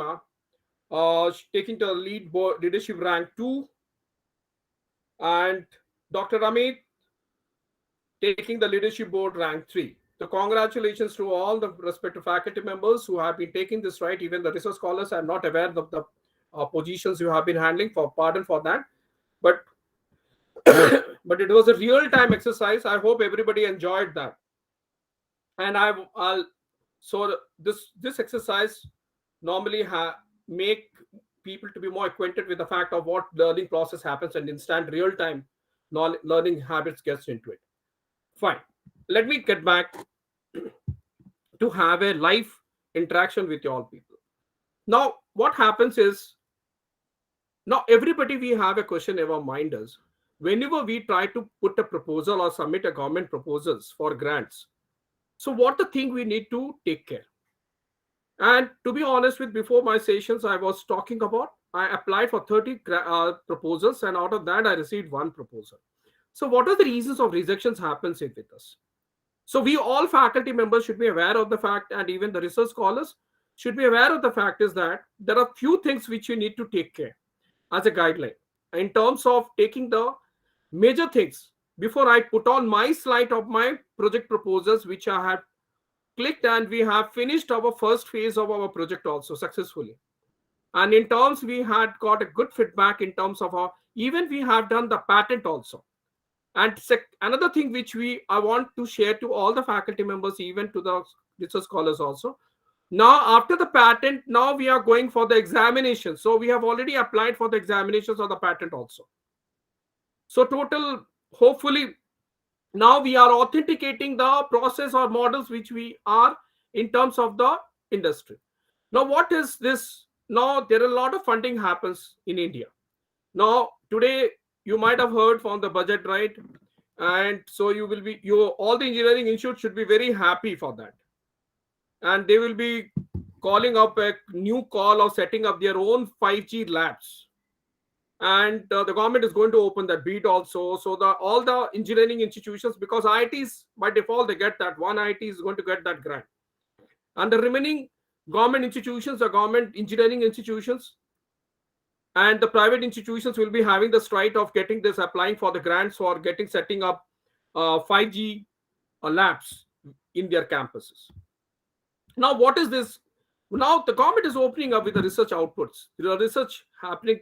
taking the leadership rank 2, and Dr. Amit taking the leadership board rank 3. So congratulations to all the respective faculty members who have been taking this right. Even the research scholars are not aware of the positions you have been handling. For pardon for that, but but it was a real-time exercise. I hope everybody enjoyed that. And so this exercise normally make people to be more acquainted with the fact of what learning process happens, and instant real-time learning habits gets into it. Fine. Let me get back to have a live interaction with you all people. Now, what happens is, now everybody we have a question in our mind is, whenever we try to put a proposal or submit a government proposals for grants, so what the thing we need to take care. And to be honest with, before my sessions, I was talking about, I applied for 30 proposals, and out of that I received 1 proposal. So what are the reasons of rejections happens with us? So we all faculty members should be aware of the fact, and even the research scholars should be aware of the fact is that there are few things which you need to take care as a guideline in terms of taking the major things. Before I put on my slide of my project proposals, which I have clicked, and we have finished our first phase of our project also successfully. And in terms, we had got a good feedback in terms of even we have done the patent also. And another thing which I want to share to all the faculty members, even to the research scholars also. Now, after the patent, now we are going for the examination. So we have already applied for the examinations of the patent also. So total, hopefully, now we are authenticating the process or models which we are in terms of the industry. Now, what is this? Now, there are a lot of funding happens in India. Now, today, you might have heard from the budget, right? And so all the engineering institutes should be very happy for that. And they will be calling up a new call of setting up their own 5G labs. And the government is going to open that bid also. So all the engineering institutions, because IITs by default, they get that. One IIT is going to get that grant. And the remaining government institutions, the government engineering institutions, and the private institutions will be having the stride of getting this, applying for the grants for setting up 5G labs in their campuses. Now, what is this? Now, the government is opening up with the research outputs. There are research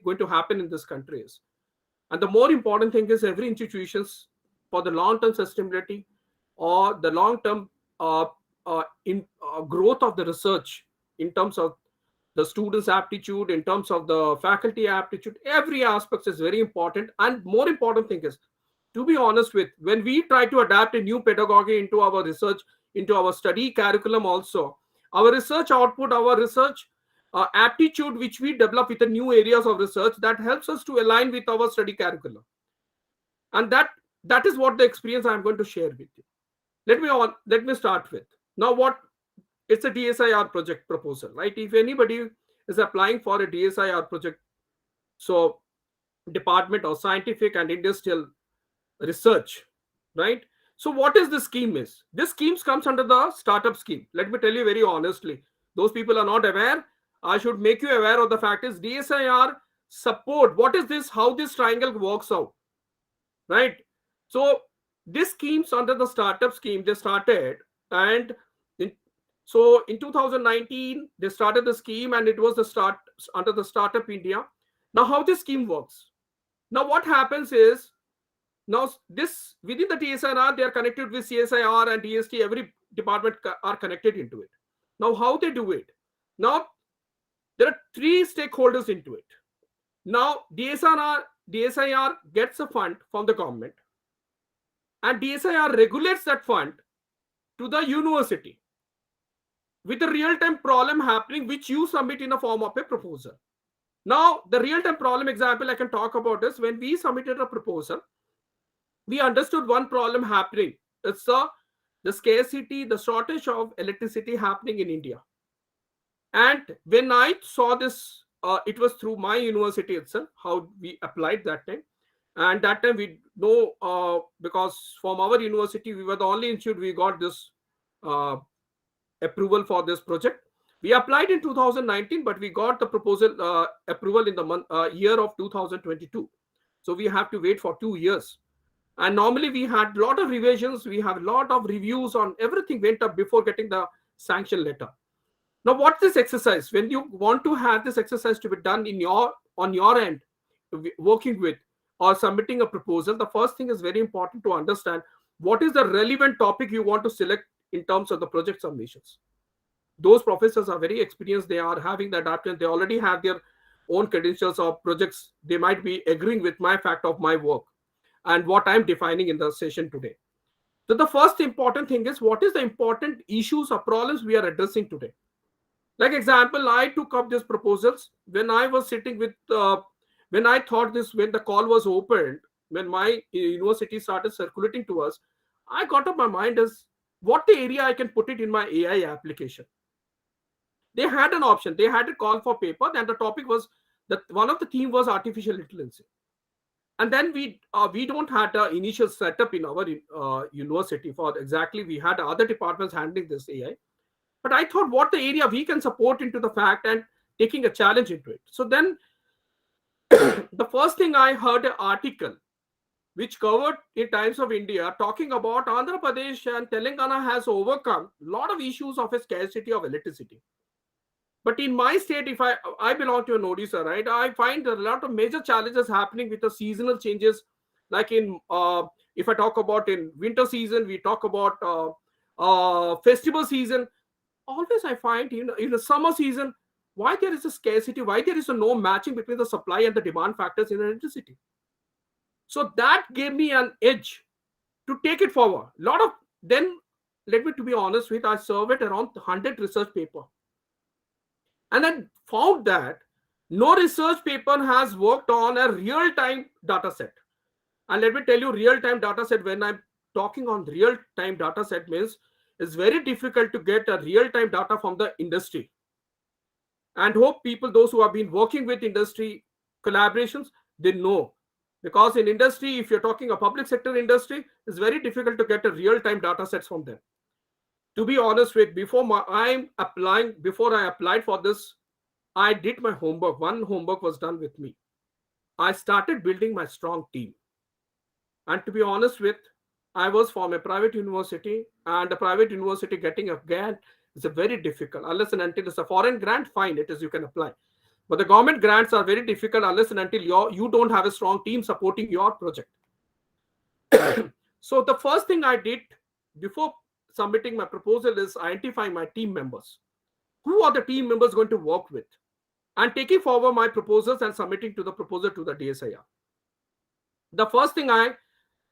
going to happen in this countries. And the more important thing is every institutions for the long-term sustainability or the long-term growth of the research in terms of the students' aptitude, in terms of the faculty aptitude, every aspect is very important. And more important thing is, to be honest with, when we try to adapt a new pedagogy into our research, into our study curriculum also, our research output, our research aptitude which we develop with the new areas of research, that helps us to align with our study curriculum. And that is what the experience I'm going to share with you. Let me start with. Now what, it's a DSIR project proposal, right? If anybody is applying for a DSIR project, so Department of Scientific and Industrial Research, right? So what is this scheme is? This scheme comes under the startup scheme. Let me tell you very honestly, those people are not aware. I should make you aware of the fact is DSIR support. What is this? How this triangle works out, right? So this scheme's under the startup scheme they started, and so in 2019 they started the scheme, and it was the start under the Startup India. Now how this scheme works? Now what happens is, now this within the DSIR they are connected with CSIR and DST. Every department are connected into it. Now how they do it? Now there are three stakeholders into it. Now DSIR gets a fund from the government, and DSIR regulates that fund to the university with a real-time problem happening which you submit in the form of a proposal. Now the real-time problem example I can talk about is when we submitted a proposal, we understood one problem happening. It's the scarcity, the shortage of electricity happening in India. And when I saw this, it was through my university itself, how we applied that time. And that time we know, because from our university, we were the only institute we got this approval for this project. We applied in 2019, but we got the proposal approval in the year of 2022. So we have to wait for 2 years. And normally we had a lot of revisions, we have a lot of reviews on everything went up before getting the sanction letter. Now, what's this exercise? When you want to have this exercise to be done on your end, working with or submitting a proposal, the first thing is very important to understand what is the relevant topic you want to select in terms of the project submissions. Those professors are very experienced. They are having the adaptation. They already have their own credentials of projects. They might be agreeing with my fact of my work and what I'm defining in the session today. So the first important thing is what is the important issues or problems we are addressing today. Like example, I took up these proposals when I was sitting with, when I thought this, when the call was opened, when my university started circulating to us, I got up my mind as what the area I can put it in my AI application. They had an option. They had a call for paper, and the topic was that one of the theme was artificial intelligence. And then we don't had an initial setup in our university for exactly. We had other departments handling this AI. But I thought what the area we can support into the fact and taking a challenge into it. So then the first thing I heard an article which covered in Times of India talking about Andhra Pradesh and Telangana has overcome a lot of issues of a scarcity of electricity. But in my state, if I belong to an Odisha, right, I find a lot of major challenges happening with the seasonal changes. Like in, if I talk about in winter season, we talk about festival season. Always I find in the summer season, why there is a scarcity, why there is no matching between the supply and the demand factors in electricity. So that gave me an edge to take it forward. Then, let me to be honest with, I surveyed around 100 research paper. And I found that no research paper has worked on a real-time data set. And let me tell you, real-time data set, when I'm talking on real-time data set means it's very difficult to get a real-time data from the industry. And hope people, those who have been working with industry collaborations, they know. Because in industry, if you're talking a public sector industry, it's very difficult to get a real-time data sets from them. To be honest with, before I applied for this, I did my homework. One homework was done with me. I started building my strong team. And to be honest with, I was from a private university, and a private university getting a grant is a very difficult. Unless and until it's a foreign grant, fine, it is you can apply. But the government grants are very difficult unless and until you don't have a strong team supporting your project. So the first thing I did before submitting my proposal is identifying my team members. Who are the team members going to work with? And taking forward my proposals and submitting to the proposal to the DSIR. The first thing I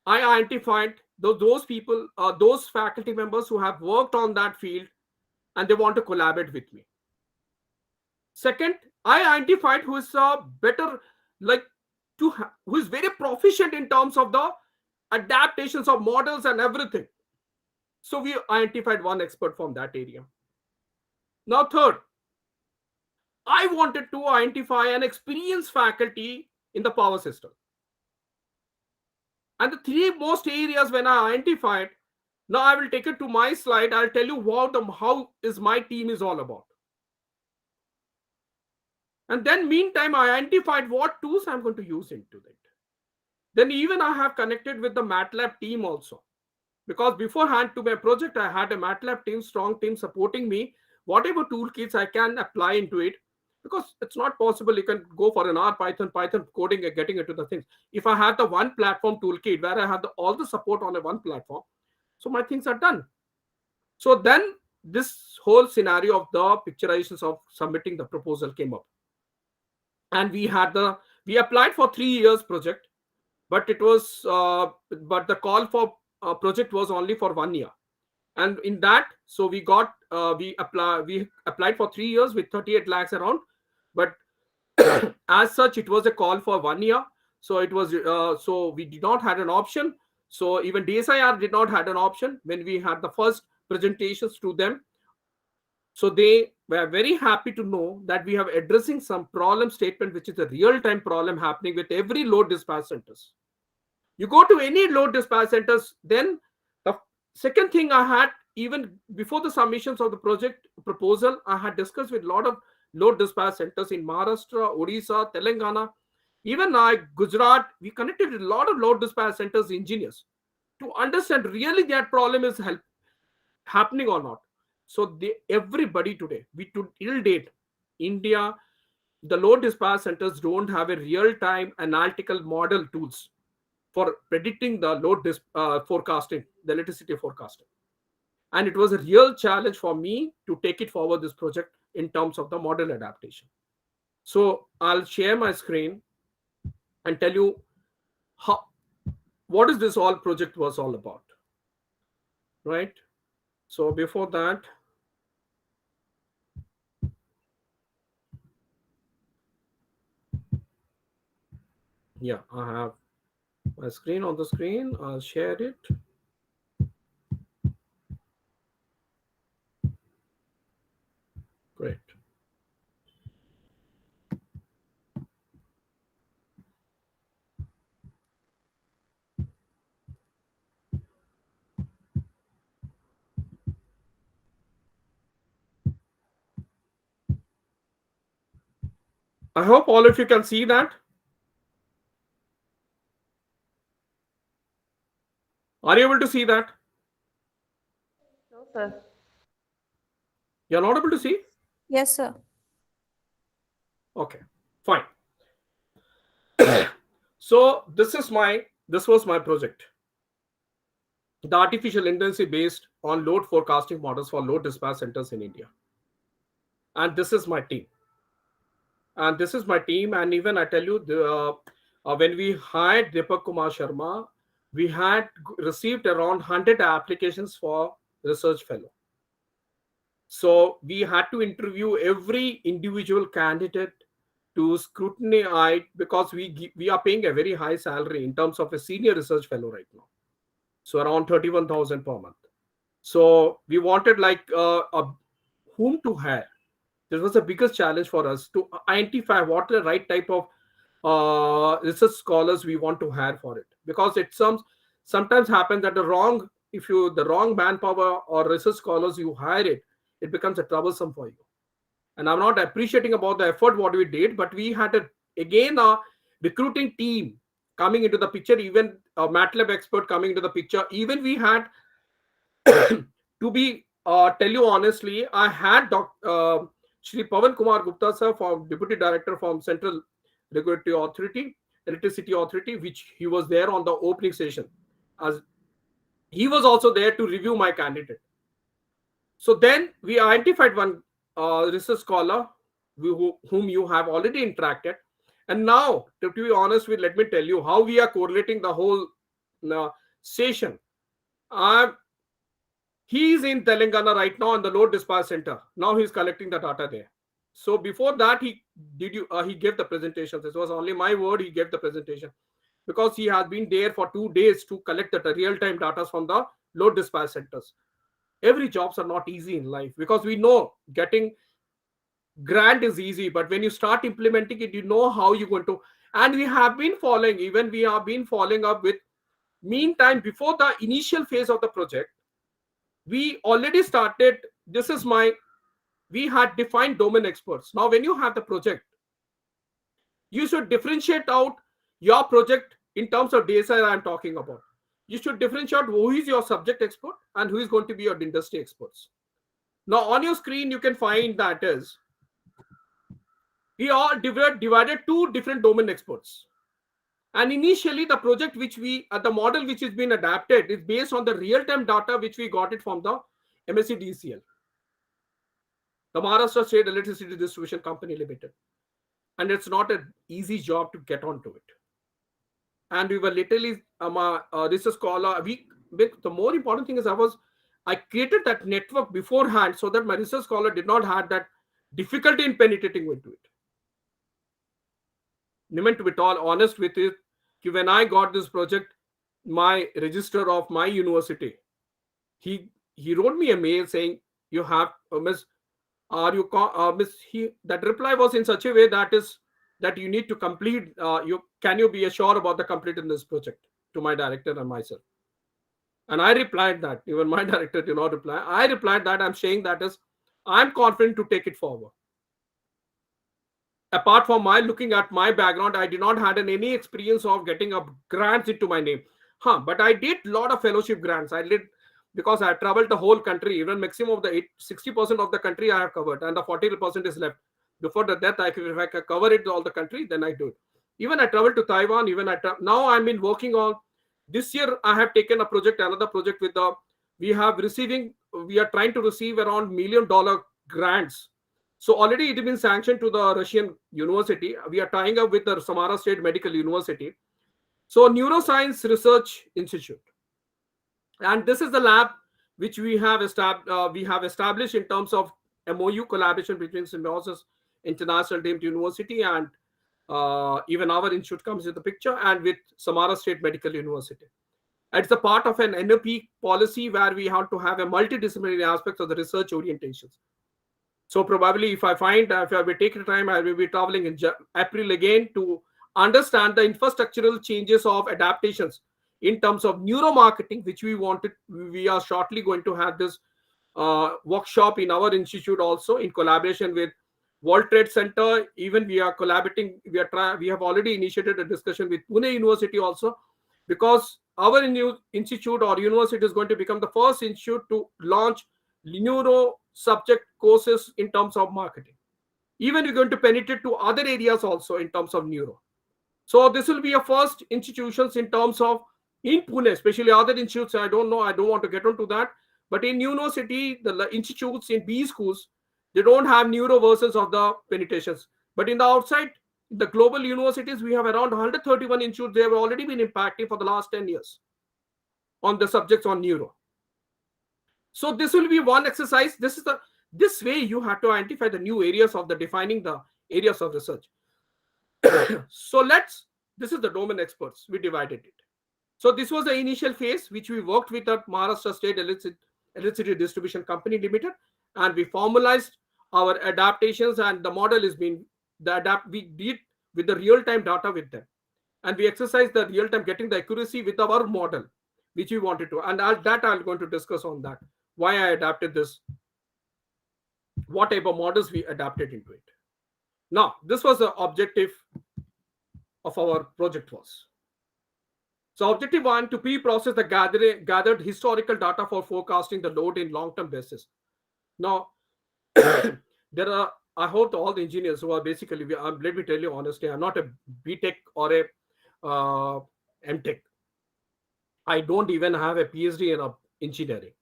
identified those people, those faculty members who have worked on that field and they want to collaborate with me. Second, I identified who is better, who is very proficient in terms of the adaptations of models and everything. So we identified one expert from that area. Now, third, I wanted to identify an experienced faculty in the power system. And the three most areas when I identified, now I will take it to my slide. I'll tell you how is my team is all about. And then meantime, I identified what tools I'm going to use into it. Then even I have connected with the MATLAB team also. Because beforehand to my project, I had a MATLAB team, strong team supporting me. Whatever toolkits I can apply into it. Because it's not possible you can go for an R, Python coding and getting into the things. If I have the one platform toolkit where I have all the support on a one platform, so my things are done. So then this whole scenario of the picturizations of submitting the proposal came up. And we applied for 3 years project, but it was, but the call for project was only for 1 year. And in that, so we applied for 3 years with 38 lakhs around, but as such, it was a call for 1 year. So it was, so we did not have an option. So even DSIR did not have an option when we had the first presentations to them. So they were very happy to know that we have addressing some problem statement, which is a real-time problem happening with every load dispatch centers. You go to any load dispatch centers, then the second thing I had, even before the submissions of the project proposal, I had discussed with a lot of load dispatch centers in Maharashtra, Odisha, Telangana, even Gujarat. We connected with a lot of load dispatch centers engineers to understand really that problem is happening or not. So everybody today, till date, India, the load dispatch centers don't have a real-time analytical model tools for predicting the load forecasting, the electricity forecasting. And it was a real challenge for me to take it forward, this project, in terms of the model adaptation. So I'll share my screen and tell you what is this all project was all about, right? So before that, yeah, I have my screen on the screen. I'll share it. Great. I hope all of you can see that. Are you able to see that? No, sir. You're not able to see? Yes, sir. Okay, fine. So this was my project. The artificial intelligence based on load forecasting models for load dispatch centers in India. And this is my team. And even I tell you, when we hired Deepak Kumar Sharma, we had received around 100 applications for research fellow. So we had to interview every individual candidate to scrutinize, because we are paying a very high salary in terms of a senior research fellow right now. So around 31,000 per month. So we wanted whom to hire. This was the biggest challenge for us to identify what the right type of research scholars we want to hire for it, because it sometimes happens that the wrong manpower or research scholars you hire it becomes a troublesome for you. And I'm not appreciating about the effort what we did, but we had a recruiting team coming into the picture, even a MATLAB expert coming into the picture. Even we had, to be tell you honestly, I had Shri Pawan Kumar Gupta sir, from Deputy Director from Central Regulatory Authority, Electricity Authority, which he was there on the opening session. As he was also there to review my candidate. So then we identified one research scholar whom you have already interacted. And now, to be honest with, let me tell you how we are correlating the whole session. He is in Telangana right now in the load dispatch center. Now he is collecting the data there. So before that, he gave the presentation. This was only my word. He gave the presentation because he has been there for 2 days to collect the real-time data from the load dispatch centers. Every jobs are not easy in life, because we know getting grant is easy, but when you start implementing it, you know how you're going to. And we have been following up with, meantime, before the initial phase of the project, we already started. We had defined domain experts. Now when you have the project, you should differentiate out your project in terms of data I'm talking about. You should differentiate who is your subject expert and who is going to be your industry experts. Now on your screen, you can find that is, we are divided 2 different domain experts. And initially the project the model which has been adapted is based on the real-time data which we got it from the MSEDCL, the Maharashtra State Electricity Distribution Company Limited. And it's not an easy job to get onto it. And we were literally research scholar. The more important thing is I created that network beforehand so that my research scholar did not have that difficulty in penetrating into it. Meant to be all honest with it, when I got this project, my registrar of my university, he wrote me a mail saying, you have miss, are you miss, that reply was in such a way that you need to complete, can you be assured about the completing this project, to my director and myself. And I replied that, even my director did not reply. I replied that I'm saying that is, I'm confident to take it forward. Apart from my looking at my background, I did not had any experience of getting up grants into my name. But I did a lot of fellowship grants. I did, because I traveled the whole country. Even maximum of the 60% of the country I have covered, and the 40% is left. Before the death, if I can cover it all the country, then I do it. Even I traveled to Taiwan. Now I'm been working on. This year I have taken another project with we are trying to receive around $1 million grants. So already it has been sanctioned to the Russian university. We are tying up with the Samara State Medical University. So Neuroscience Research Institute. And this is the lab which we have established in terms of MOU collaboration between Symbiosis International Deemed University, and even our institute comes in the picture, and with Samara State Medical University. It's a part of an NOP policy where we have to have a multidisciplinary aspect of the research orientations. So probably if I will take the time, I will be traveling in April again to understand the infrastructural changes of adaptations in terms of neuromarketing, which we are shortly going to have this workshop in our institute also, in collaboration with World Trade Center. Even we are collaborating, we have already initiated a discussion with Pune University also, because our new institute or university is going to become the first institute to launch neuro subject courses in terms of marketing. Even we're going to penetrate to other areas also in terms of neuro. So this will be a first institutions in terms of, in Pune, especially other institutes, I don't know, I don't want to get into that. But in university, the institutes in B schools, they don't have neuro versions of the penetrations. But in the outside, the global universities, we have around 131 institutes. They have already been impacting for the last 10 years on the subjects on neuro. So this will be one exercise. This way you have to identify the new areas of defining the areas of research. So this is the domain experts. We divided it. So this was the initial phase which we worked with the Maharashtra State Electricity Distribution Company Limited, and we formalized our adaptations, and the model is being we did with the real-time data with them, and we exercised the real-time, getting the accuracy with our model which we wanted to, and that I'm going to discuss on that, why I adapted this, what type of models we adapted into it. Now this was the objective of our project was. So objective 1, to pre-process the gathered historical data for forecasting the load in long-term basis. Now, there are, I hope all the engineers who are basically, let me tell you honestly, I'm not a BTech or a MTech. I don't even have a PhD in engineering.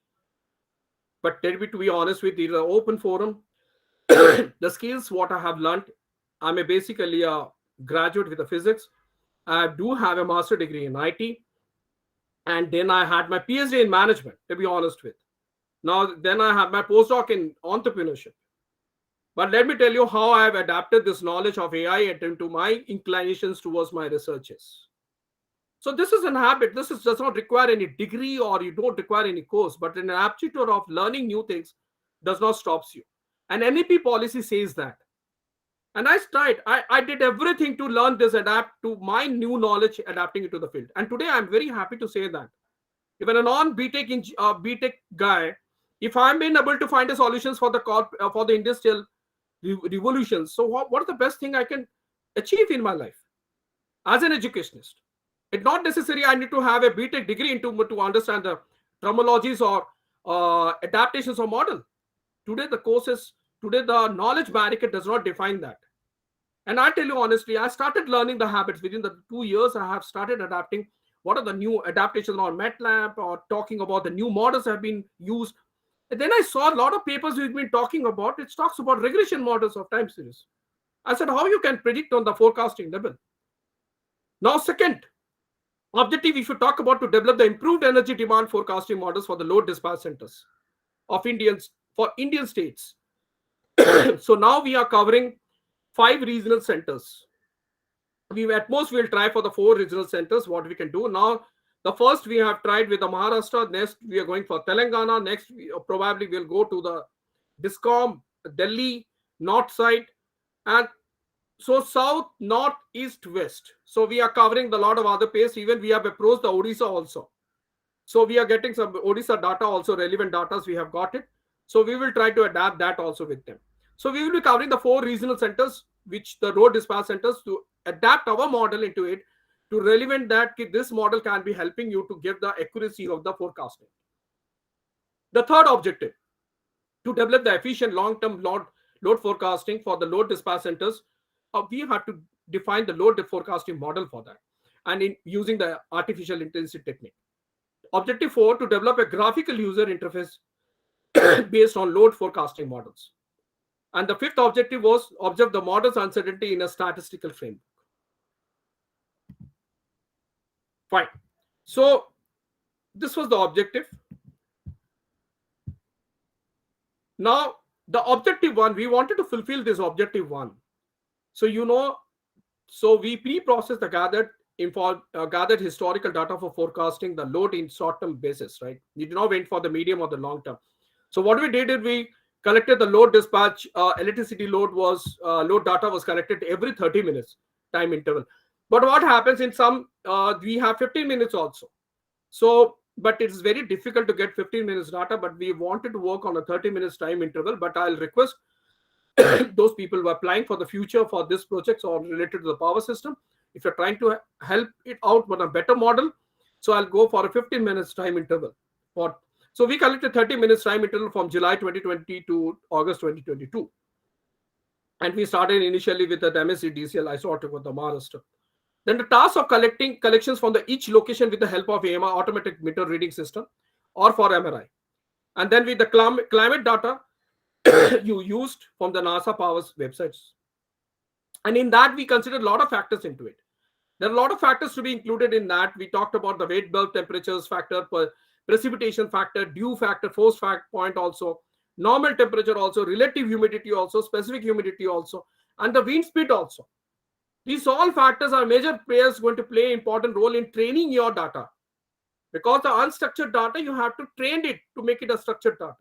But let me to be honest with you, the open forum, the skills what I have learned, I'm basically a graduate with a physics. I do have a master degree in IT. And then I had my PhD in management, to be honest with. Now, then I have my postdoc in entrepreneurship. But let me tell you how I have adapted this knowledge of AI into my inclinations towards my researches. So this is an habit. This does not require any degree, or you don't require any course, but an aptitude of learning new things does not stop you. And NEP policy says that. And I tried. I did everything to learn this, adapt to my new knowledge, adapting it to the field. And today I'm very happy to say that even a non-BTech BTech guy, if I'm been able to find the solutions for the industrial revolution, so what is the best thing I can achieve in my life as an educationist? It's not necessary I need to have a BTech degree to understand the terminologies or adaptations or model. Today the knowledge barricade does not define that. And I tell you honestly, I started learning the habits within the 2 years. I have started adapting what are the new adaptations on MATLAB, or talking about the new models have been used. And then I saw a lot of papers we've been talking about. It talks about regression models of time series. I said, how you can predict on the forecasting level? Now, second objective, we should talk about to develop the improved energy demand forecasting models for the load dispatch centers of Indian states. So now we are covering 5 regional centers. At most we'll try for the 4 regional centers, what we can do. Now, the first we have tried with the Maharashtra, next we are going for Telangana, next probably we'll go to the Discom, Delhi, north side, and so south, north, east, west. So we are covering a lot of other places. Even we have approached the Odisha also. So we are getting some Odisha data also, relevant data, we have got it. So we will try to adapt that also with them. So we will be covering the 4 regional centers, which the road dispatch centers, to adapt our model into it, to relevant that this model can be helping you to give the accuracy of the forecasting. The third objective, to develop the efficient long-term load forecasting for the load dispatch centers, we have to define the load forecasting model for that, and in using the artificial intelligence technique. Objective 4, to develop a graphical user interface based on load forecasting models. And the 5th objective was observe the model's uncertainty in a statistical framework. Fine. So this was the objective. Now, the objective 1, we wanted to fulfill this objective 1. So, so we pre-processed the gathered historical data for forecasting the load in short-term basis, right? We did not wait for the medium or the long term. So what we did is we collected the load dispatch, electricity load data was collected every 30 minutes time interval. But what happens in some, we have 15 minutes also. So, but it's very difficult to get 15 minutes data, but we wanted to work on a 30 minutes time interval. But I'll request those people who are applying for the future for this project or related to the power system, if you're trying to help it out with a better model, so I'll go for a 15 minutes time interval. So we collected 30 minutes time interval from July 2020 to August 2022. And we started initially with the MSc DCL isotope with the Maharashtra. Then the task of collecting collections from each location with the help of AMR, automatic meter reading system, or for MRI. And then with the climate data you used from the NASA Power's websites. And in that, we considered a lot of factors into it. There are a lot of factors to be included in that. We talked about the weight belt temperatures factor, precipitation factor, dew factor, force point also, normal temperature also, relative humidity also, specific humidity also, and the wind speed also. These all factors are major players going to play an important role in training your data. Because the unstructured data, you have to train it to make it a structured data.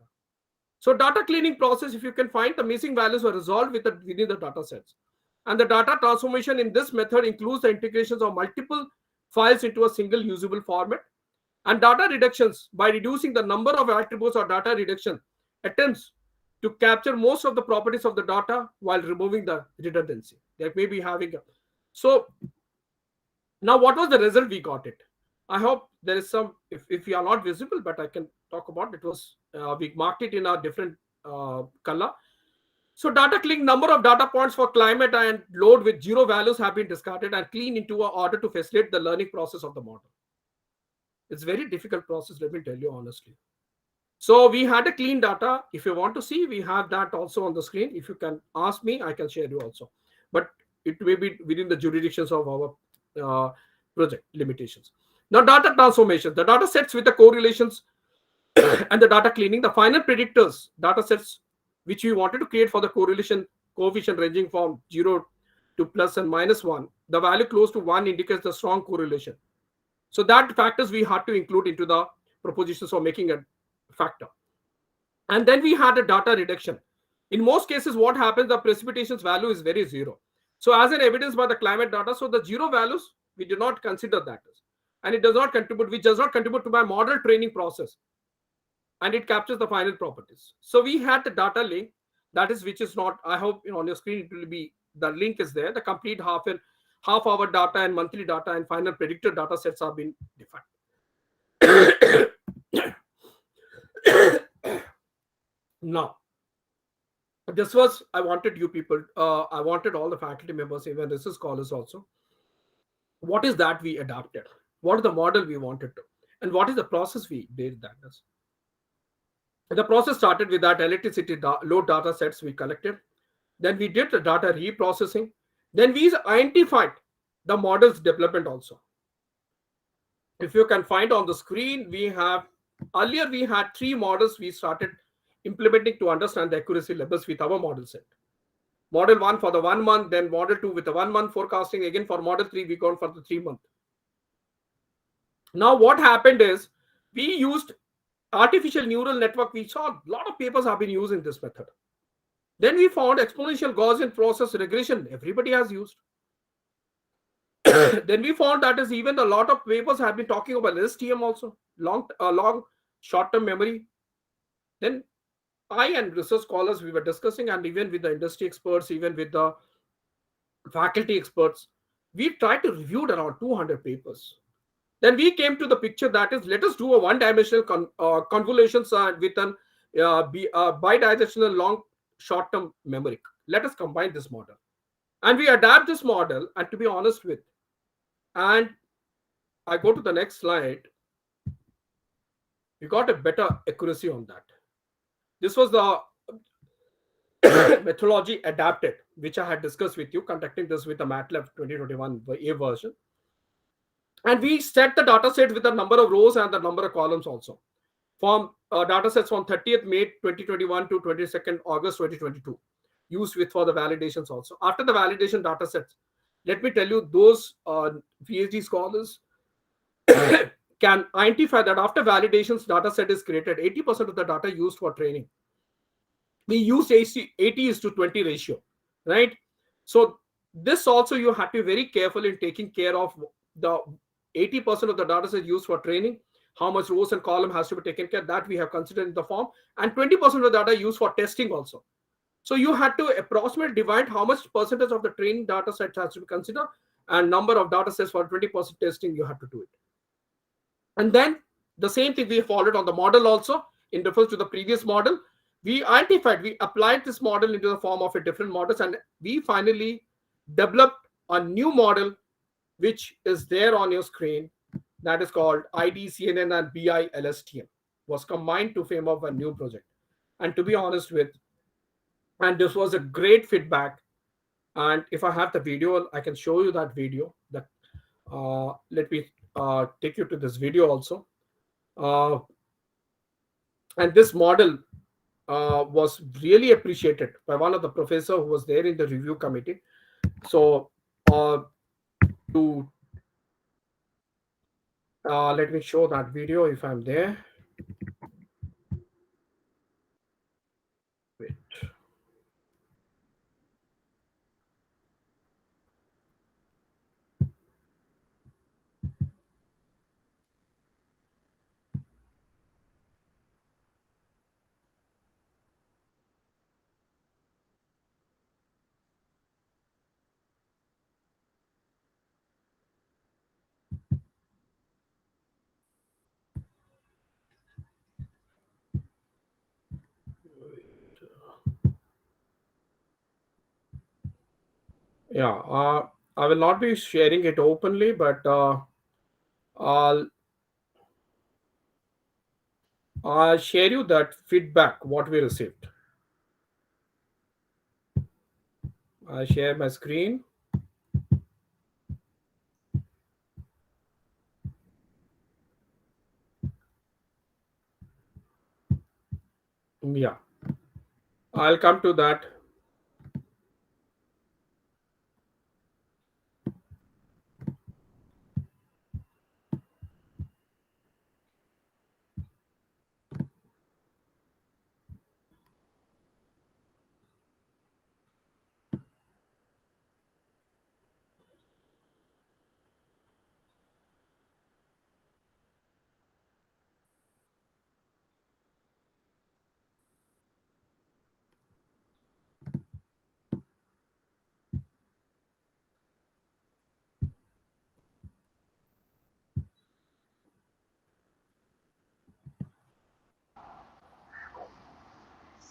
So data cleaning process, if you can find the missing values were resolved within the data sets. And the data transformation in this method includes the integrations of multiple files into a single usable format. And data reductions, by reducing the number of attributes or data reduction attempts to capture most of the properties of the data while removing the redundancy. They may be having a... So now what was the result we got it? I hope there is some, if you are not visible, but I can talk about it. Was we marked it in a different color. So data clean, number of data points for climate and load with zero values have been discarded and cleaned into a order to facilitate the learning process of the model. It's a very difficult process, let me tell you honestly. So we had a clean data. If you want to see, we have that also on the screen. If you can ask me, I can share you also. But it may be within the jurisdictions of our project limitations. Now, data transformation, the data sets with the correlations and the data cleaning, the final predictors, data sets which we wanted to create for the correlation coefficient ranging from 0 to plus and minus 1. The value close to 1 indicates the strong correlation. So that factors we had to include into the propositions for making a factor. And then we had a data reduction. In most cases, what happens, the precipitation's value is very zero. So as an evidence by the climate data, so the zero values, we do not consider that. And it does not contribute, which does not contribute to my model training process. And it captures the final properties. So we had the data link, that is, which is not, I hope on your screen it will be, the link is there, the complete half hour data and monthly data and final predictor data sets have been defined. Now, this was, I wanted you people, I wanted all the faculty members, even research scholars also. What is that we adapted? What is the model we wanted to? And what is the process we did that? The process started with that electricity load data sets we collected. Then we did the data reprocessing. Then we identified the model's development also. If you can find on the screen, we have, earlier we had 3 models we started implementing to understand the accuracy levels with our model set. Model 1 for the 1 month, then model 2 with the 1 month forecasting. Again for model 3, we gone for the 3 month. Now what happened is we used artificial neural network. We saw a lot of papers have been using this method. Then we found exponential Gaussian process regression. Everybody has used. Then we found that is even a lot of papers have been talking about STM also, long short-term memory. Then I and research scholars, we were discussing, and even with the industry experts, even with the faculty experts, we tried to review around 200 papers. Then we came to the picture that is, let us do a one-dimensional convolutions with an bidirectional long short-term memory. Let us combine this model. And we adapt this model, and to be honest with, and I go to the next slide, we got a better accuracy on that. This was the methodology adapted, which I had discussed with you, conducting this with the MATLAB 2021 A version. And we set the data set with the number of rows and the number of columns also. From data sets from 30th May 2021 to 22nd August 2022, used with for the validations also. After the validation data sets, let me tell you, those PhD scholars can identify that after validations data set is created, 80% of the data used for training. We used 80:20 ratio, right? So this also you have to be very careful in taking care of the 80% of the data set used for training, how much rows and column has to be taken care, that we have considered in the form, and 20% of the data used for testing also. So you had to approximately divide how much percentage of the training data set has to be considered, and number of data sets for 20% testing, you have to do it. And then the same thing we followed on the model also. In reference to the previous model, we applied this model into the form of a different models, and we finally developed a new model which is there on your screen, that is called IDCNN and BI-LSTM, was combined to frame up a new project. And to be honest with, and this was a great feedback. And if I have the video, I can show you that video. That let me take you to this video also. And this model was really appreciated by one of the professor who was there in the review committee. So let me show that video if I'm there. Wait. Yeah, I will not be sharing it openly, but I'll share you that feedback what we received. I share my screen. Yeah, I'll come to that.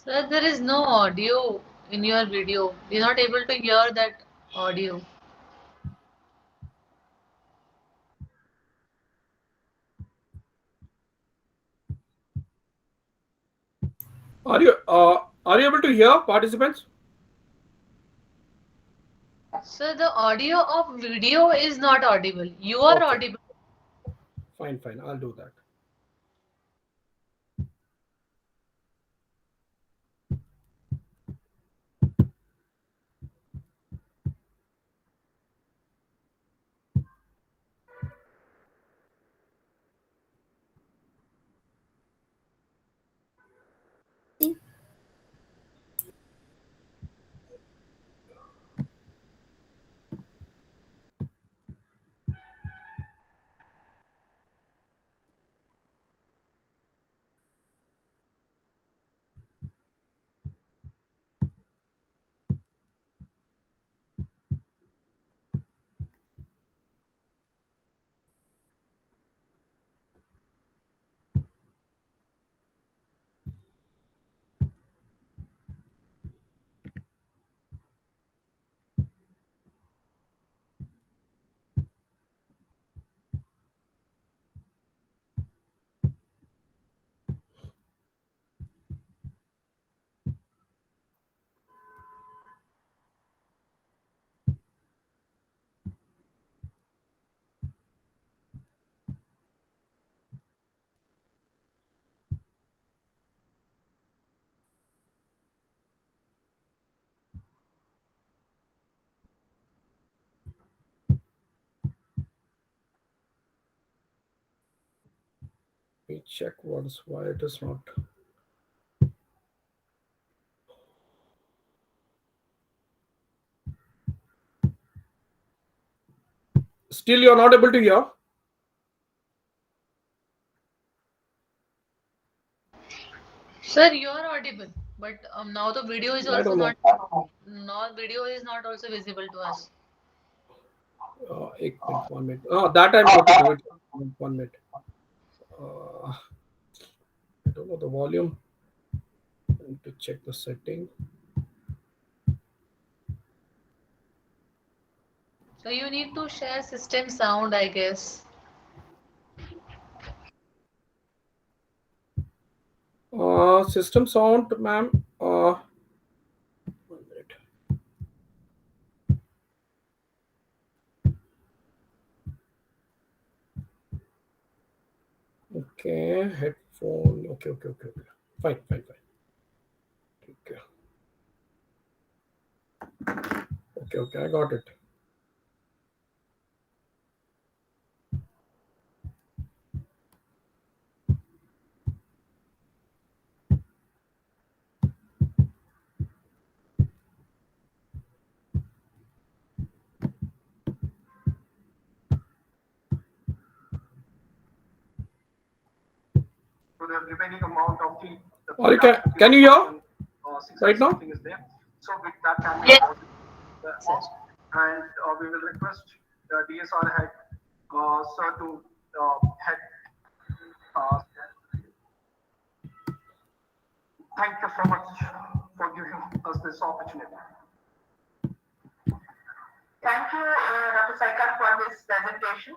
Sir, there is no audio in your video. We're not able to hear that audio. Are you able to hear, participants? Sir, the audio of video is not audible. You are Okay. audible. Fine, I'll do that. Let me check why it is not. Still, you're not able to hear? Sir, you are audible. But now the video is I also don't know. not. Now video is not also visible to us. 1 minute. That I'm going to do it. 1 minute. I don't know the volume. I need to check the setting. So you need to share system sound, I guess. System sound, ma'am. 1 minute. Okay, headphone. Okay. Fine. Okay, I got it. So the remaining amount of fee. Or can you hear right now? Is there. So with that can be the cost, and we will request the DSR head, sir, to head. Thank you so much for giving us this opportunity. thank you, Dr. Saikar, for this presentation.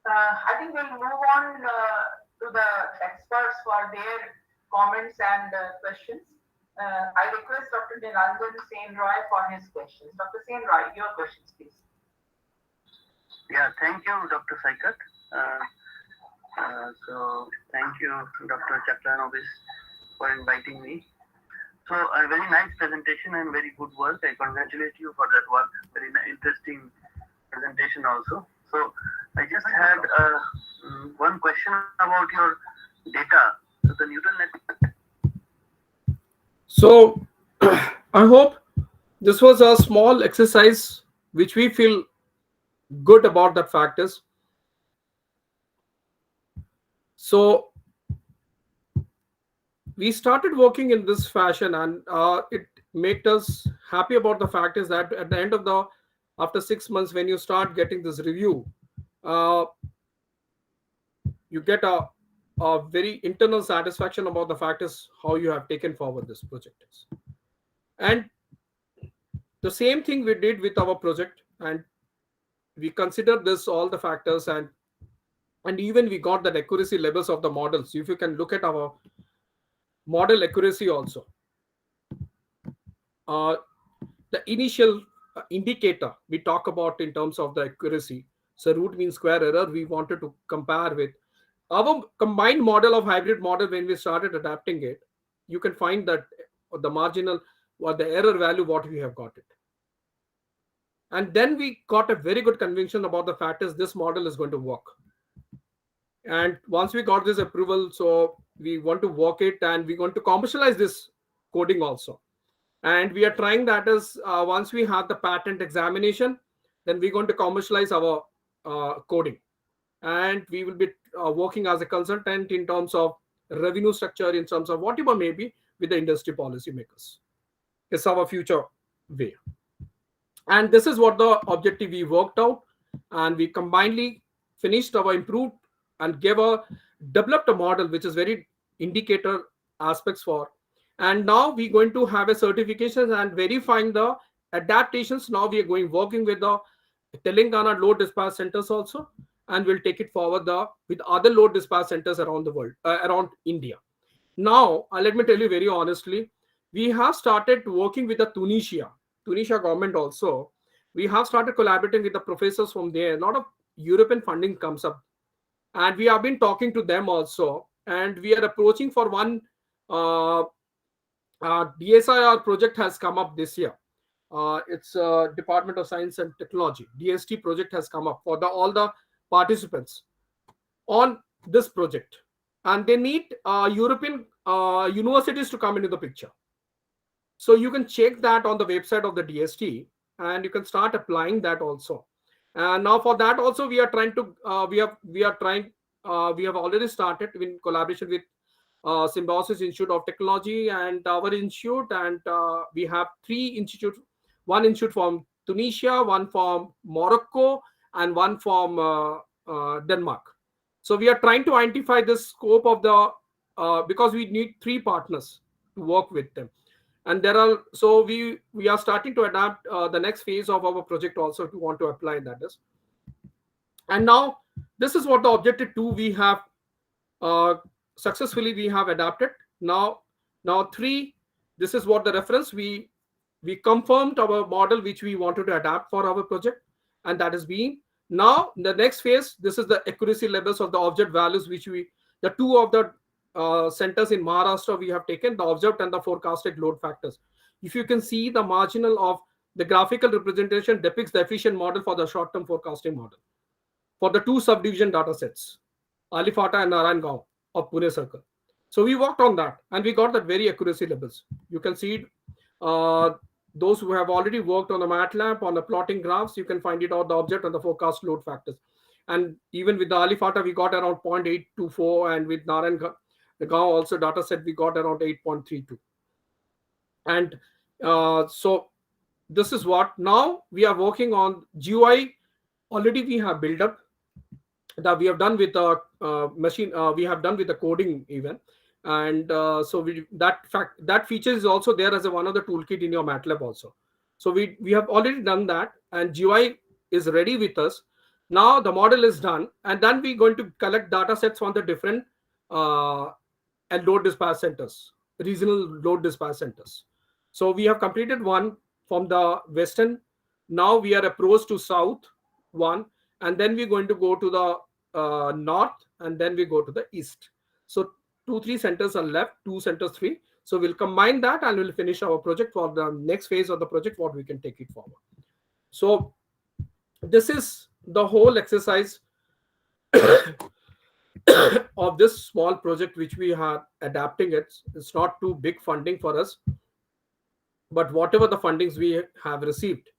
I think we'll move on to the experts for their comments and questions. I request Dr. Niranjan Sen Roy for his questions. Dr. Sen Roy, your questions, please. Yeah, thank you, Dr. Saikar. So thank you, Dr. Chakranovis, for inviting me. So a very nice presentation and very good work. I congratulate you for that work. Very interesting presentation also. So I just had one question about your data. So the neural net. So I hope this was a small exercise which we feel good about that factors. So we started working in this fashion, and it made us happy about the fact is that at the end of the after 6 months, when you start getting this review, you get a very internal satisfaction about the fact is how you have taken forward this project is. And the same thing we did with our project, and we considered this all the factors, and even we got the accuracy levels of the models. If you can look at our model accuracy also, the initial indicator we talk about in terms of the accuracy, so root mean square error, we wanted to compare with our combined model of hybrid model. When we started adapting it, you can find that the marginal or the error value what we have got it. And then we got a very good conviction about the fact is this model is going to work. And once we got this approval, so we want to work it, and we're going to commercialize this coding also. And we are trying that as once we have the patent examination, then we're going to commercialize our coding. And we will be working as a consultant in terms of revenue structure, in terms of whatever may be with the industry policymakers. It's our future way. And this is what the objective we worked out, and we combinedly finished our improved and developed a model which is very indicator aspects for. And now we're going to have a certification and verifying the adaptations. Now we are working with the Telangana load dispatch centers also, and we'll take it forward with other load dispatch centers around the world, around India. Now, let me tell you very honestly, we have started working with the Tunisia government also. We have started collaborating with the professors from there. A lot of European funding comes up, and we have been talking to them also. And we are approaching for one DSIR project has come up this year. It's Department of Science and Technology. DST project has come up for all the participants on this project. And they need European universities to come into the picture. So you can check that on the website of the DST, and you can start applying that also. And now for that also, we are trying to we have already started in collaboration with Symbiosis Institute of Technology and our institute, and we have 3 institutes, one institute from Tunisia, one from Morocco, and one from Denmark. So we are trying to identify the scope of the because we need 3 partners to work with them. And there are, so we are starting to adapt the next phase of our project also to want to apply that is. And now this is what the objective 2 we have successfully we have adapted. Now 3, this is what the reference we confirmed our model which we wanted to adapt for our project, and that is being. Now the next phase, this is the accuracy levels of the object values which the 2 of the centers in Maharashtra we have taken, the observed and the forecasted load factors. If you can see, the marginal of the graphical representation depicts the efficient model for the short-term forecasting model for the 2 subdivision data sets, Alifata and Narayangaon of Pune Circle. So we worked on that, and we got that very accuracy levels. You can see those who have already worked on the MATLAB, on the plotting graphs, you can find it out, the object and the forecast load factors. And even with the Alifata, we got around 0.824, and with Narayangaon also data set, we got around 8.32. And so this is what now we are working on. GUI already we have built up, that we have done with the machine, we have done with the coding even. And so that feature is also there as one of the toolkit in your MATLAB also. So we have already done that, and GUI is ready with us. Now the model is done, and then we're going to collect data sets from the different and load dispatch centers, regional load dispatch centers. So we have completed one from the western. Now we are approached to south one, and then we're going to go to the north, and then we go to the east. So 2-3 centers are left, 2 centers 3. So we'll combine that and we'll finish our project for the next phase of the project, what we can take it forward. So this is the whole exercise of this small project which we are adapting it. It's not too big funding for us, but whatever the fundings we have received,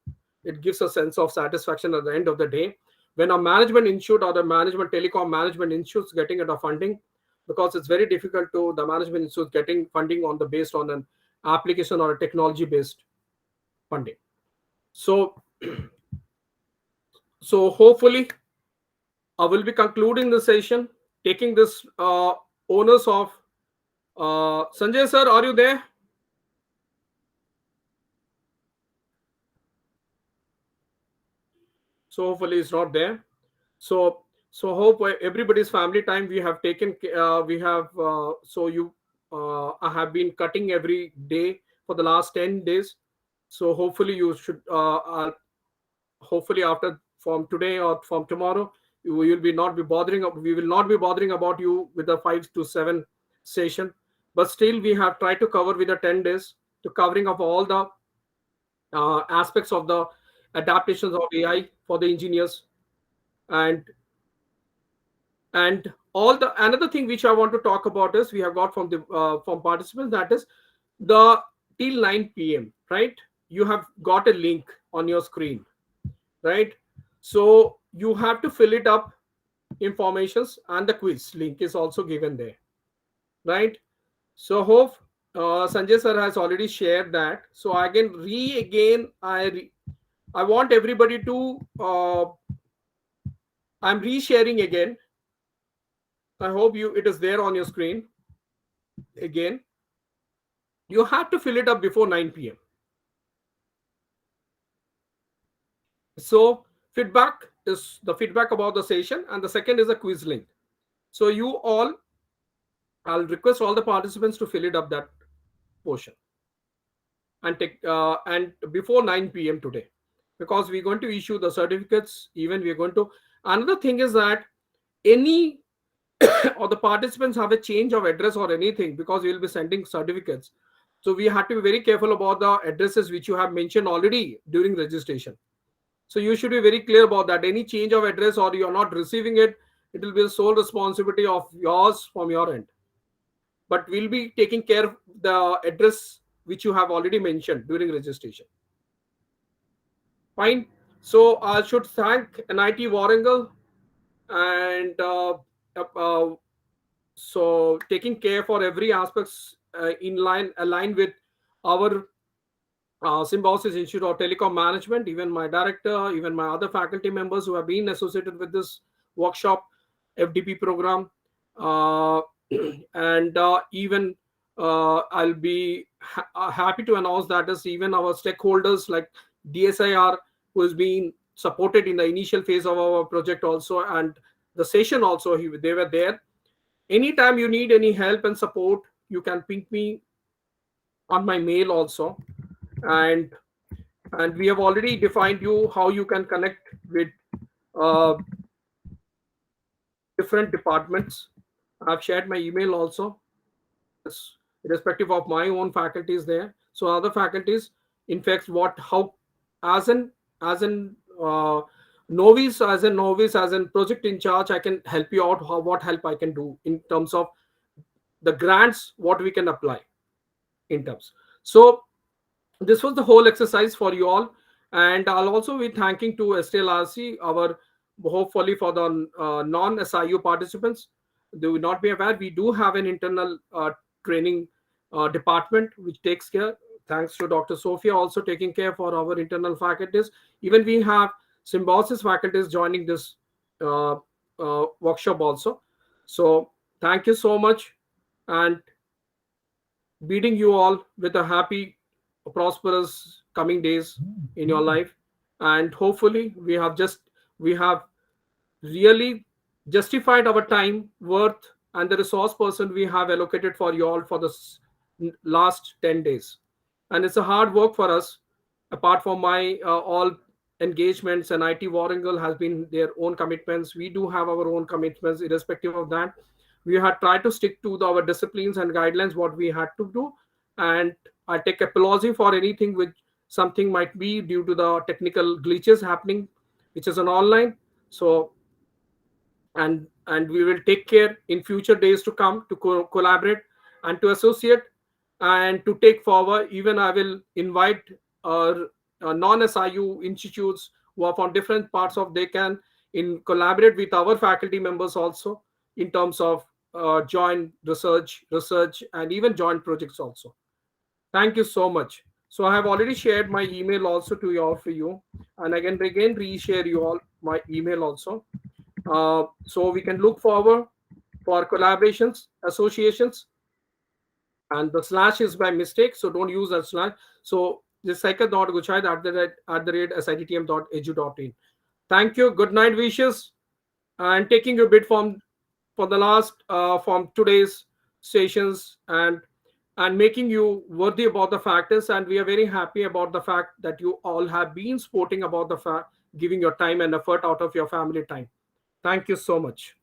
it gives a sense of satisfaction at the end of the day when a management institute or the management telecom management institutes getting at a funding, because it's very difficult to the management institute getting funding on the based on an application or a technology based funding. So so hopefully I will be concluding the session, taking this owners of Sanjay sir, are you there? So hopefully it's not there. So hope everybody's family time we have taken. We have I have been cutting every day for the last 10 days. So hopefully you should hopefully after from today or from tomorrow you will be not be bothering. We will not be bothering about you with the 5 to 7 session. But still we have tried to cover with the 10 days to covering of all the aspects of the adaptations of AI for the engineers, and all the another thing which I want to talk about is we have got from the from participants, that is the till 9 p.m. right? You have got a link on your screen, right? So you have to fill it up informations, and the quiz link is also given there, right? So hope Sanjay sir has already shared that. So again I want everybody to I'm resharing again. I hope it is there on your screen. Again, you have to fill it up before 9 p.m. So feedback is the feedback about the session, and the second is a quiz link. So I'll request all the participants to fill it up that portion and take and before 9 p.m. today, because we're going to issue the certificates. Even we're going to, another thing is that any or the participants have a change of address or anything, because we will be sending certificates. So we have to be very careful about the addresses which you have mentioned already during registration. So you should be very clear about that. Any change of address or you're not receiving it, it will be the sole responsibility of yours from your end. But we'll be taking care of the address which you have already mentioned during registration. Fine. So I should thank NIT Warangal and so taking care for every aspects aligned with our Symbiosis Institute of Telecom Management, even my director, even my other faculty members who have been associated with this workshop FDP program, and even I'll be happy to announce that is even our stakeholders like DSIR, who has been supported in the initial phase of our project also, and the session also, they were there. Anytime you need any help and support, you can ping me on my mail also, and we have already defined you how you can connect with different departments. I've shared my email also, irrespective of my own faculties there. So other faculties, in fact, as a novice, as a project in charge, I can help you out what help I can do in terms of the grants, what we can apply in terms. So this was the whole exercise for you all, and I'll also be thanking to STLRC, our hopefully for the non-SIU participants. They will not be aware, we do have an internal training department which takes care. Thanks to Dr. Sophia also taking care for our internal faculties. Even we have Symbiosis faculties joining this workshop also. So thank you so much, and bidding you all with a happy, prosperous coming days in your life. and hopefully we have really justified our time worth and the resource person we have allocated for you all for the last 10 days. And it's a hard work for us. Apart from my all engagements, and IT Warangal has been their own commitments, we do have our own commitments. Irrespective of that, we had tried to stick to our disciplines and guidelines what we had to do. And I take apology for anything which something might be due to the technical glitches happening, which is an online. So and we will take care in future days to come to collaborate and to associate and to take forward. Even I will invite non-SIU institutes who are from different parts of they can in collaborate with our faculty members also in terms of joint research and even joint projects also. Thank you so much. So I have already shared my email also to you all for you, and I can again reshare you all my email also. So we can look forward for collaborations, associations, and the slash is by mistake, so don't use that slash. So this saikat.guchait@sittm.edu.in. Thank you. Good night wishes, and taking your bid from for the last from today's sessions and making you worthy about the factors. And we are very happy about the fact that you all have been sporting about the fact, giving your time and effort out of your family time. Thank you so much.